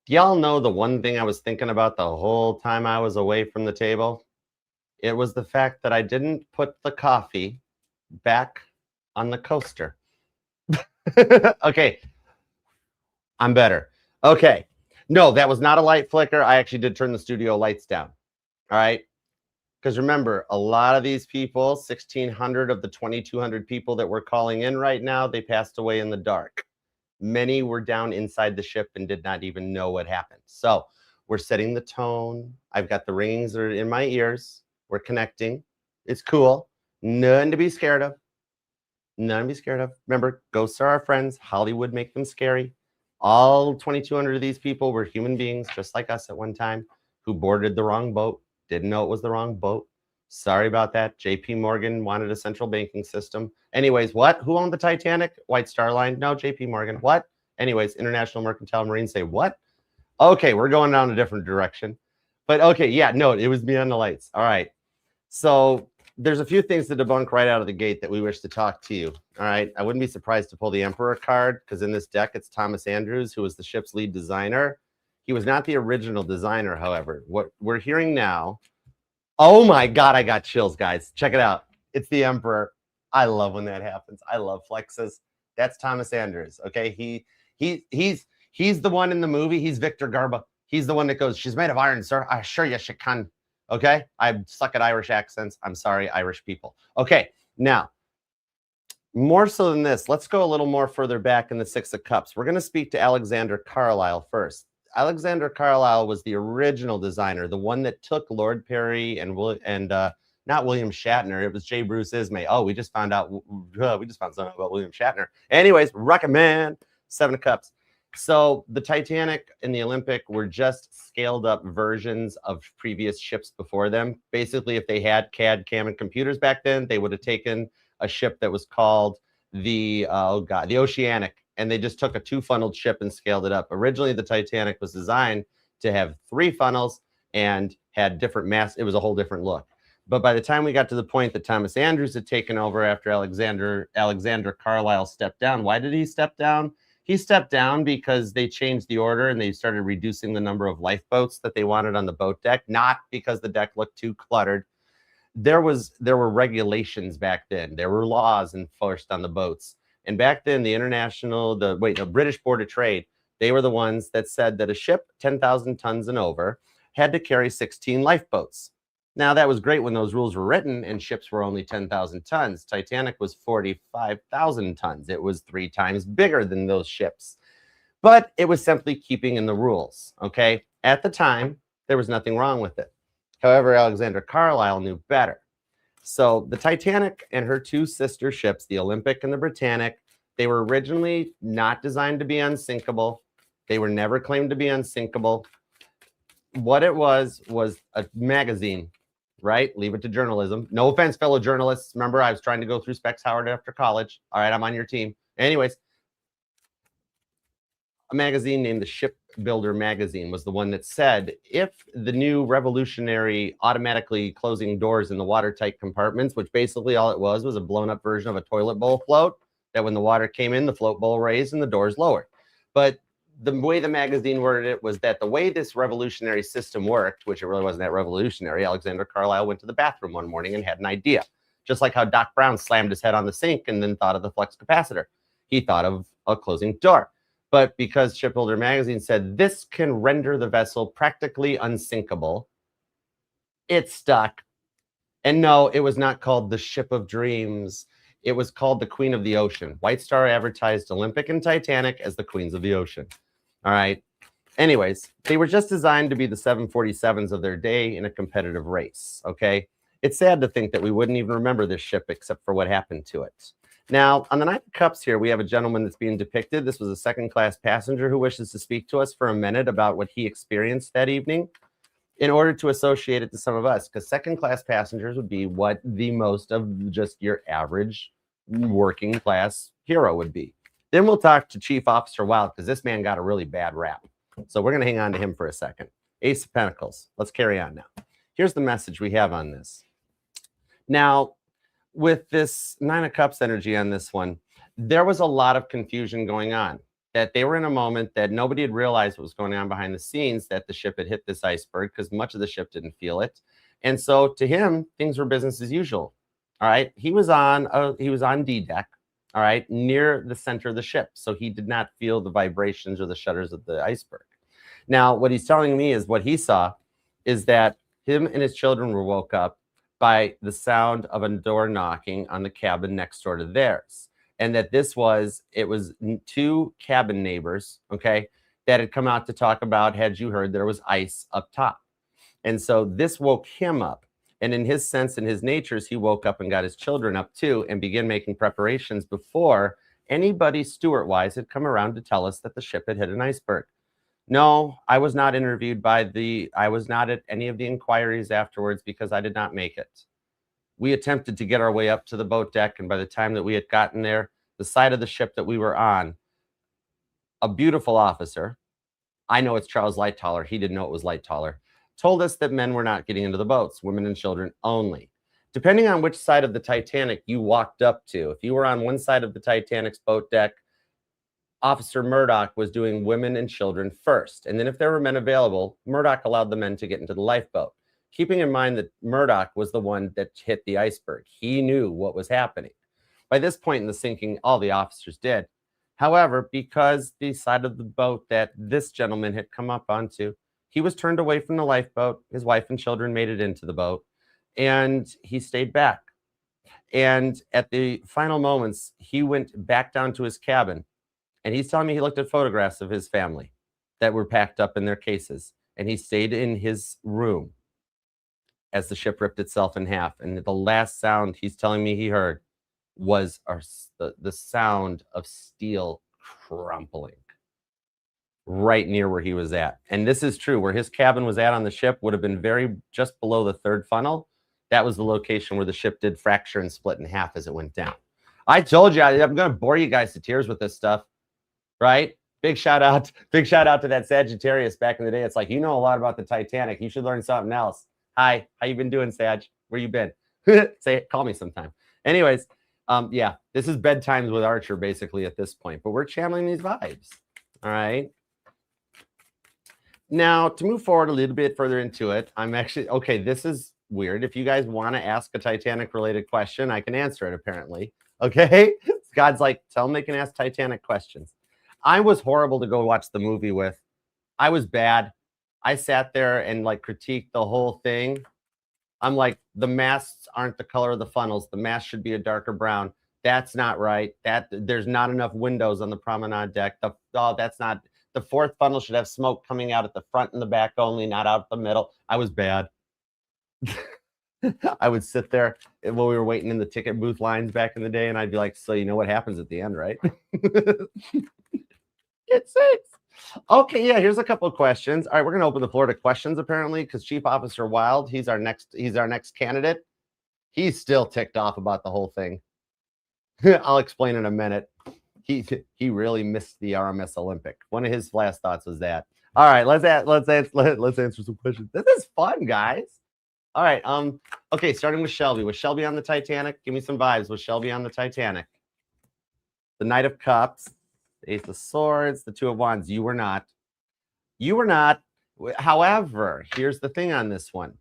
Y'all know the one thing I was thinking about the whole time I was away from the table? It was the fact that I didn't put the coffee back on the coaster. Okay, I'm better. Okay. No, that was not a light flicker. I actually did turn the studio lights down. All right. Because remember, a lot of these people, 1,600 of the 2,200 people that we're calling in right now, they passed away in the dark. Many were down inside the ship and did not even know what happened. So we're setting the tone. I've got the rings that are in my ears. We're connecting. It's cool. None to be scared of. None to be scared of. Remember, ghosts are our friends. Hollywood make them scary. All 2,200 of these people were human beings, just like us at one time, who boarded the wrong boat, didn't know it was the wrong boat. Sorry about that. JP Morgan wanted a central banking system. Anyways, what? Who owned the Titanic? White Star Line? No, JP Morgan. What? Anyways, International Mercantile Marine say what? Okay, we're going down a different direction. But okay, yeah, no, it was Beyond the Lights. All right. So there's a few things to debunk right out of the gate that we wish to talk to you. All right. I wouldn't be surprised to pull the Emperor card because in this deck, it's Thomas Andrews, who was the ship's lead designer. He was not the original designer, however. What we're hearing now, oh my God, I got chills, guys. Check it out. It's the Emperor. I love when that happens. I love flexes. That's Thomas Andrews. Okay. He's the one in the movie. He's Victor Garba. He's the one that goes, she's made of iron, sir. I assure you she can. Okay. I suck at Irish accents. I'm sorry, Irish people. Okay. Now, more so than this, let's go a little more further back in the Six of Cups. We're going to speak to Alexander Carlisle first. Alexander Carlisle was the original designer, the one that took Lord Perry and not William Shatner. It was J. Bruce Ismay. Oh, we just found something about William Shatner. Anyways, recommend Seven of Cups. So the Titanic and the Olympic were just scaled up versions of previous ships before them. Basically, if they had CAD, CAM, and computers back then, they would have taken a ship that was called the Oceanic, and they just took a two-funneled ship and scaled it up. Originally, the Titanic was designed to have 3 funnels and had different mass. It was a whole different look. But by the time we got to the point that Thomas Andrews had taken over after Alexander Carlisle stepped down, why did he step down? He stepped down because they changed the order and they started reducing the number of lifeboats that they wanted on the boat deck, not because the deck looked too cluttered. There were regulations back then. There were laws enforced on the boats. And back then, the British Board of Trade, they were the ones that said that a ship 10,000 tons and over had to carry 16 lifeboats. Now, that was great when those rules were written and ships were only 10,000 tons. Titanic was 45,000 tons. It was 3 times bigger than those ships. But it was simply keeping in the rules, okay? At the time, there was nothing wrong with it. However, Alexander Carlisle knew better. So the Titanic and her 2 sister ships, the Olympic and the Britannic, they were originally not designed to be unsinkable. They were never claimed to be unsinkable. What it was a magazine, right? Leave it to journalism. No offense, fellow journalists. Remember, I was trying to go through Specs Howard after college. All right, I'm on your team. Anyways, a magazine named the Shipbuilder Magazine was the one that said if the new revolutionary automatically closing doors in the watertight compartments, which basically all it was a blown up version of a toilet bowl float, that when the water came in, the float bowl raised and the doors lowered. But the way the magazine worded it was that the way this revolutionary system worked, which it really wasn't that revolutionary, Alexander Carlisle went to the bathroom one morning and had an idea. Just like how Doc Brown slammed his head on the sink and then thought of the flux capacitor. He thought of a closing door. But because Shipbuilder Magazine said this can render the vessel practically unsinkable, it stuck. And no, it was not called the Ship of Dreams. It was called the Queen of the Ocean. White Star advertised Olympic and Titanic as the Queens of the Ocean. All right. Anyways, they were just designed to be the 747s of their day in a competitive race. Okay. It's sad to think that we wouldn't even remember this ship except for what happened to it. Now, on the Knight of Cups here, we have a gentleman that's being depicted. This was a second-class passenger who wishes to speak to us for a minute about what he experienced that evening in order to associate it to some of us, because second-class passengers would be what the most of just your average working-class hero would be. Then we'll talk to Chief Officer Wild, because this man got a really bad rap. So we're going to hang on to him for a second. Ace of Pentacles. Let's carry on now. Here's the message we have on this. Now, with this 9 of Cups energy on this one, there was a lot of confusion going on. that they were in a moment that nobody had realized what was going on behind the scenes, that the ship had hit this iceberg because much of the ship didn't feel it. And so to him, things were business as usual. All right. He was on D deck, all right, near the center of the ship. So he did not feel the vibrations or the shudders of the iceberg. Now, what he's telling me is what he saw is that him and his children were woke up by the sound of a door knocking on the cabin next door to theirs. And that it was two cabin neighbors, okay, that had come out to talk about, had you heard there was ice up top? And so this woke him up. And in his sense and his natures, he woke up and got his children up too and began making preparations before anybody Stewart-wise had come around to tell us that the ship had hit an iceberg. No, I was not interviewed I was not at any of the inquiries afterwards because I did not make it. We attempted to get our way up to the boat deck, and by the time that we had gotten there, the side of the ship that we were on, a beautiful officer, I know it's Charles Lightoller, he didn't know it was Lightoller, told us that men were not getting into the boats, women and children only. Depending on which side of the Titanic you walked up to, if you were on one side of the Titanic's boat deck, Officer Murdoch was doing women and children first. And then if there were men available, Murdoch allowed the men to get into the lifeboat. Keeping in mind that Murdoch was the one that hit the iceberg. He knew what was happening. By this point in the sinking, all the officers did. However, because the side of the boat that this gentleman had come up onto, he was turned away from the lifeboat. His wife and children made it into the boat, and he stayed back. And at the final moments, he went back down to his cabin. And he's telling me he looked at photographs of his family that were packed up in their cases. And he stayed in his room as the ship ripped itself in half. And the last sound he's telling me he heard was the sound of steel crumpling right near where he was at. And this is true. Where his cabin was at on the ship would have been just below the third funnel. That was the location where the ship did fracture and split in half as it went down. I told you, I'm going to bore you guys to tears with this stuff. Right? Big shout out to that Sagittarius back in the day. It's like, you know a lot about the Titanic. You should learn something else. Hi, how you been doing, Sag? Where you been? Call me sometime. Anyways, yeah, this is bedtimes with Archer basically at this point, but we're channeling these vibes. All right. Now, to move forward a little bit further into it, I'm actually, okay, this is weird. If you guys want to ask a Titanic related question, I can answer it apparently. Okay. God's like, tell them they can ask Titanic questions. I was horrible to go watch the movie with. I was bad. I sat there and like critiqued the whole thing. I'm like, the masts aren't the color of the funnels. The mast should be a darker brown. That's not right. There's not enough windows on the promenade deck. That's not. The fourth funnel should have smoke coming out at the front and the back only, not out the middle. I was bad. I would sit there while we were waiting in the ticket booth lines back in the day, and I'd be like, so you know what happens at the end, right? Get 6. Okay, yeah, here's a couple of questions. All right, we're going to open the floor to questions apparently because Chief Officer Wild, he's our next candidate. He's still ticked off about the whole thing. I'll explain in a minute. He really missed the RMS Olympic. One of his last thoughts was that. All right, let's answer some questions. This is fun, guys. All right, okay, starting with Shelby. Was Shelby on the Titanic? Give me some vibes. Was Shelby on the Titanic? The Knight of Cups, Ace of Swords, the Two of Wands. You were not. You were not. However, here's the thing on this one.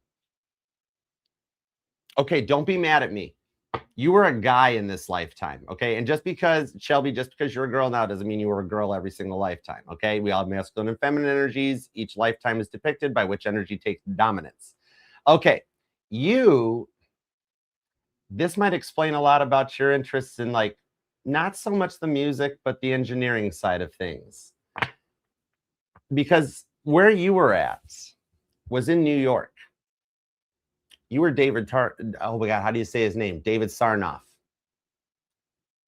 Okay, don't be mad at me. You were a guy in this lifetime, okay? And just because, Shelby, just because you're a girl now doesn't mean you were a girl every single lifetime, okay? We all have masculine and feminine energies. Each lifetime is depicted by which energy takes dominance. Okay, this might explain a lot about your interests in like, not so much the music, but the engineering side of things. Because where you were at was in New York. You were oh my God, how do you say his name? David Sarnoff.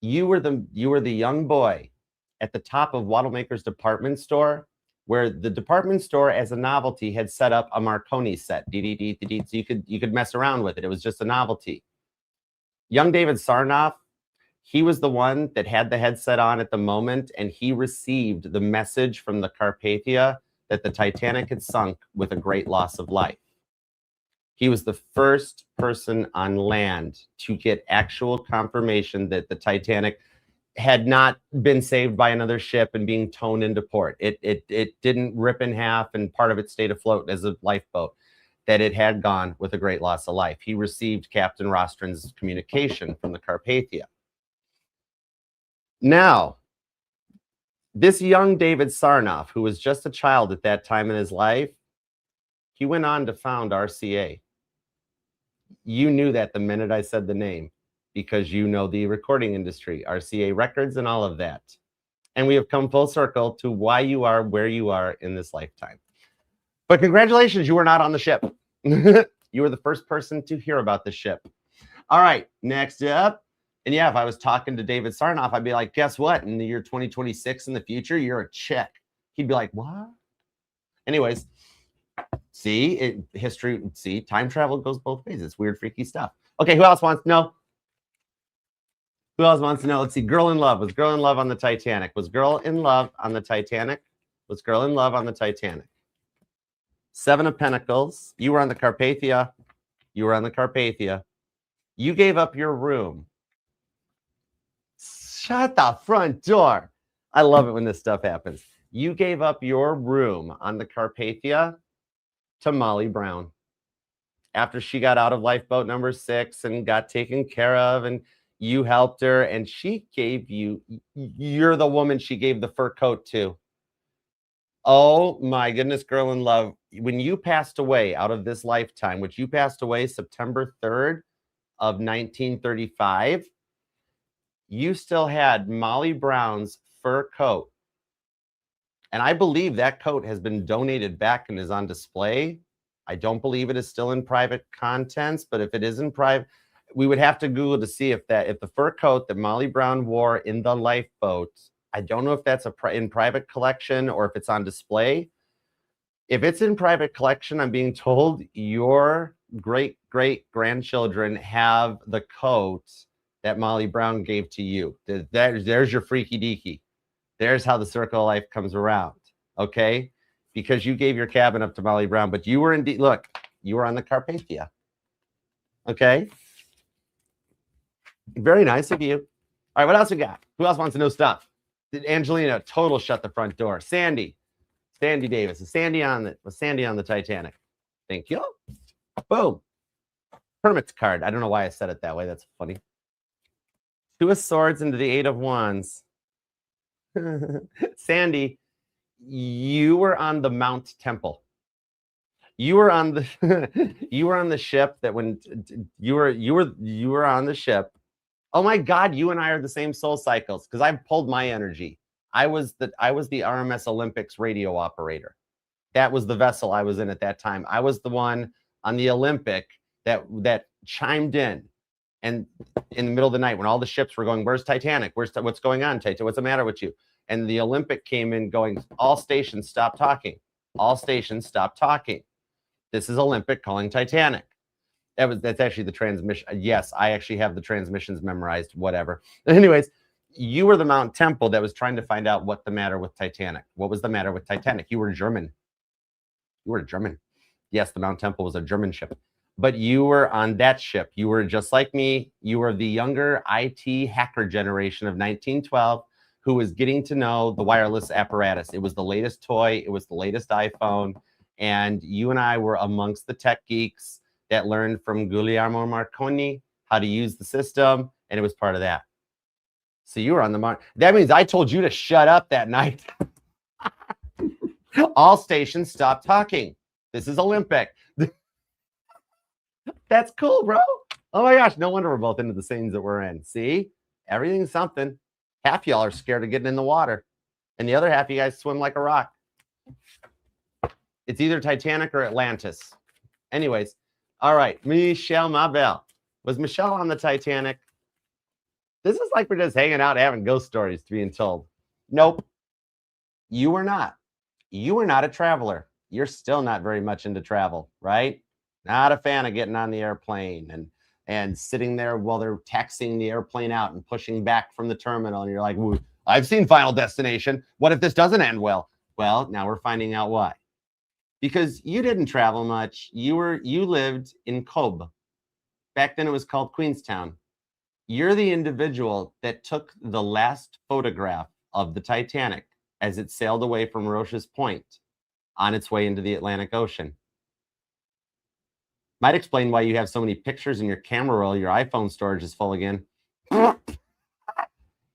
You were the young boy at the top of Waddlemaker's department store, where the department store as a novelty had set up a Marconi set. So you could mess around with it. It was just a novelty. Young David Sarnoff, he was the one that had the headset on at the moment, and he received the message from the Carpathia that the Titanic had sunk with a great loss of life. He was the first person on land to get actual confirmation that the Titanic, had not been saved by another ship and being towed into port. It didn't rip in half and part of it stayed afloat as a lifeboat, that it had gone with a great loss of life. He received Captain Rostron's communication from the Carpathia. Now, this young David Sarnoff, who was just a child at that time in his life, he went on to found RCA. You knew that the minute I said the name, because you know the recording industry, RCA Records and all of that. And we have come full circle to why you are where you are in this lifetime. But congratulations, you were not on the ship. You were the first person to hear about the ship. All right, next up. And yeah, if I was talking to David Sarnoff, I'd be like, guess what? In the year 2026 in the future, you're a chick. He'd be like, what? Anyways, see, history, see, time travel goes both ways. It's weird, freaky stuff. Okay, who else wants to know? Who else wants to know? Let's see. Girl in Love. Was Girl in Love on the Titanic? Was Girl in Love on the Titanic? Was Girl in Love on the Titanic? Seven of Pentacles. You were on the Carpathia. You were on the Carpathia. You gave up your room. Shut the front door. I love it when this stuff happens. You gave up your room on the Carpathia to Molly Brown after she got out of lifeboat number 6 and got taken care of, and you helped her, and she gave you, you're the woman she gave the fur coat to. Oh my goodness, Girl in Love. When you passed away out of this lifetime, which you passed away September 3rd of 1935, you still had Molly Brown's fur coat. And I believe that coat has been donated back and is on display. I don't believe it is still in private contents, but if it is in private, we would have to Google to see if the fur coat that Molly Brown wore in the lifeboat, I don't know if that's in private collection or if it's on display. If it's in private collection, I'm being told your great-great-grandchildren have the coat that Molly Brown gave to you. There's your freaky deaky. There's how the circle of life comes around, okay? Because you gave your cabin up to Molly Brown, but you were indeed, look, you were on the Carpathia, okay? Very nice of you. All right, what else we got? Who else wants to know stuff? Angelina, total shut the front door. Sandy Davis. Was Sandy on the Titanic? Thank you. Boom. Hermit's card. I don't know why I said it that way. That's funny. 2 of Swords into the 8 of Wands. Sandy, you were on the Mount Temple. You were on the you were on the ship that when you were on the ship. Oh my God, you and I are the same soul cycles because I've pulled my energy. I was the RMS Olympics radio operator. That was the vessel I was in at that time. I was the one on the Olympic that chimed in. And in the middle of the night when all the ships were going, where's Titanic? What's going on, Titanic? What's the matter with you? And the Olympic came in going, all stations stop talking. All stations stop talking. This is Olympic calling Titanic. That's actually the transmission. Yes, I actually have the transmissions memorized, whatever. Anyways, you were the Mount Temple that was trying to find out what the matter with Titanic. What was the matter with Titanic? You were German. You were German. Yes, the Mount Temple was a German ship. But you were on that ship. You were just like me. You were the younger IT hacker generation of 1912 who was getting to know the wireless apparatus. It was the latest toy. It was the latest iPhone. And you and I were amongst the tech geeks that learned from Guglielmo Marconi how to use the system. And it was part of that. So you were on the mark. That means I told you to shut up that night. All stations stop talking. This is Olympic. That's cool, bro. Oh my gosh, no wonder we're both into the scenes that we're in. See, everything's something. Half y'all are scared of getting in the water, and the other half you guys swim like a rock. It's either Titanic or Atlantis. Anyways, all right, Michelle Mabel. Was Michelle on the Titanic? This is like we're just hanging out having ghost stories being told. Nope, you were not. You were not a traveler. You're still not very much into travel, right? Not a fan of getting on the airplane and sitting there while they're taxiing the airplane out and pushing back from the terminal. And you're like, I've seen Final Destination. What if this doesn't end well? Well, now we're finding out why. Because you didn't travel much. You lived in Cobb. Back then it was called Queenstown. You're the individual that took the last photograph of the Titanic as it sailed away from Roche's Point on its way into the Atlantic Ocean. Might explain why you have so many pictures in your camera roll. Your iPhone storage is full again.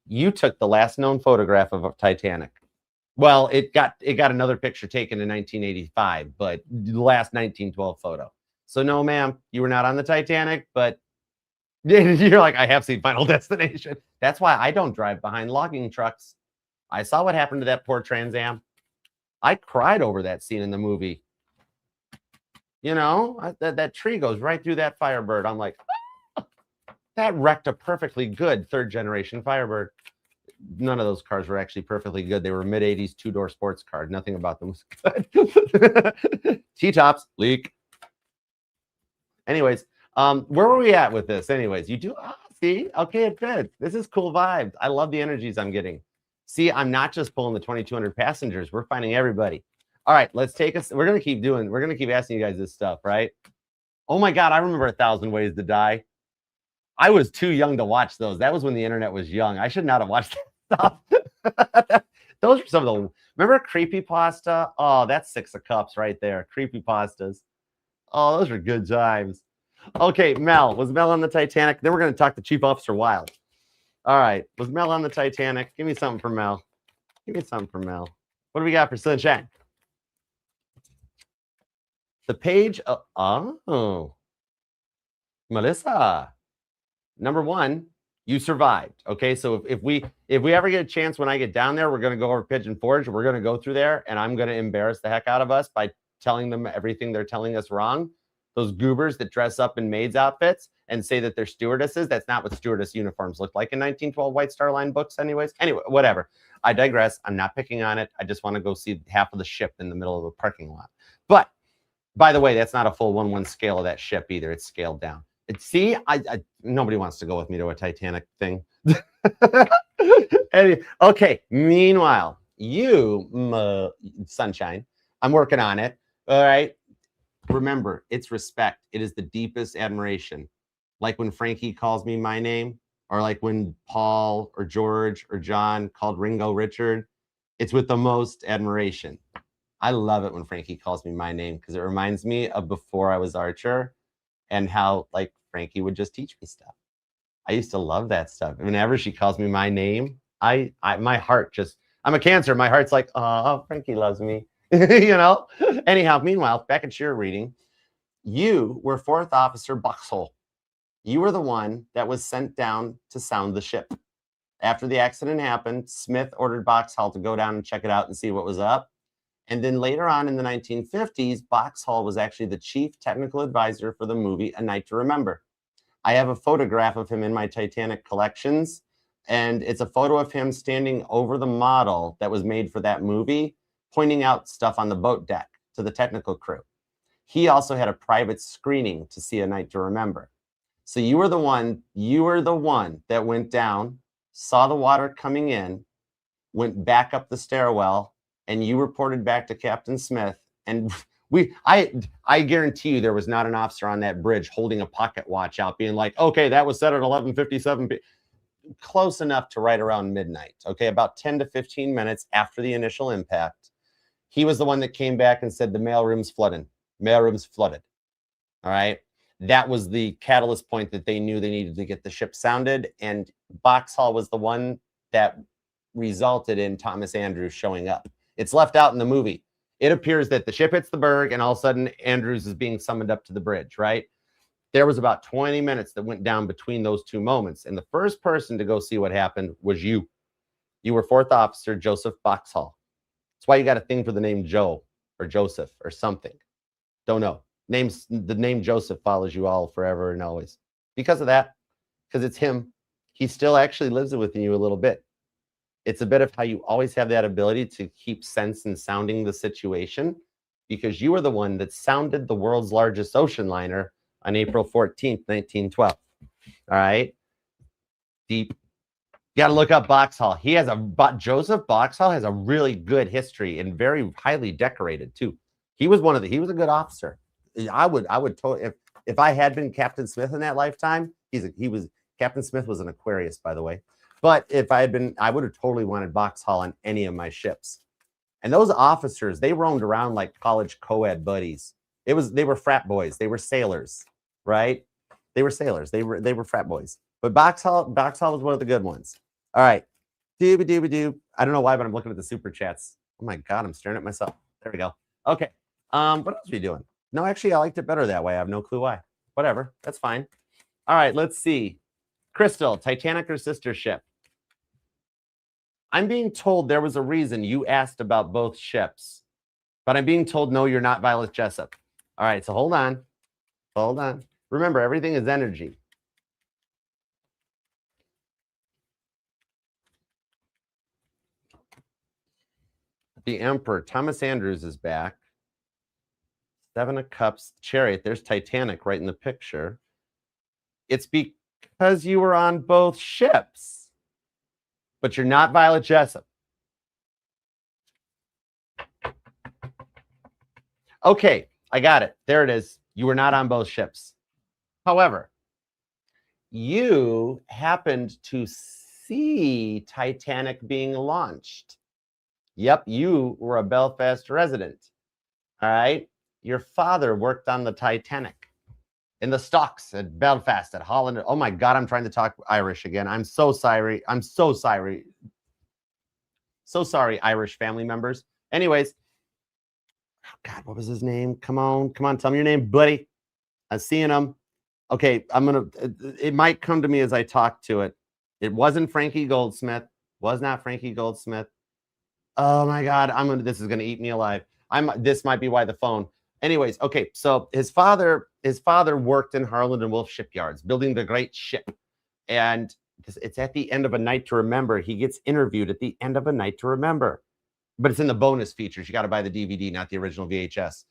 You took the last known photograph of a Titanic. Well, it got another picture taken in 1985, but the last 1912 photo. So no, ma'am, you were not on the Titanic, but you're like, I have seen Final Destination. That's why I don't drive behind logging trucks. I saw what happened to that poor Trans Am. I cried over that scene in the movie. You know, that tree goes right through that Firebird. I'm like, oh, that wrecked a perfectly good third-generation Firebird. None of those cars were actually perfectly good. They were mid-'80s two-door sports cars. Nothing about them was good. T-tops, leak. Anyways, where were we at with this? Anyways, you do, see? Okay, it fits. This is cool vibes. I love the energies I'm getting. See, I'm not just pulling the 2,200 passengers. We're finding everybody. All right, let's take us. We're going to keep asking you guys this stuff, right? Oh my God, I remember 1,000 Ways to Die. I was too young to watch those. That was when the internet was young. I should not have watched that stuff. Those are some of the, remember Creepypasta? Oh, that's 6 of Cups right there. Creepypastas. Oh, those are good times. Okay, Mel. Was Mel on the Titanic? Then we're going to talk to Chief Officer Wild. All right. Was Mel on the Titanic? Give me something for Mel. Give me something for Mel. What do we got for Sunshine? The page. Oh. Melissa. Number one, you survived. Okay. So if we ever get a chance when I get down there, we're going to go over Pigeon Forge. We're going to go through there and I'm going to embarrass the heck out of us by telling them everything they're telling us wrong. Those goobers that dress up in maids outfits and say that they're stewardesses. That's not what stewardess uniforms looked like in 1912 White Star Line books anyways. Anyway, whatever. I digress. I'm not picking on it. I just want to go see half of the ship in the middle of a parking lot. But by the way, that's not a full 1-1 scale of that ship either. It's scaled down. See, nobody wants to go with me to a Titanic thing. Okay. Meanwhile, you, Sunshine, I'm working on it. All right. Remember, it's respect. It is the deepest admiration. Like when Frankie calls me my name, or like when Paul or George or John called Ringo Richard. It's with the most admiration. I love it when Frankie calls me my name because it reminds me of before I was Archer and how like Frankie would just teach me stuff. I used to love that stuff. Whenever she calls me my name, my heart just, I'm a Cancer. My heart's like, oh, Frankie loves me. You know? Anyhow, meanwhile, back at your reading, you were 4th Officer Boxhole. You were the one that was sent down to sound the ship. After the accident happened, Smith ordered Boxhall to go down and check it out and see what was up. And then later on in the 1950s, Boxhall was actually the chief technical advisor for the movie A Night to Remember. I have a photograph of him in my Titanic collections, and it's a photo of him standing over the model that was made for that movie, pointing out stuff on the boat deck to the technical crew. He also had a private screening to see A Night to Remember. So you were the one that went down, saw the water coming in, went back up the stairwell, and you reported back to Captain Smith. And I guarantee you there was not an officer on that bridge holding a pocket watch out being like, okay, that was set at 11:57 close enough to right around midnight. Okay, about 10 to 15 minutes after the initial impact. He was the one that came back and said the mailroom's flooded. Mailroom's flooded. All right. That was the catalyst point that they knew they needed to get the ship sounded. And Boxhall was the one that resulted in Thomas Andrews showing up. It's left out in the movie. It appears that the ship hits the berg and all of a sudden Andrews is being summoned up to the bridge, right? There was about 20 minutes that went down between those two moments. And the first person to go see what happened was you. You were 4th Officer Joseph Boxhall. That's why you got a thing for the name Joe or Joseph or something. Don't know. The name Joseph follows you all forever and always. Because of that, because it's him. He still actually lives within you a little bit. It's a bit of how you always have that ability to keep sense and sounding the situation, because you were the one that sounded the world's largest ocean liner on April 14th, 1912. All right. Deep. You got to look up Boxhall. Joseph Boxhall has a really good history and very highly decorated too. He was he was a good officer. I would totally, if I had been Captain Smith in that lifetime, Captain Smith was an Aquarius, by the way. But if I had been, I would have totally wanted Boxhall on any of my ships. And those officers, they roamed around like college co-ed buddies. They were frat boys. They were sailors, right? They were sailors. They were frat boys. But Boxhall was one of the good ones. All right. Dooby. I don't know why, but I'm looking at the super chats. Oh my God, I'm staring at myself. There we go. Okay. What else are we doing? No, actually, I liked it better that way. I have no clue why. Whatever. That's fine. All right, let's see. Crystal, Titanic or sister ship? I'm being told there was a reason you asked about both ships, but I'm being told, no, you're not Violet Jessup. All right, so hold on. Hold on. Remember, everything is energy. The Emperor, Thomas Andrews is back. Seven of Cups, Chariot. There's Titanic right in the picture. It's because you were on both ships, but you're not Violet Jessup. Okay, I got it. There it is. You were not on both ships. However, you happened to see Titanic being launched. Yep, you were a Belfast resident. All right. Your father worked on the Titanic in the stocks at Belfast, at Holland. Oh my God, I'm trying to talk Irish again. I'm so sorry. I'm so sorry. So sorry, Irish family members. Anyways, oh God, what was his name? Come on, tell me your name, buddy. I'm seeing him. Okay, it might come to me as I talk to it. It wasn't Frankie Goldsmith. Was not Frankie Goldsmith. Oh my God, this is gonna eat me alive. This might be why the phone. Anyways, okay, so his father worked in Harland and Wolff shipyards, building the great ship. And it's at the end of A Night to Remember. He gets interviewed at the end of A Night to Remember. But it's in the bonus features. You got to buy the DVD, not the original VHS.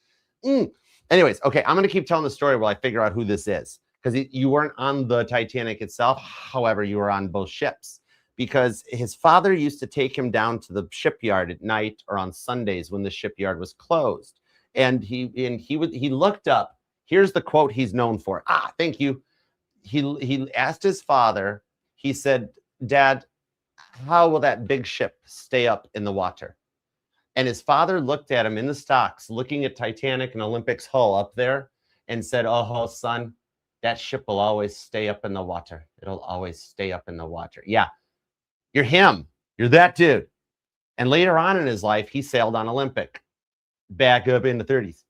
Anyways, okay, I'm going to keep telling the story while I figure out who this is. Because you weren't on the Titanic itself. However, you were on both ships. Because his father used to take him down to the shipyard at night or on Sundays when the shipyard was closed. And he looked up. Here's the quote he's known for. Thank you. He asked his father, he said, Dad, how will that big ship stay up in the water? And his father looked at him in the stocks, looking at Titanic and Olympic's hull up there, and said, oh, son, that ship will always stay up in the water. It'll always stay up in the water. Yeah, you're him. You're that dude. And later on in his life, he sailed on Olympic back up in the 30s.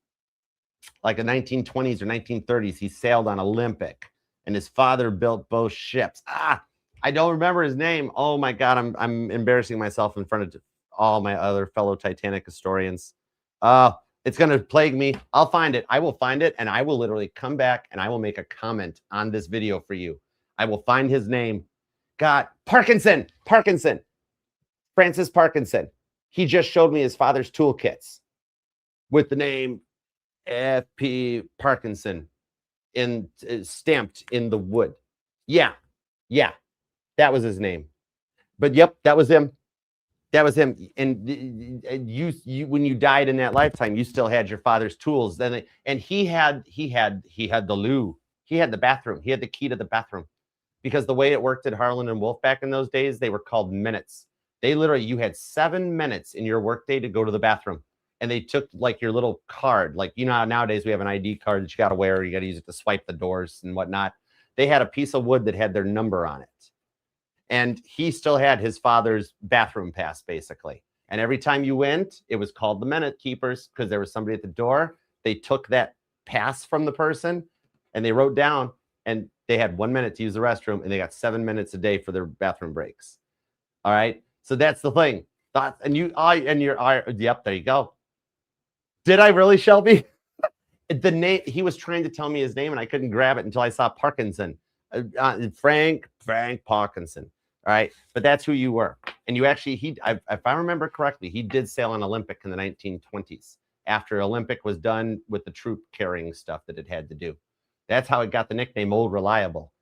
Like the 1920s or 1930s, he sailed on Olympic. And his father built both ships. I don't remember his name. Oh my God, I'm embarrassing myself in front of all my other fellow Titanic historians. It's going to plague me. I'll find it. I will find it, and I will literally come back and I will make a comment on this video for you. I will find his name. God, Parkinson. Francis Parkinson. He just showed me his father's toolkits with the name F.P. Parkinson stamped in the wood. Yeah, that was his name. But yep, that was him. And you when you died in that lifetime, you still had your father's tools. And he had the loo. He had the bathroom. He had the key to the bathroom. Because the way it worked at Harland and Wolff back in those days, they were called minutes. They literally, you had 7 minutes in your workday to go to the bathroom. And they took like your little card. Like, you know how nowadays we have an ID card that you got to wear. You got to use it to swipe the doors and whatnot. They had a piece of wood that had their number on it. And he still had his father's bathroom pass, basically. And every time you went, it was called the minute keepers because there was somebody at the door. They took that pass from the person and they wrote down, and they had 1 minute to use the restroom, and they got 7 minutes a day for their bathroom breaks. All right. So that's the thing. Yep, there you go. Did I really, Shelby? The name, he was trying to tell me his name and I couldn't grab it until I saw Parkinson. Frank Parkinson. All right. But that's who you were. And you actually, if I remember correctly, he did sail on Olympic in the 1920s after Olympic was done with the troop carrying stuff that it had to do. That's how it got the nickname Old Reliable.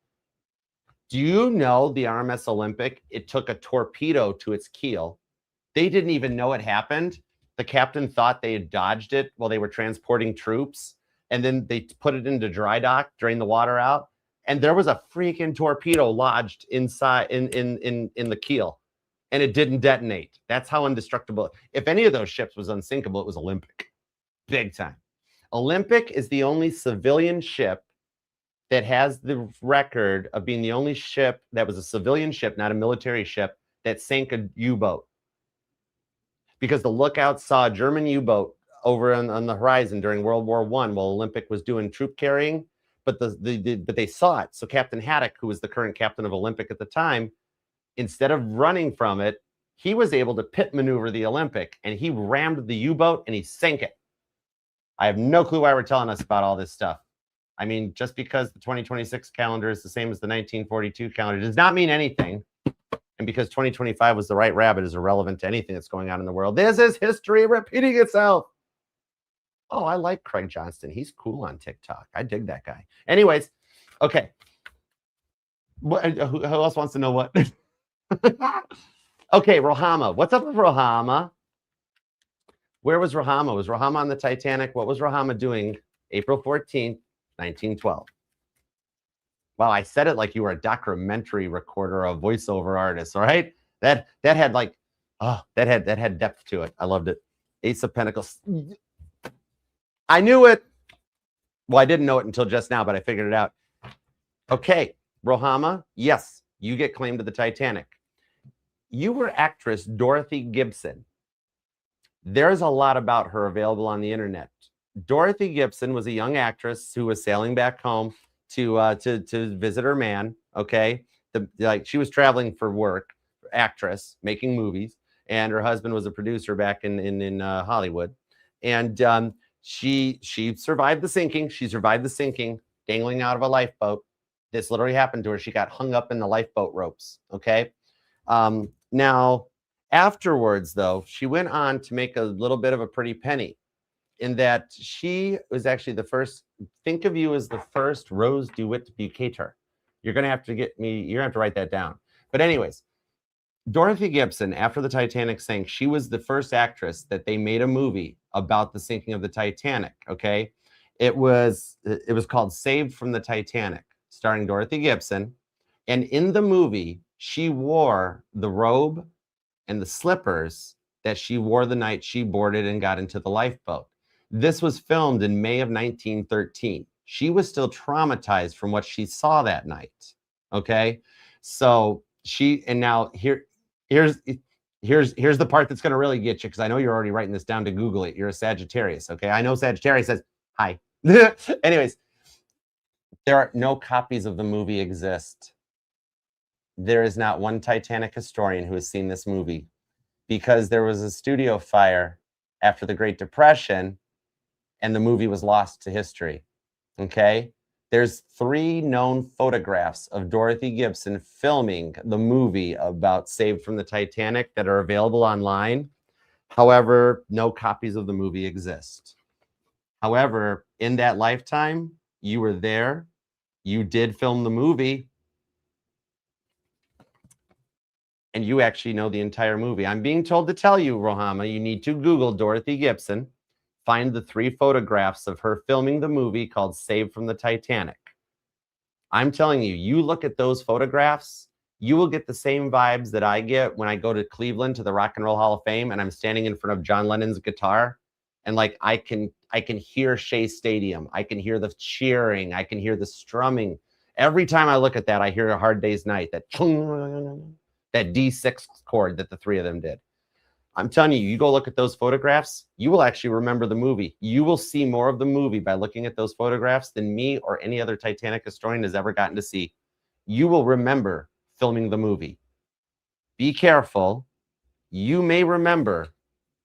Do you know the RMS Olympic? It took a torpedo to its keel. They didn't even know it happened. The captain thought they had dodged it while they were transporting troops. And then they put it into dry dock, drained the water out. and there was a freaking torpedo lodged inside in the keel, and it didn't detonate. That's how indestructible. If any of those ships was unsinkable, it was Olympic, big time. Olympic is the only civilian ship that has the record of being the only ship that was a civilian ship, not a military ship, that sank a U-boat. Because the lookout saw a German U-boat over on the horizon during World War I while Olympic was doing troop carrying, but but they saw it. So Captain Haddock, who was the current captain of Olympic at the time, instead of running from it, he was able to pit maneuver the Olympic, and he rammed the U-boat and he sank it. I have no clue why we're telling us about all this stuff. I mean, just because the 2026 calendar is the same as the 1942 calendar does not mean anything. And because 2025 was the right rabbit is irrelevant to anything that's going on in the world. This is history repeating itself. Oh, I like Craig Johnston. He's cool on TikTok. I dig that guy. Anyways, okay. Who else wants to know what? Okay, Roama. What's up with Roama? Where was Roama? Was Roama on the Titanic? What was Roama doing April 14th, 1912? Wow, I said it like you were a documentary recorder, a voiceover artist, all right? That had like, oh, that had depth to it. I loved it. Ace of Pentacles. I knew it. Well, I didn't know it until just now, but I figured it out. Okay, Roama, yes, you get claim to the Titanic. You were actress Dorothy Gibson. There's a lot about her available on the internet. Dorothy Gibson was a young actress who was sailing back home to visit her man. Okay, she was traveling for work, actress, making movies, and her husband was a producer back in Hollywood, and she survived the sinking. She survived the sinking, dangling out of a lifeboat. This literally happened to her. She got hung up in the lifeboat ropes. Okay, now afterwards, though, she went on to make a little bit of a pretty penny, in that she was actually the first. Think of you as the first Rose DeWitt Bukater. You're going to have to you're going to have to write that down. But anyways, Dorothy Gibson, after the Titanic sank, she was the first actress that they made a movie about the sinking of the Titanic, okay? It was called Saved from the Titanic, starring Dorothy Gibson. And in the movie, she wore the robe and the slippers that she wore the night she boarded and got into the lifeboat. This was filmed in May of 1913. She was still traumatized from what she saw that night. Okay, so now here's the part that's going to really get you, because I know you're already writing this down to Google it. You're a Sagittarius. Okay, I know Sagittarius says hi. Anyways, there are no copies of the movie exist. There is not one Titanic historian who has seen this movie, because there was a studio fire after the Great Depression and the movie was lost to history. Okay, there's 3 known photographs of Dorothy Gibson filming the movie about Saved from the Titanic that are available online. However, no copies of the movie exist. However, in that lifetime, you were there, you did film the movie, and you actually know the entire movie. I'm being told to tell you, Roama, you need to Google Dorothy Gibson, find the 3 photographs of her filming the movie called Saved from the Titanic. I'm telling you, you look at those photographs, you will get the same vibes that I get when I go to Cleveland to the Rock and Roll Hall of Fame and I'm standing in front of John Lennon's guitar, and like I can hear Shea Stadium, I can hear the cheering, I can hear the strumming. Every time I look at that, I hear A Hard Day's Night, that D6 chord that the 3 of them did. I'm telling you, you go look at those photographs, you will actually remember the movie. You will see more of the movie by looking at those photographs than me or any other Titanic historian has ever gotten to see. You will remember filming the movie. Be careful. You may remember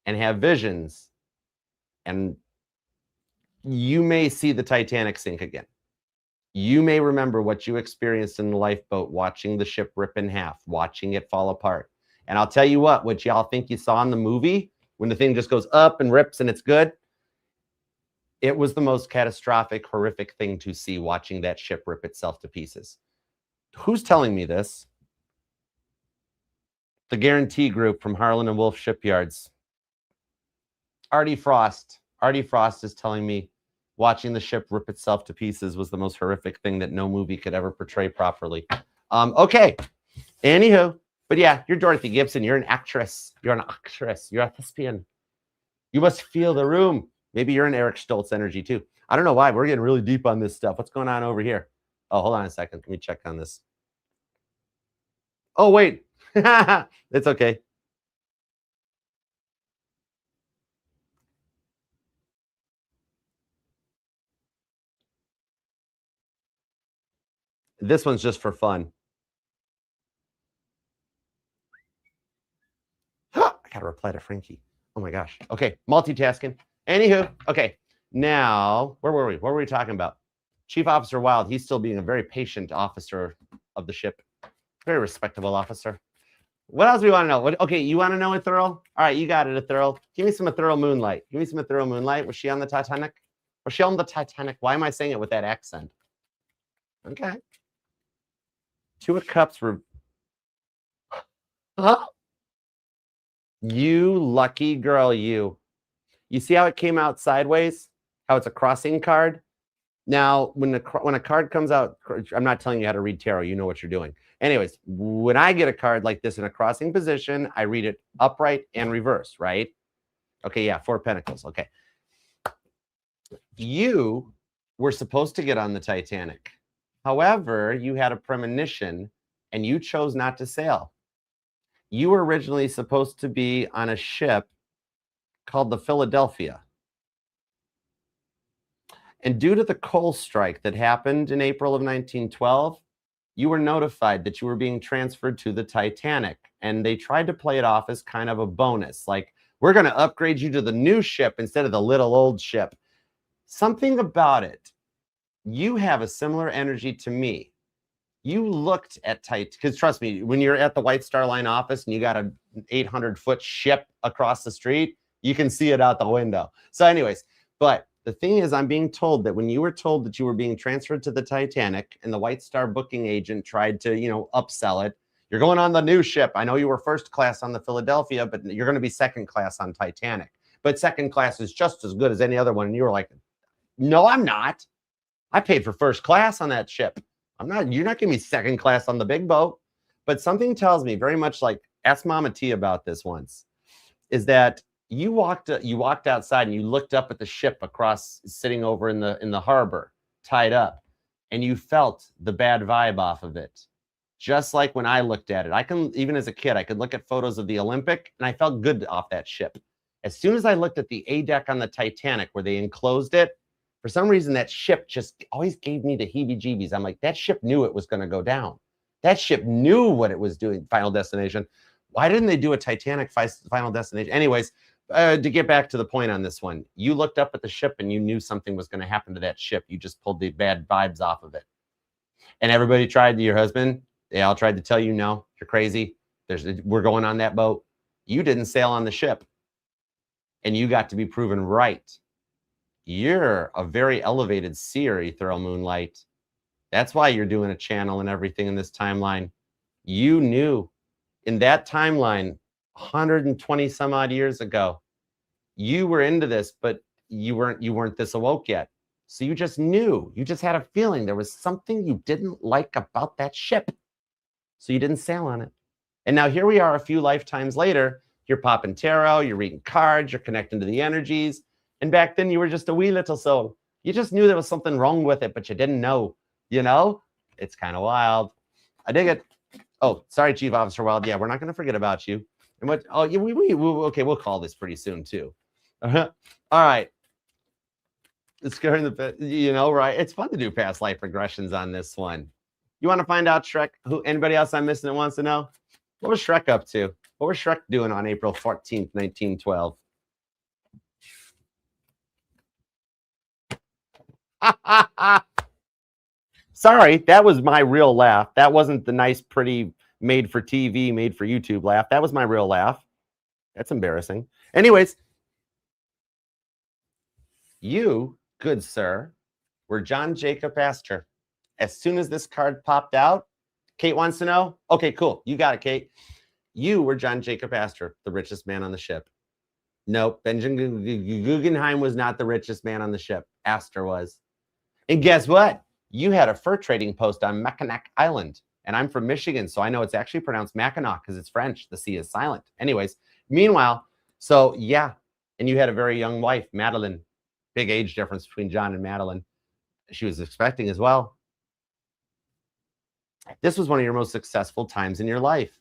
and have visions, and you may see the Titanic sink again. You may remember what you experienced in the lifeboat, watching the ship rip in half, watching it fall apart. And I'll tell you what y'all think you saw in the movie, when the thing just goes up and rips and it's good, it was the most catastrophic, horrific thing to see, watching that ship rip itself to pieces. Who's telling me this? The Guarantee Group from Harlan and Wolff Shipyards. Artie Frost. Artie Frost is telling me watching the ship rip itself to pieces was the most horrific thing that no movie could ever portray properly. Okay. Anywho, but yeah, you're Dorothy Gibson. You're an actress. You're an actress. You're a thespian. You must feel the room. Maybe you're an Eric Stoltz energy too. I don't know why. We're getting really deep on this stuff. What's going on over here? Oh, hold on a second. Let me check on this. Oh, wait. It's okay. This one's just for fun. I gotta reply to Frankie. Oh my gosh. Okay, multitasking. Anywho, okay. Now, where were we? What were we talking about? Chief Officer Wild, he's still being a very patient officer of the ship. Very respectable officer. What else do we want to know? Okay, you want to know Ethereal? All right, you got it, Ethereal. Give me some Ethereal Moonlight. Give me some Ethereal Moonlight. Was she on the Titanic? Was she on the Titanic? Why am I saying it with that accent? Okay. Two of Cups were... Huh? You lucky girl, you. You see how it came out sideways? How it's a crossing card? Now, when a card comes out, I'm not telling you how to read tarot. You know what you're doing. Anyways, when I get a card like this in a crossing position, I read it upright and reverse, right? Okay, yeah, 4 Pentacles. Okay. You were supposed to get on the Titanic. However, you had a premonition and you chose not to sail. You were originally supposed to be on a ship called the Philadelphia. And due to the coal strike that happened in April of 1912, you were notified that you were being transferred to the Titanic. And they tried to play it off as kind of a bonus. Like, we're going to upgrade you to the new ship instead of the little old ship. Something about it. You have a similar energy to me. You looked at because trust me, when you're at the White Star Line office and you got an 800-foot ship across the street, you can see it out the window. So anyways, but the thing is, I'm being told that when you were told that you were being transferred to the Titanic and the White Star booking agent tried to, upsell it, you're going on the new ship. I know you were first class on the Philadelphia, but you're going to be second class on Titanic. But second class is just as good as any other one. And you were like, no, I'm not. I paid for first class on that ship. You're not giving me second class on the big boat. But something tells me, very much like, ask Mama T about this once, is that you walked outside and you looked up at the ship across, sitting over in the harbor, tied up, and you felt the bad vibe off of it. Just like when I looked at it, even as a kid, I could look at photos of the Olympic and I felt good off that ship. As soon as I looked at the A deck on the Titanic where they enclosed it, for some reason, that ship just always gave me the heebie-jeebies. I'm like, that ship knew it was going to go down. That ship knew what it was doing, Final Destination. Why didn't they do a Titanic Final Destination? Anyways, to get back to the point on this one, you looked up at the ship and you knew something was going to happen to that ship. You just pulled the bad vibes off of it. And everybody tried, your husband, they all tried to tell you, no, you're crazy. We're going on that boat. You didn't sail on the ship. And you got to be proven right. You're a very elevated seer, Ethereal Moonlight. That's why you're doing a channel and everything in this timeline. You knew in that timeline, 120 some odd years ago, you were into this, but you weren't this awoke yet. So you just knew. You just had a feeling there was something you didn't like about that ship. So you didn't sail on it. And now here we are a few lifetimes later. You're popping tarot, you're reading cards, you're connecting to the energies. And back then you were just a wee little soul. You just knew there was something wrong with it, but you didn't know, It's kind of wild. I dig it. Oh, sorry, Chief Officer Wild. Yeah, we're not going to forget about you. And what? Oh, yeah, okay, we'll call this pretty soon too. All right. It's scaring the, right? It's fun to do past life regressions on this one. You want to find out Shrek? Anybody else I'm missing that wants to know? What was Shrek up to? What was Shrek doing on April 14th, 1912? Sorry, that was my real laugh. That wasn't the nice, pretty, made for TV, made for YouTube laugh. That was my real laugh. That's embarrassing. Anyways, you, good sir, were John Jacob Astor. As soon as this card popped out, Kate wants to know. Okay, cool. You got it, Kate. You were John Jacob Astor, the richest man on the ship. Nope, Benjamin Guggenheim was not the richest man on the ship. Aster was. And guess what? You had a fur trading post on Mackinac Island. And I'm from Michigan, so I know it's actually pronounced Mackinac because it's French. The C is silent. Anyways, meanwhile, so yeah, and you had a very young wife, Madeline. Big age difference between John and Madeline. She was expecting as well. This was one of your most successful times in your life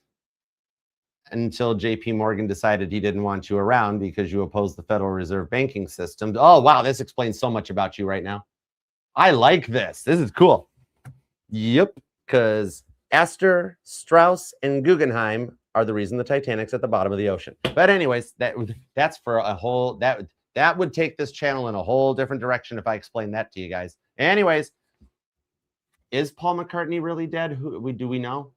until JP Morgan decided he didn't want you around because you opposed the Federal Reserve banking system. Oh, wow, this explains so much about you right now. I like this. This is cool. Yep, because Astor, Strauss, and Guggenheim are the reason the Titanic's at the bottom of the ocean. But anyways, that's for a whole, that would take this channel in a whole different direction if I explained that to you guys. Anyways, is Paul McCartney really dead? Do we know?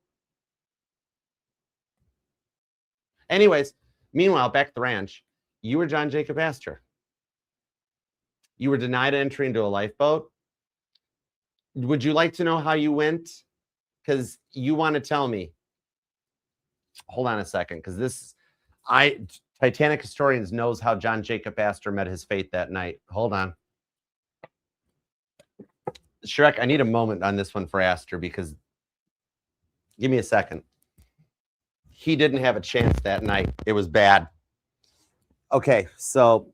Anyways, meanwhile, back at the ranch, you were John Jacob Astor. You were denied entry into a lifeboat. Would you like to know how you went? Because you want to tell me. Hold on a second, because Titanic historians knows how John Jacob Astor met his fate that night. Hold on. Shrek, I need a moment on this one for Astor because give me a second. He didn't have a chance that night. It was bad. Okay, so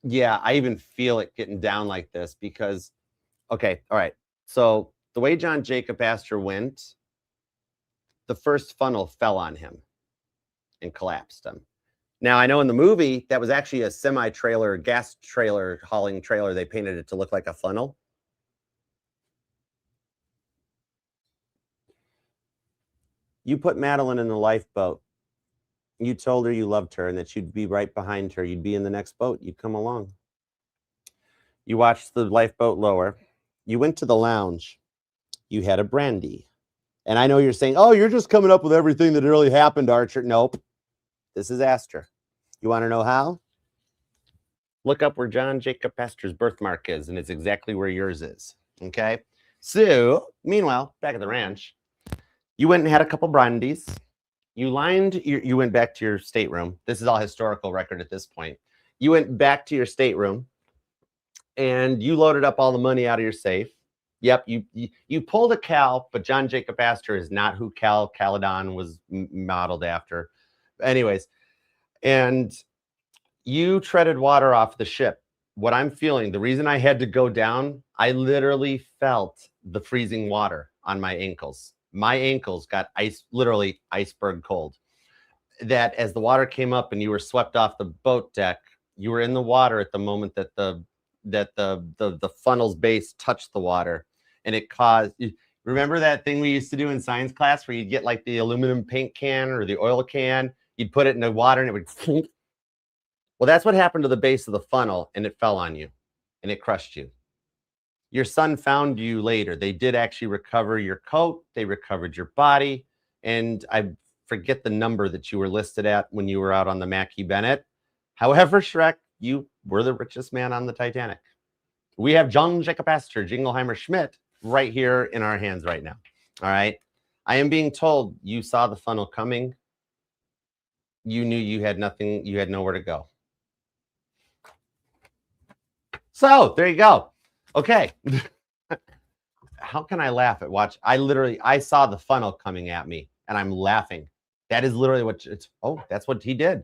yeah, I even feel it getting down like this because, okay, all right. So the way John Jacob Astor went, the first funnel fell on him and collapsed him. Now, I know in the movie, that was actually a semi-trailer, gas trailer, hauling trailer. They painted it to look like a funnel. You put Madeline in the lifeboat. You told her you loved her and that you'd be right behind her. You'd be in the next boat. You'd come along. You watched the lifeboat lower. You went to the lounge. You had a brandy. And I know you're saying, oh, you're just coming up with everything that really happened, Archer. Nope. This is Astor. You want to know how? Look up where John Jacob Astor's birthmark is, and it's exactly where yours is. Okay? So, meanwhile, back at the ranch, you went and had a couple brandies. You went back to your stateroom. This is all historical record at this point. You went back to your stateroom, and you loaded up all the money out of your safe. Yep, you pulled a Cal, but John Jacob Astor is not who Caledon was modeled after. Anyways, and you treaded water off the ship. What I'm feeling, the reason I had to go down, I literally felt the freezing water on my ankles. My ankles got literally iceberg cold. That as the water came up and you were swept off the boat deck, you were in the water at the moment that the funnel's base touched the water, and it caused. Remember that thing we used to do in science class where you'd get like the aluminum paint can or the oil can, you'd put it in the water and it would. Well, that's what happened to the base of the funnel, and it fell on you, and it crushed you. Your son found you later. They did actually recover your coat. They recovered your body. And I forget the number that you were listed at when you were out on the Mackie Bennett. However, Shrek, you were the richest man on the Titanic. We have John Jacob Astor, Jingleheimer Schmidt, right here in our hands right now. All right. I am being told you saw the funnel coming. You knew you had nothing. You had nowhere to go. So there you go. Okay. How can I laugh at watch? I saw the funnel coming at me and I'm laughing. That is literally what that's what he did.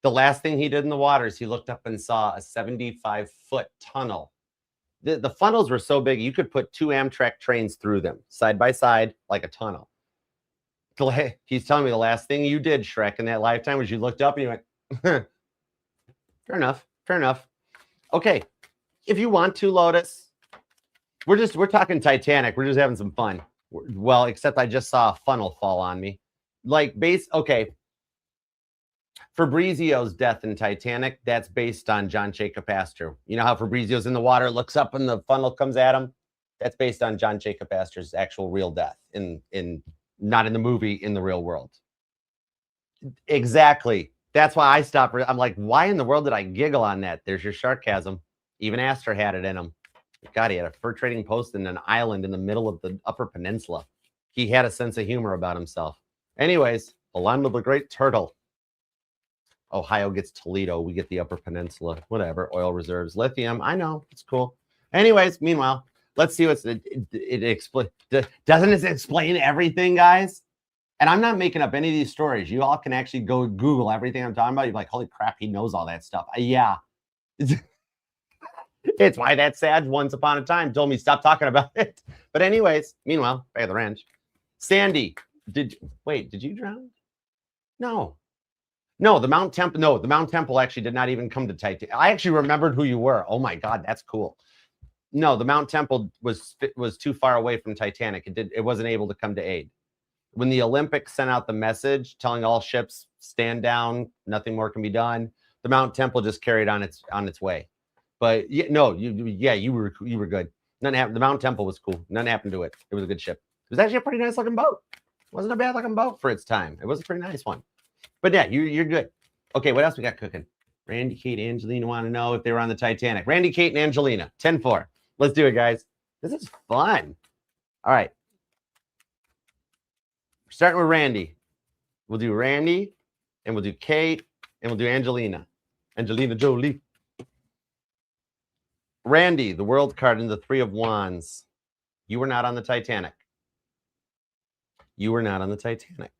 The last thing he did in the water is he looked up and saw a 75-foot tunnel. The funnels were so big, you could put 2 Amtrak trains through them side by side like a tunnel. He's telling me the last thing you did, Shrek, in that lifetime was you looked up and you went, fair enough. Fair enough. Okay. If you want to, Lotus, we're talking Titanic. We're just having some fun. Well, except I just saw a funnel fall on me. Okay. Fabrizio's death in Titanic, that's based on John Jacob Astor. You know how Fabrizio's in the water, looks up and the funnel comes at him? That's based on John Jacob Astor's actual real death not in the movie, in the real world. Exactly. That's why I stopped. I'm like, why in the world did I giggle on that? There's your sarcasm. Even Astor had it in him. God, he had a fur trading post in an island in the middle of the Upper Peninsula. He had a sense of humor about himself. Anyways, the land of the great turtle. Ohio gets Toledo. We get the Upper Peninsula. Whatever. Oil reserves, lithium. I know. It's cool. Anyways, meanwhile, let's see what's it explain. Doesn't it explain everything, guys? And I'm not making up any of these stories. You all can actually go Google everything I'm talking about. You're like, holy crap, he knows all that stuff. Yeah. It's why that Sag once upon a time told me stop talking about it. But anyways, meanwhile, back at the ranch. Sandy, did you drown? No. No, the Mount Temple. No, the Mount Temple actually did not even come to Titanic. I actually remembered who you were. Oh my God, that's cool. No, the Mount Temple was too far away from Titanic. It wasn't able to come to aid. When the Olympics sent out the message telling all ships stand down, nothing more can be done, the Mount Temple just carried on its way. But yeah, no, you were good. Nothing happened. The Mount Temple was cool. Nothing happened to it. It was a good ship. It was actually a pretty nice looking boat. It wasn't a bad looking boat for its time. It was a pretty nice one. But yeah, you're good. Okay, what else we got cooking? Randy, Kate, Angelina want to know if they were on the Titanic. Randy, Kate, and Angelina. 10-4. Let's do it, guys. This is fun. All right. Starting with Randy. We'll do Randy, and we'll do Kate, and we'll do Angelina. Angelina Jolie. Randy, the world card in the Three of Wands. You were not on the Titanic. You were not on the Titanic.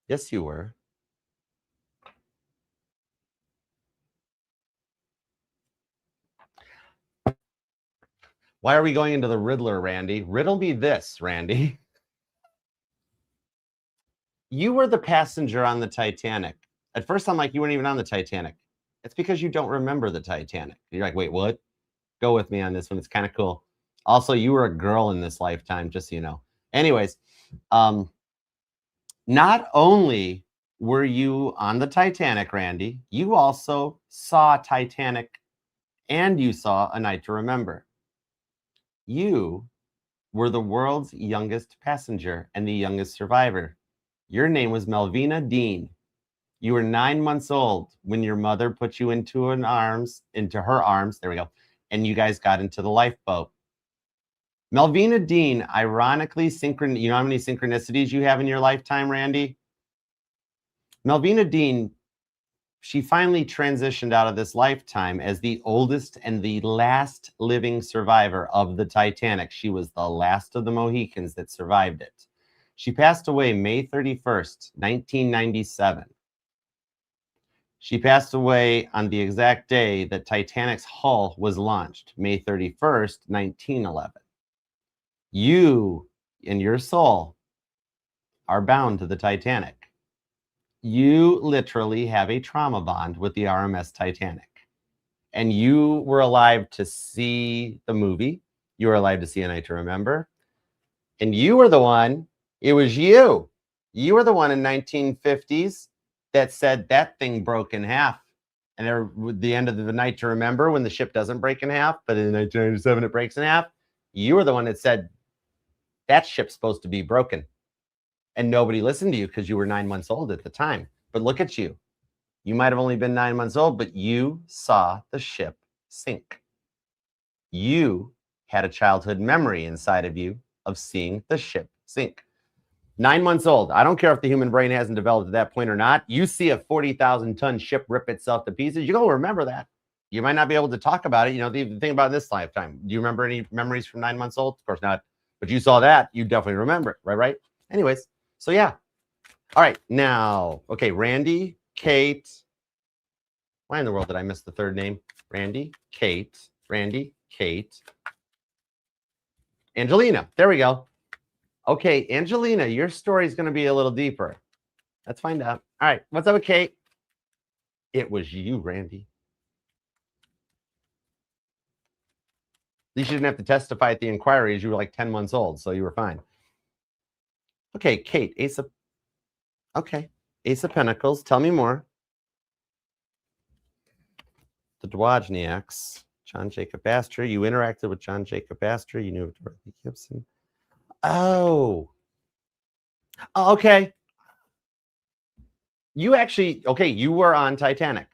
Yes, you were. Why are we going into the Riddler, Randy? Riddle me this, Randy. You were the passenger on the Titanic. At first, I'm like, you weren't even on the Titanic. It's because you don't remember the Titanic. You're like, wait, what? Go with me on this one. It's kind of cool. Also, you were a girl in this lifetime, just so you know. Anyways, not only were you on the Titanic, Randy, you also saw Titanic and you saw A Night to Remember. You were the world's youngest passenger and the youngest survivor. Your name was Melvina Dean. You were 9 months old when your mother put you into her arms. There we go. And you guys got into the lifeboat. Melvina Dean, ironically, you know how many synchronicities you have in your lifetime, Randy? Melvina Dean, she finally transitioned out of this lifetime as the oldest and the last living survivor of the Titanic. She was the last of the Mohicans that survived it. She passed away May 31st, 1997. She passed away on the exact day that Titanic's hull was launched, May 31st, 1911. You, in your soul, are bound to the Titanic. You literally have a trauma bond with the RMS Titanic. And you were alive to see the movie. You were alive to see A Night to Remember. And you were the one, it was you. You were the one in 1950s that said that thing broke in half. And at the end of The Night to Remember, when the ship doesn't break in half, but in 1997 it breaks in half, you were the one that said that ship's supposed to be broken. And nobody listened to you because you were 9 months old at the time. But look at you. You might have only been 9 months old, but you saw the ship sink. You had a childhood memory inside of you of seeing the ship sink. 9 months old. I don't care if the human brain hasn't developed at that point or not. You see a 40,000-ton ship rip itself to pieces. You're going to remember that. You might not be able to talk about it. You know, the thing about this lifetime. Do you remember any memories from 9 months old? Of course not. But you saw that. You definitely remember it, right? Anyways, so yeah. All right, now, okay, Randy, Kate. Why in the world did I miss the third name? Randy, Kate, Angelina. There we go. Okay, Angelina, your story is going to be a little deeper. Let's find out. All right, what's up with Kate? It was you, Randy. At least you didn't have to testify at the inquiry as you were like 10 months old, so you were fine. Okay, Kate, Ace of Pentacles. Tell me more. The Dwajniaks, John Jacob Astor. You interacted with John Jacob Astor. You knew of Dorothy Gibson. Oh, okay. You actually, okay, you were on Titanic.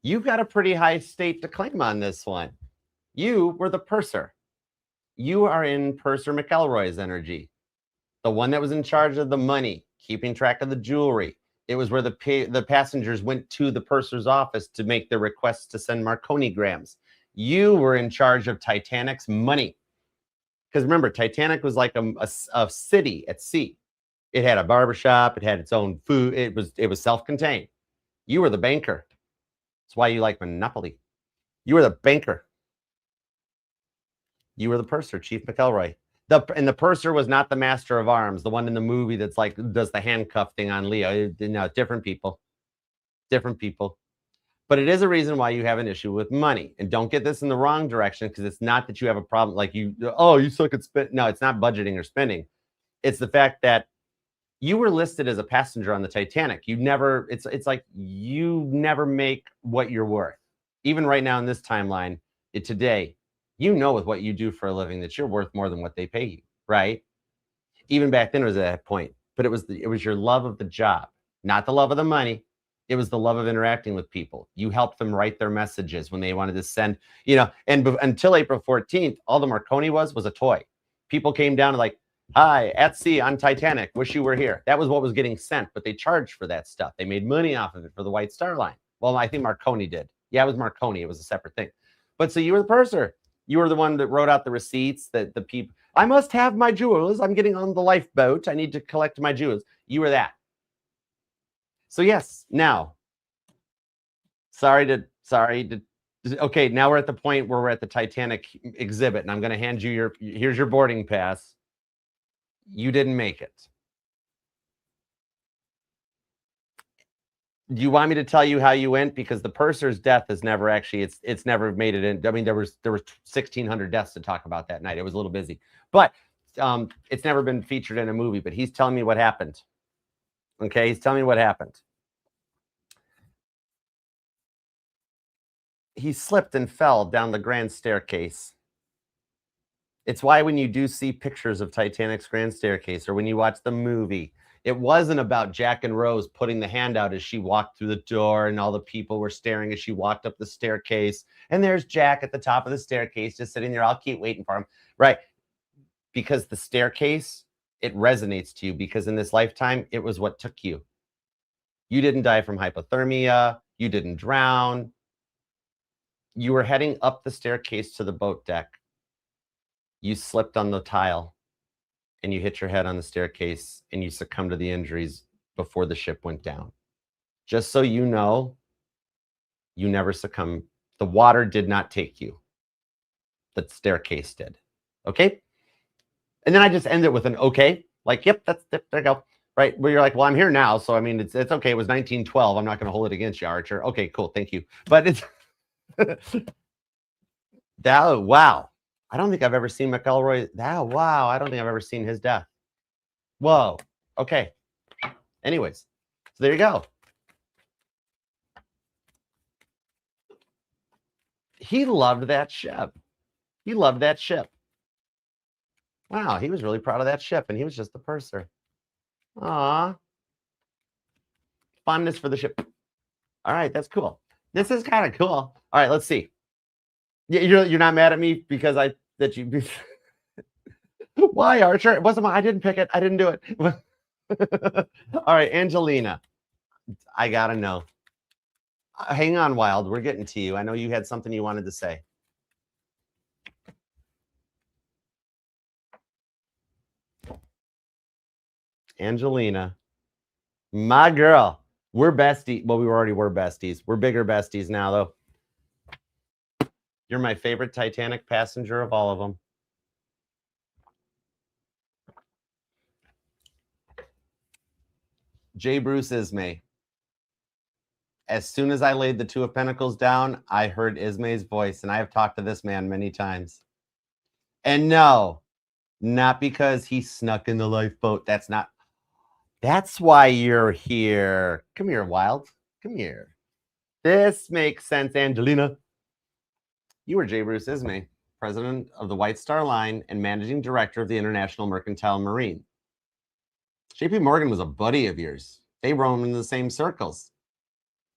You've got a pretty high state to claim on this one. You were the purser. You are in Purser McElroy's energy. the one that was in charge of the money, keeping track of the jewelry. It was where the passengers went to the purser's office to make their requests to send Marconi grams. You were in charge of Titanic's money. Because remember, Titanic was like a city at sea. It had a barbershop. It had its own food. It was self-contained. You were the banker. That's why you like Monopoly. You were the banker. You were the purser, Chief McElroy. And the purser was not the master of arms, the one in the movie that's like does the handcuff thing on Leo. No, different people. Different people. But it is a reason why you have an issue with money. And don't get this in the wrong direction, because it's not that you have a problem like you suck at spend. No, it's not budgeting or spending. It's the fact that you were listed as a passenger on the Titanic. You never, it's like you never make what you're worth. Even right now in this timeline, today, you know with what you do for a living that you're worth more than what they pay you, right? Even back then it was at that point. But it was your love of the job, not the love of the money. It was the love of interacting with people. You helped them write their messages when they wanted to send, and until April 14th, all the Marconi was a toy. People came down and like, hi, at sea on Titanic, wish you were here. That was what was getting sent, but they charged for that stuff. They made money off of it for the White Star Line. Well, I think Marconi did. Yeah, it was Marconi. It was a separate thing. But so you were the purser. You were the one that wrote out the receipts that the people, I must have my jewels. I'm getting on the lifeboat. I need to collect my jewels. You were that. So yes, now, okay, now we're at the point where we're at the Titanic exhibit, and I'm going to hand you here's your boarding pass. You didn't make it. Do you want me to tell you how you went? Because the purser's death is never actually, it's never made it in. I mean, there was 1,600 deaths to talk about that night. It was a little busy, but it's never been featured in a movie, but he's telling me what happened. Okay, he's telling me what happened. He slipped and fell down the grand staircase. It's why when you do see pictures of Titanic's grand staircase, or when you watch the movie, it wasn't about Jack and Rose putting the hand out as she walked through the door and all the people were staring as she walked up the staircase. And there's Jack at the top of the staircase just sitting there all cute waiting for him. Right. Because the staircase, it resonates to you, because in this lifetime, it was what took you. You didn't die from hypothermia. You didn't drown. You were heading up the staircase to the boat deck. You slipped on the tile and you hit your head on the staircase and you succumbed to the injuries before the ship went down. Just so you know, you never succumbed. The water did not take you. The staircase did. Okay? And then I just end it with an okay. Like, yep, there you go. Right? Where you're like, well, I'm here now. So, I mean, it's okay. It was 1912. I'm not going to hold it against you, Archer. Okay, cool. Thank you. But it's... wow. I don't think I've ever seen McElroy. Wow. I don't think I've ever seen his death. Whoa. Okay. Anyways, so there you go. He loved that ship. He loved that ship. Wow. He was really proud of that ship, and he was just the purser. Aw. Fondness for the ship. All right. That's cool. This is kind of cool. All right. Let's see. You're not mad at me because why, Archer? It wasn't I didn't pick it. I didn't do it. All right, Angelina. I gotta know. Hang on, Wild. We're getting to you. I know you had something you wanted to say. Angelina. My girl. We're besties. Well, we already were besties. We're bigger besties now, though. You're my favorite Titanic passenger of all of them. J. Bruce Ismay. As soon as I laid the Two of Pentacles down, I heard Ismay's voice, and I have talked to this man many times. And no, not because he snuck in the lifeboat. That's why you're here. Come here, Wild. Come here. This makes sense, Angelina. You were J. Bruce Ismay, president of the White Star Line and managing director of the International Mercantile Marine. J.P. Morgan was a buddy of yours. They roamed in the same circles.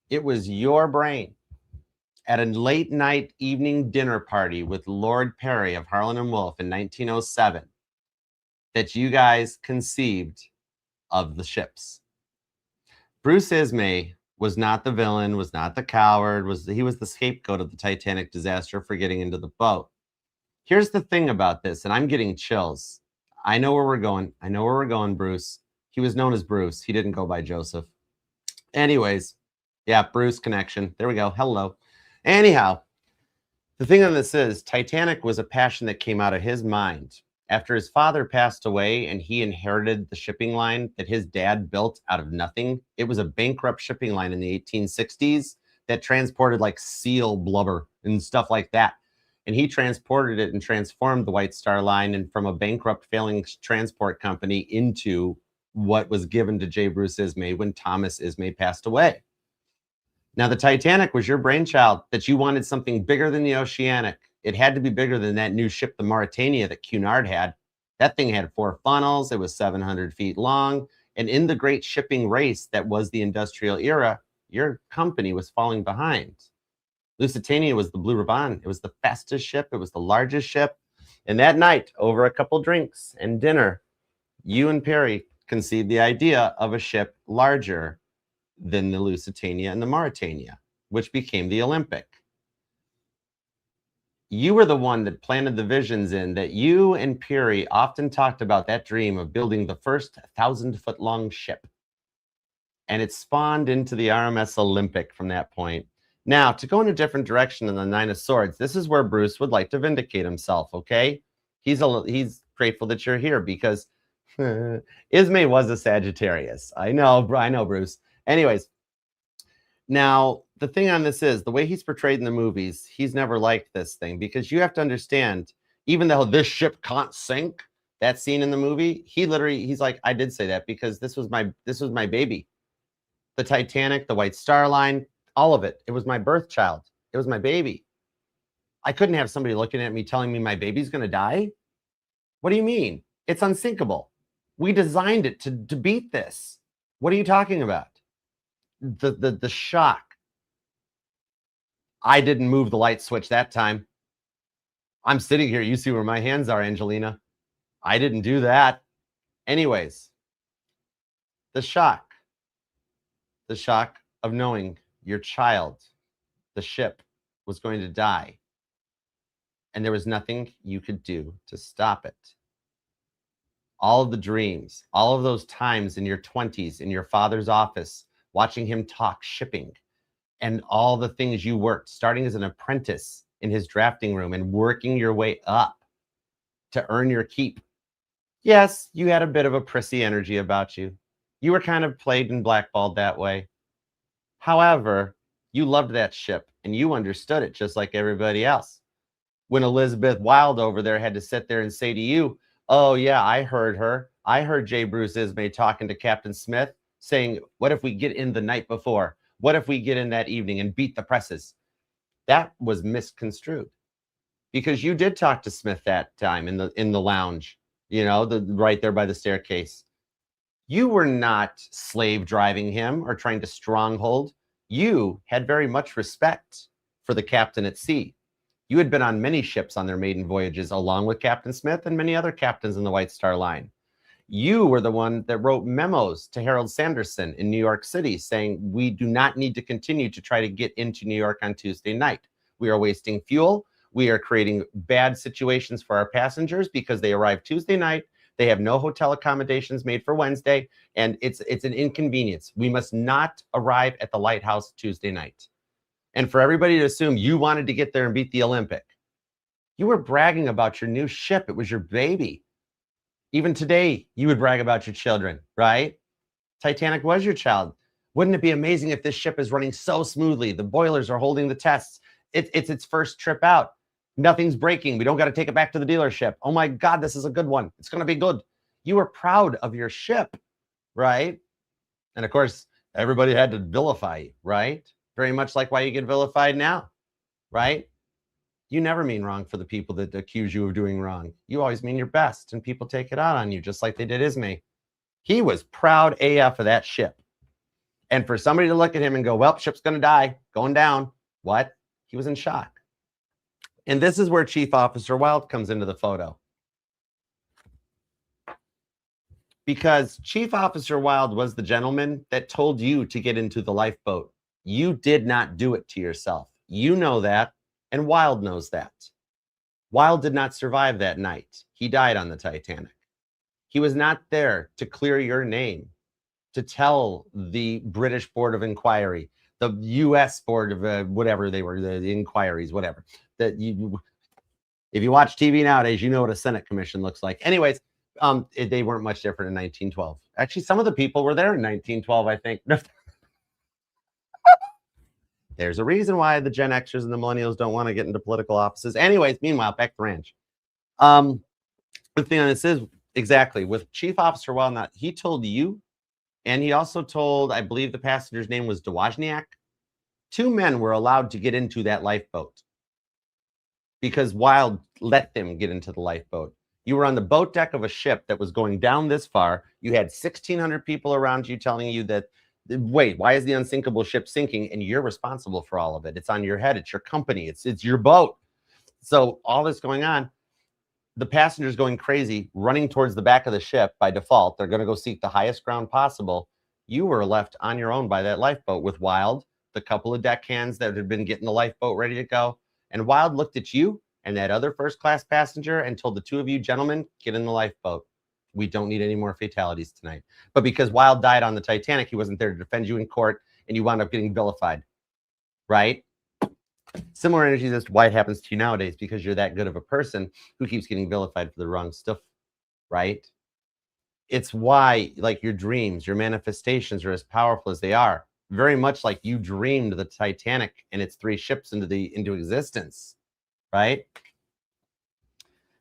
It was your brain at a late night evening dinner party with Lord Perry of Harlan and Wolff in 1907 that you guys conceived of the ships. Bruce Ismay was not the villain, was not the coward, he was the scapegoat of the Titanic disaster for getting into the boat. Here's the thing about this, and I'm getting chills. I know where we're going. I know where we're going, Bruce. He was known as Bruce. He didn't go by Joseph. Anyways, yeah, Bruce connection. There we go. Hello. Anyhow, the thing on this is Titanic was a passion that came out of his mind. After his father passed away and he inherited the shipping line that his dad built out of nothing, it was a bankrupt shipping line in the 1860s that transported like seal blubber and stuff like that. And he transported it and transformed the White Star Line and from a bankrupt failing transport company into what was given to J. Bruce Ismay when Thomas Ismay passed away. Now, the Titanic was your brainchild, that you wanted something bigger than the Oceanic. It had to be bigger than that new ship, the Mauretania, that Cunard had. That thing had 4 funnels. It was 700 feet long. And in the great shipping race that was the industrial era, your company was falling behind. Lusitania was the Blue Ribbon. It was the fastest ship. It was the largest ship. And that night, over a couple drinks and dinner, you and Perry conceived the idea of a ship larger than the Lusitania and the Mauretania, which became the Olympic. You were the one that planted the visions in that you and Peary often talked about that dream of building the first 1,000-foot-long ship. And it spawned into the RMS Olympic from that point. Now, to go in a different direction than the Nine of Swords, this is where Bruce would like to vindicate himself, okay? He's grateful that you're here because Ismay was a Sagittarius. I know, Bruce. Anyways, now, the thing on this is, the way he's portrayed in the movies, he's never liked this thing because you have to understand, even though this ship can't sink, that scene in the movie, he's like, I did say that because this was my baby. The Titanic, the White Star Line, all of it. It was my birth child. It was my baby. I couldn't have somebody looking at me telling me my baby's going to die. What do you mean? It's unsinkable. We designed it to beat this. What are you talking about? The shock. I didn't move the light switch that time. I'm sitting here. You see where my hands are, Angelina. I didn't do that. Anyways, the shock of knowing your child, the ship, was going to die. And there was nothing you could do to stop it. All of the dreams, all of those times in your 20s, in your father's office, watching him talk shipping, and all the things you worked, starting as an apprentice in his drafting room and working your way up to earn your keep. Yes, you had a bit of a prissy energy about you. You were kind of played and blackballed that way. However, you loved that ship and you understood it just like everybody else. When Elizabeth Wilde over there had to sit there and say to you, oh yeah, I heard her. I heard J. Bruce Ismay talking to Captain Smith saying, what if we get in the night before? What if we get in that evening and beat the presses? That was misconstrued because you did talk to Smith that time in the lounge, you know, right there by the staircase. You were not slave driving him or trying to stronghold. You had very much respect for the captain at sea. You had been on many ships on their maiden voyages along with Captain Smith and many other captains in the White Star Line. You were the one that wrote memos to Harold Sanderson in New York City saying, we do not need to continue to try to get into New York on Tuesday night. We are wasting fuel. We are creating bad situations for our passengers because they arrive Tuesday night. They have no hotel accommodations made for Wednesday, and it's an inconvenience. We must not arrive at the lighthouse Tuesday night. And for everybody to assume you wanted to get there and beat the Olympic, you were bragging about your new ship. It was your baby. Even today, you would brag about your children, right? Titanic was your child. Wouldn't it be amazing if this ship is running so smoothly? The boilers are holding the tests. It's its first trip out. Nothing's breaking. We don't got to take it back to the dealership. Oh my God, this is a good one. It's going to be good. You were proud of your ship, right? And of course, everybody had to vilify you, right? Very much like why you get vilified now, right? You never mean wrong for the people that accuse you of doing wrong. You always mean your best, and people take it out on you, just like they did Ismay. He was proud AF of that ship. And for somebody to look at him and go, well, ship's going to die, going down. What? He was in shock. And this is where Chief Officer Wilde comes into the photo. Because Chief Officer Wilde was the gentleman that told you to get into the lifeboat. You did not do it to yourself. You know that, and Wilde knows that. Wilde did not survive that night. He died on the Titanic. He was not there to clear your name, to tell the British Board of Inquiry, the U.S. Board of whatever they were, the inquiries, whatever. That you, if you watch TV nowadays, you know what a Senate commission looks like. Anyways, they weren't much different in 1912. Actually, some of the people were there in 1912, I think. There's a reason why the Gen Xers and the millennials don't want to get into political offices. Anyways, meanwhile, back to the ranch. The thing on this is exactly with Chief Officer Wilde, he told you, and he also told, I believe the passenger's name was Dewajniak. 2 men were allowed to get into that lifeboat because Wilde let them get into the lifeboat. You were on the boat deck of a ship that was going down this far. You had 1,600 people around you telling you that, wait, why is the unsinkable ship sinking? And you're responsible for all of it. It's on your head. It's your company. It's your boat. So all this going on, the passengers going crazy, running towards the back of the ship by default. They're going to go seek the highest ground possible. You were left on your own by that lifeboat with Wilde, the couple of deckhands that had been getting the lifeboat ready to go. And Wilde looked at you and that other first-class passenger and told the 2 of you gentlemen, get in the lifeboat. We don't need any more fatalities tonight. But because Wilde died on the Titanic, he wasn't there to defend you in court, and you wound up getting vilified, right? Similar energies as to why it happens to you nowadays, because you're that good of a person who keeps getting vilified for the wrong stuff, right? It's why, like, your dreams, your manifestations are as powerful as they are. Very much like you dreamed the Titanic and its 3 ships into existence, right?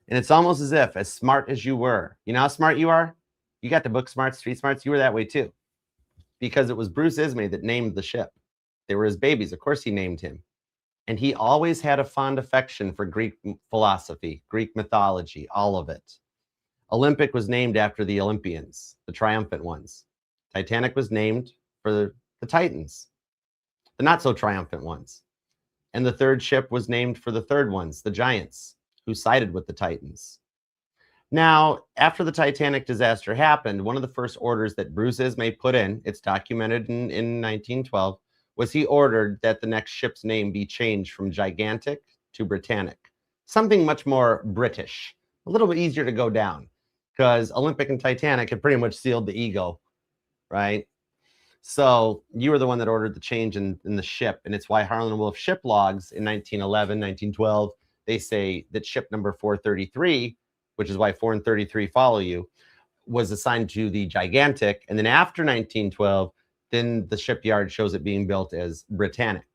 And it's almost as if, as smart as you were, you know how smart you are? You got the book Smart, Street Smarts. You were that way too, because it was Bruce Ismay that named the ship. They were his babies. Of course, he named him. And he always had a fond affection for Greek philosophy, Greek mythology, all of it. Olympic was named after the Olympians, the triumphant ones. Titanic was named for the Titans, the not so triumphant ones. And the 3rd ship was named for the 3rd ones, the giants, who sided with the Titans. Now, after the Titanic disaster happened, one of the first orders that Bruce Ismay put in, it's documented in 1912, was he ordered that the next ship's name be changed from Gigantic to Britannic. Something much more British, a little bit easier to go down, because Olympic and Titanic had pretty much sealed the ego, right? So you were the one that ordered the change in the ship, and it's why Harlan Wolff ship logs in 1911, 1912, they say that ship number 433, which is why 4 and 33 follow you, was assigned to the Gigantic. And then after 1912, then the shipyard shows it being built as Britannic.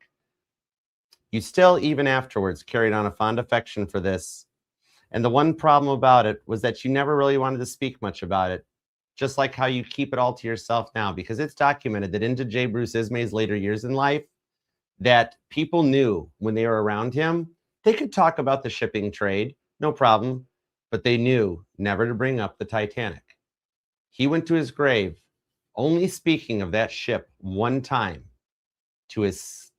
You still, even afterwards, carried on a fond affection for this. And the one problem about it was that you never really wanted to speak much about it, just like how you keep it all to yourself now, because it's documented that into J. Bruce Ismay's later years in life, that people knew when they were around him, they could talk about the shipping trade, no problem, but they knew never to bring up the Titanic. He went to his grave only speaking of that ship one time to his,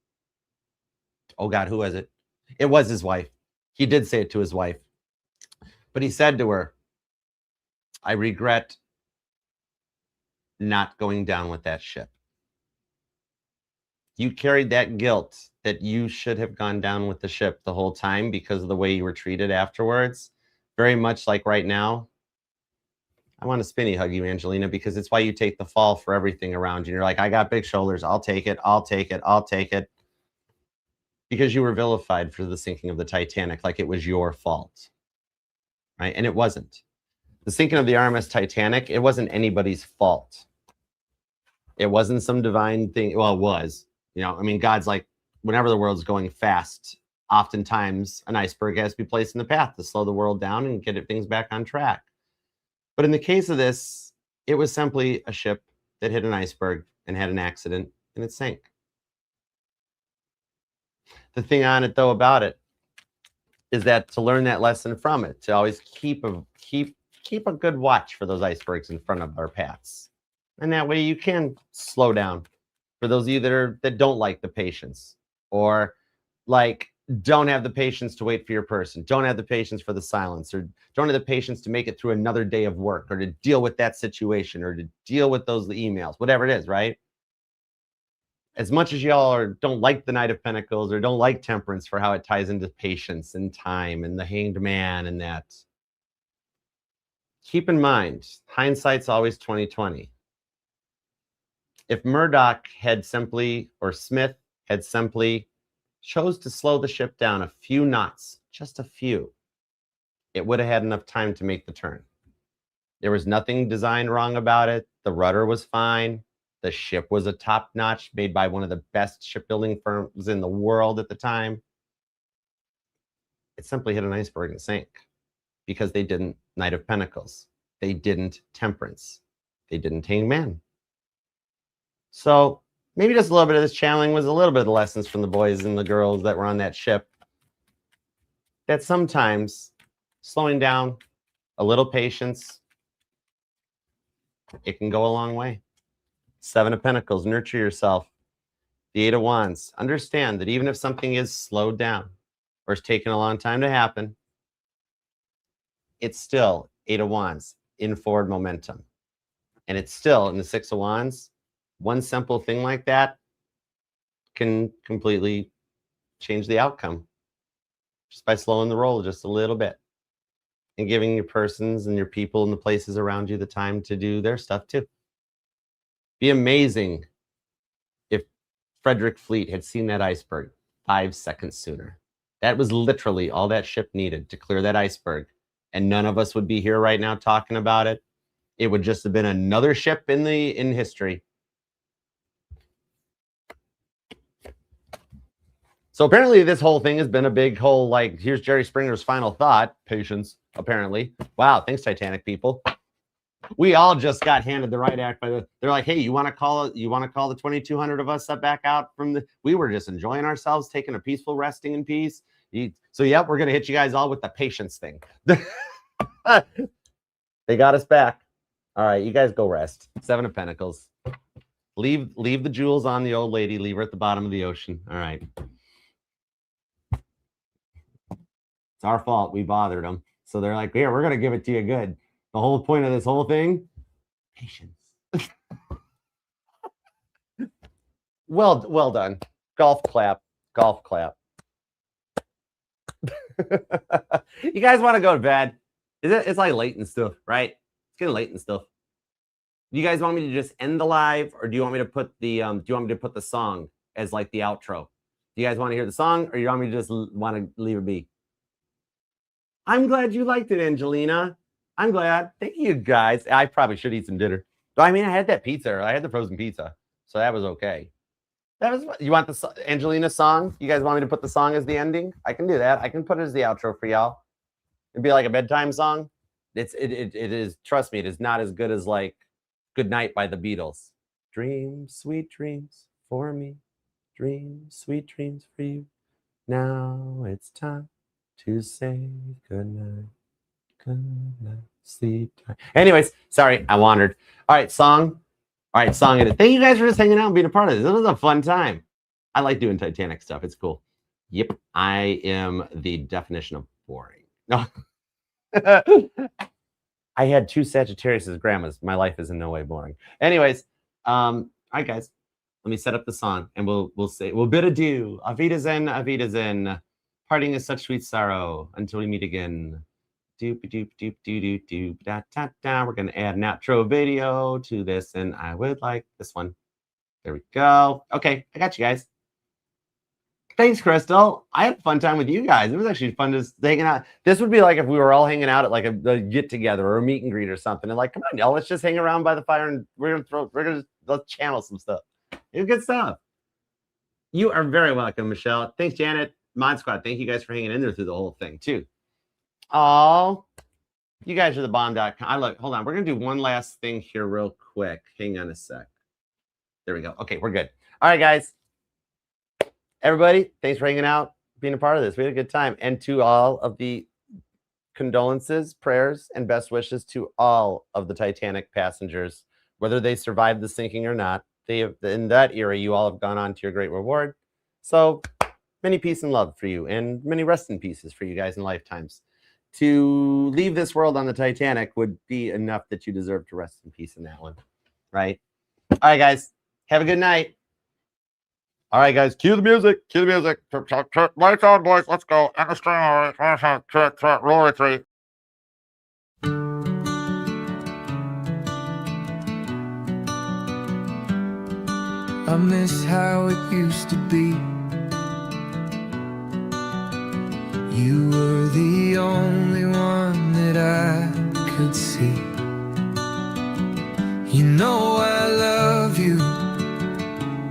oh God, who was it? It was his wife. He did say it to his wife. But he said to her, I regret not going down with that ship. You carried that guilt that you should have gone down with the ship the whole time because of the way you were treated afterwards. Very much like right now. I want to spinny hug you, Angelina, because it's why you take the fall for everything around you. You're like, I got big shoulders. I'll take it. I'll take it. I'll take it. Because you were vilified for the sinking of the Titanic like it was your fault. Right? And it wasn't. The sinking of the RMS Titanic, it wasn't anybody's fault. It wasn't some divine thing. Well, it was. You know, I mean, God's like, whenever the world's going fast, oftentimes an iceberg has to be placed in the path to slow the world down and get things back on track. But in the case of this, it was simply a ship that hit an iceberg and had an accident and it sank. The thing on it, though, about it is that to learn that lesson from it, to always keep a good watch for those icebergs in front of our paths. And that way you can slow down. For those of you that don't like the patience or like don't have the patience to wait for your person, don't have the patience for the silence, or don't have the patience to make it through another day of work, or to deal with that situation, or to deal with those emails, whatever it is, right? As much as y'all don't like the Knight of Pentacles or don't like Temperance for how it ties into patience and time and the Hanged Man and that, keep in mind, hindsight's always 20/20. If Murdoch had simply, or Smith had simply chose to slow the ship down a few knots, just a few, it would have had enough time to make the turn. There was nothing designed wrong about it. The rudder was fine. The ship was a top-notch, made by one of the best shipbuilding firms in the world at the time. It simply hit an iceberg and sank because they didn't Knight of Pentacles. They didn't Temperance. They didn't Hanged Man. So maybe just a little bit of this channeling was a little bit of the lessons from the boys and the girls that were on that ship. That sometimes slowing down, a little patience, it can go a long way. 7 of Pentacles, nurture yourself. The 8 of Wands, understand that even if something is slowed down or it's taken a long time to happen, it's still 8 of Wands in forward momentum. And it's still in the 6 of Wands. One simple thing like that can completely change the outcome just by slowing the roll just a little bit and giving your persons and your people and the places around you the time to do their stuff too. Be amazing if Frederick Fleet had seen that iceberg 5 seconds sooner. That was literally all that ship needed to clear that iceberg. And none of us would be here right now talking about it. It would just have been another ship in history. So apparently this whole thing has been a big whole, like, here's Jerry Springer's final thought. Patience, apparently. Wow, thanks, Titanic people. We all just got handed the right act by they're like, hey, you want to call the 2,200 of us back out from we were just enjoying ourselves, taking a peaceful resting in peace. So yep, we're gonna hit you guys all with the patience thing. They got us back. All right, you guys go rest. 7 of Pentacles. Leave the jewels on the old lady. Leave her at the bottom of the ocean. All right. It's our fault. We bothered them. So they're like, yeah, we're gonna give it to you good. The whole point of this whole thing, patience. Well done. Golf clap. Golf clap. You guys want to go to bed? It's like late and stuff, right? It's getting late and stuff. Do you guys want me to just end the live, or do you want me to put the song as like the outro? Do you guys want to hear the song, or you want me to just want to leave it be? I'm glad you liked it, Angelina. I'm glad. Thank you, guys. I probably should eat some dinner. I mean, I had that pizza. I had the frozen pizza, so that was okay. You want the Angelina song? You guys want me to put the song as the ending? I can do that. I can put it as the outro for y'all. It'd be like a bedtime song. It is. Trust me, it is not as good as like "Good Night" by the Beatles. Dreams, sweet dreams for me. Dreams, sweet dreams for you. Now it's time to say good night. Good night, sleep time. Anyways, sorry, I wandered. All right, song. All right, song edit. Thank you guys for just hanging out and being a part of this. This was a fun time. I like doing Titanic stuff. It's cool. Yep, I am the definition of boring. No. I had 2 Sagittarius as grandmas. My life is in no way boring. Anyways, all right, guys. Let me set up the song, and we'll bid adieu. Auf Wiedersehen, auf Wiedersehen. Parting is such sweet sorrow until we meet again. Doop doop doop doop doop da da da. We're gonna add an outro video to this, and I would like this one. There we go. Okay, I got you guys. Thanks, Crystal. I had a fun time with you guys. It was actually fun just hanging out. This would be like if we were all hanging out at like a get together or a meet and greet or something. And like, come on, y'all, let's just hang around by the fire and let's channel some stuff. It was good stuff. You are very welcome, Michelle. Thanks, Janet. Mod Squad. Thank you guys for hanging in there through the whole thing too. Oh, you guys are the bomb.com. Hold on. We're going to do one last thing here real quick. Hang on a sec. There we go. Okay, we're good. All right, guys. Everybody, thanks for hanging out, being a part of this. We had a good time. And to all of the condolences, prayers, and best wishes to all of the Titanic passengers, whether they survived the sinking or not. In that era, you all have gone on to your great reward. So many peace and love for you, and many rest in pieces for you guys in lifetimes. To leave this world on the Titanic would be enough that you deserve to rest in peace in that one, right? All right, guys, have a good night. All right, guys, cue the music. Cue the music. Lights on, boys. Let's go. And the string. All right. Roll retreat. I miss how it used to be. You were the only one that I could see. You know I love you,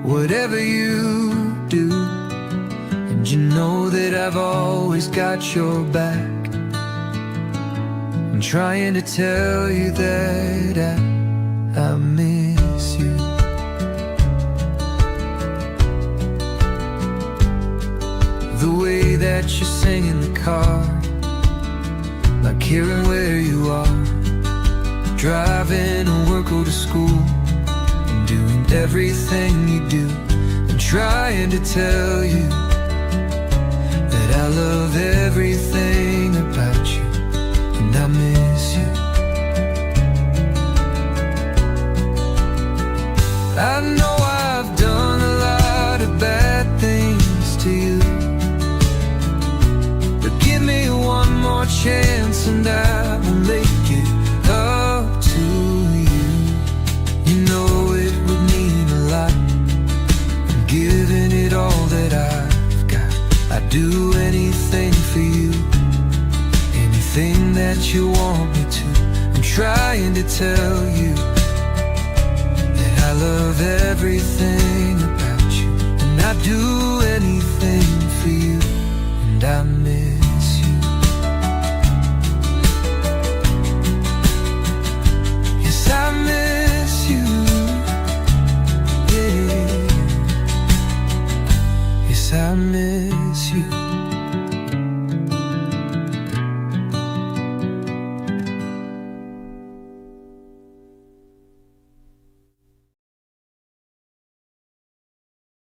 whatever you do. And you know that I've always got your back. I'm trying to tell you that I miss you. The way that you sing in the car, not caring where you are, driving to work or to school, and doing everything you do. I'm trying to tell you that I love everything about you, and I miss you. I know I've done a lot of bad things to you, but give me one more chance and I will make it up to you. You know it would mean a lot. I'm giving it all that I've got. I'd do anything for you, anything that you want me to. I'm trying to tell you that I love everything about you, and I do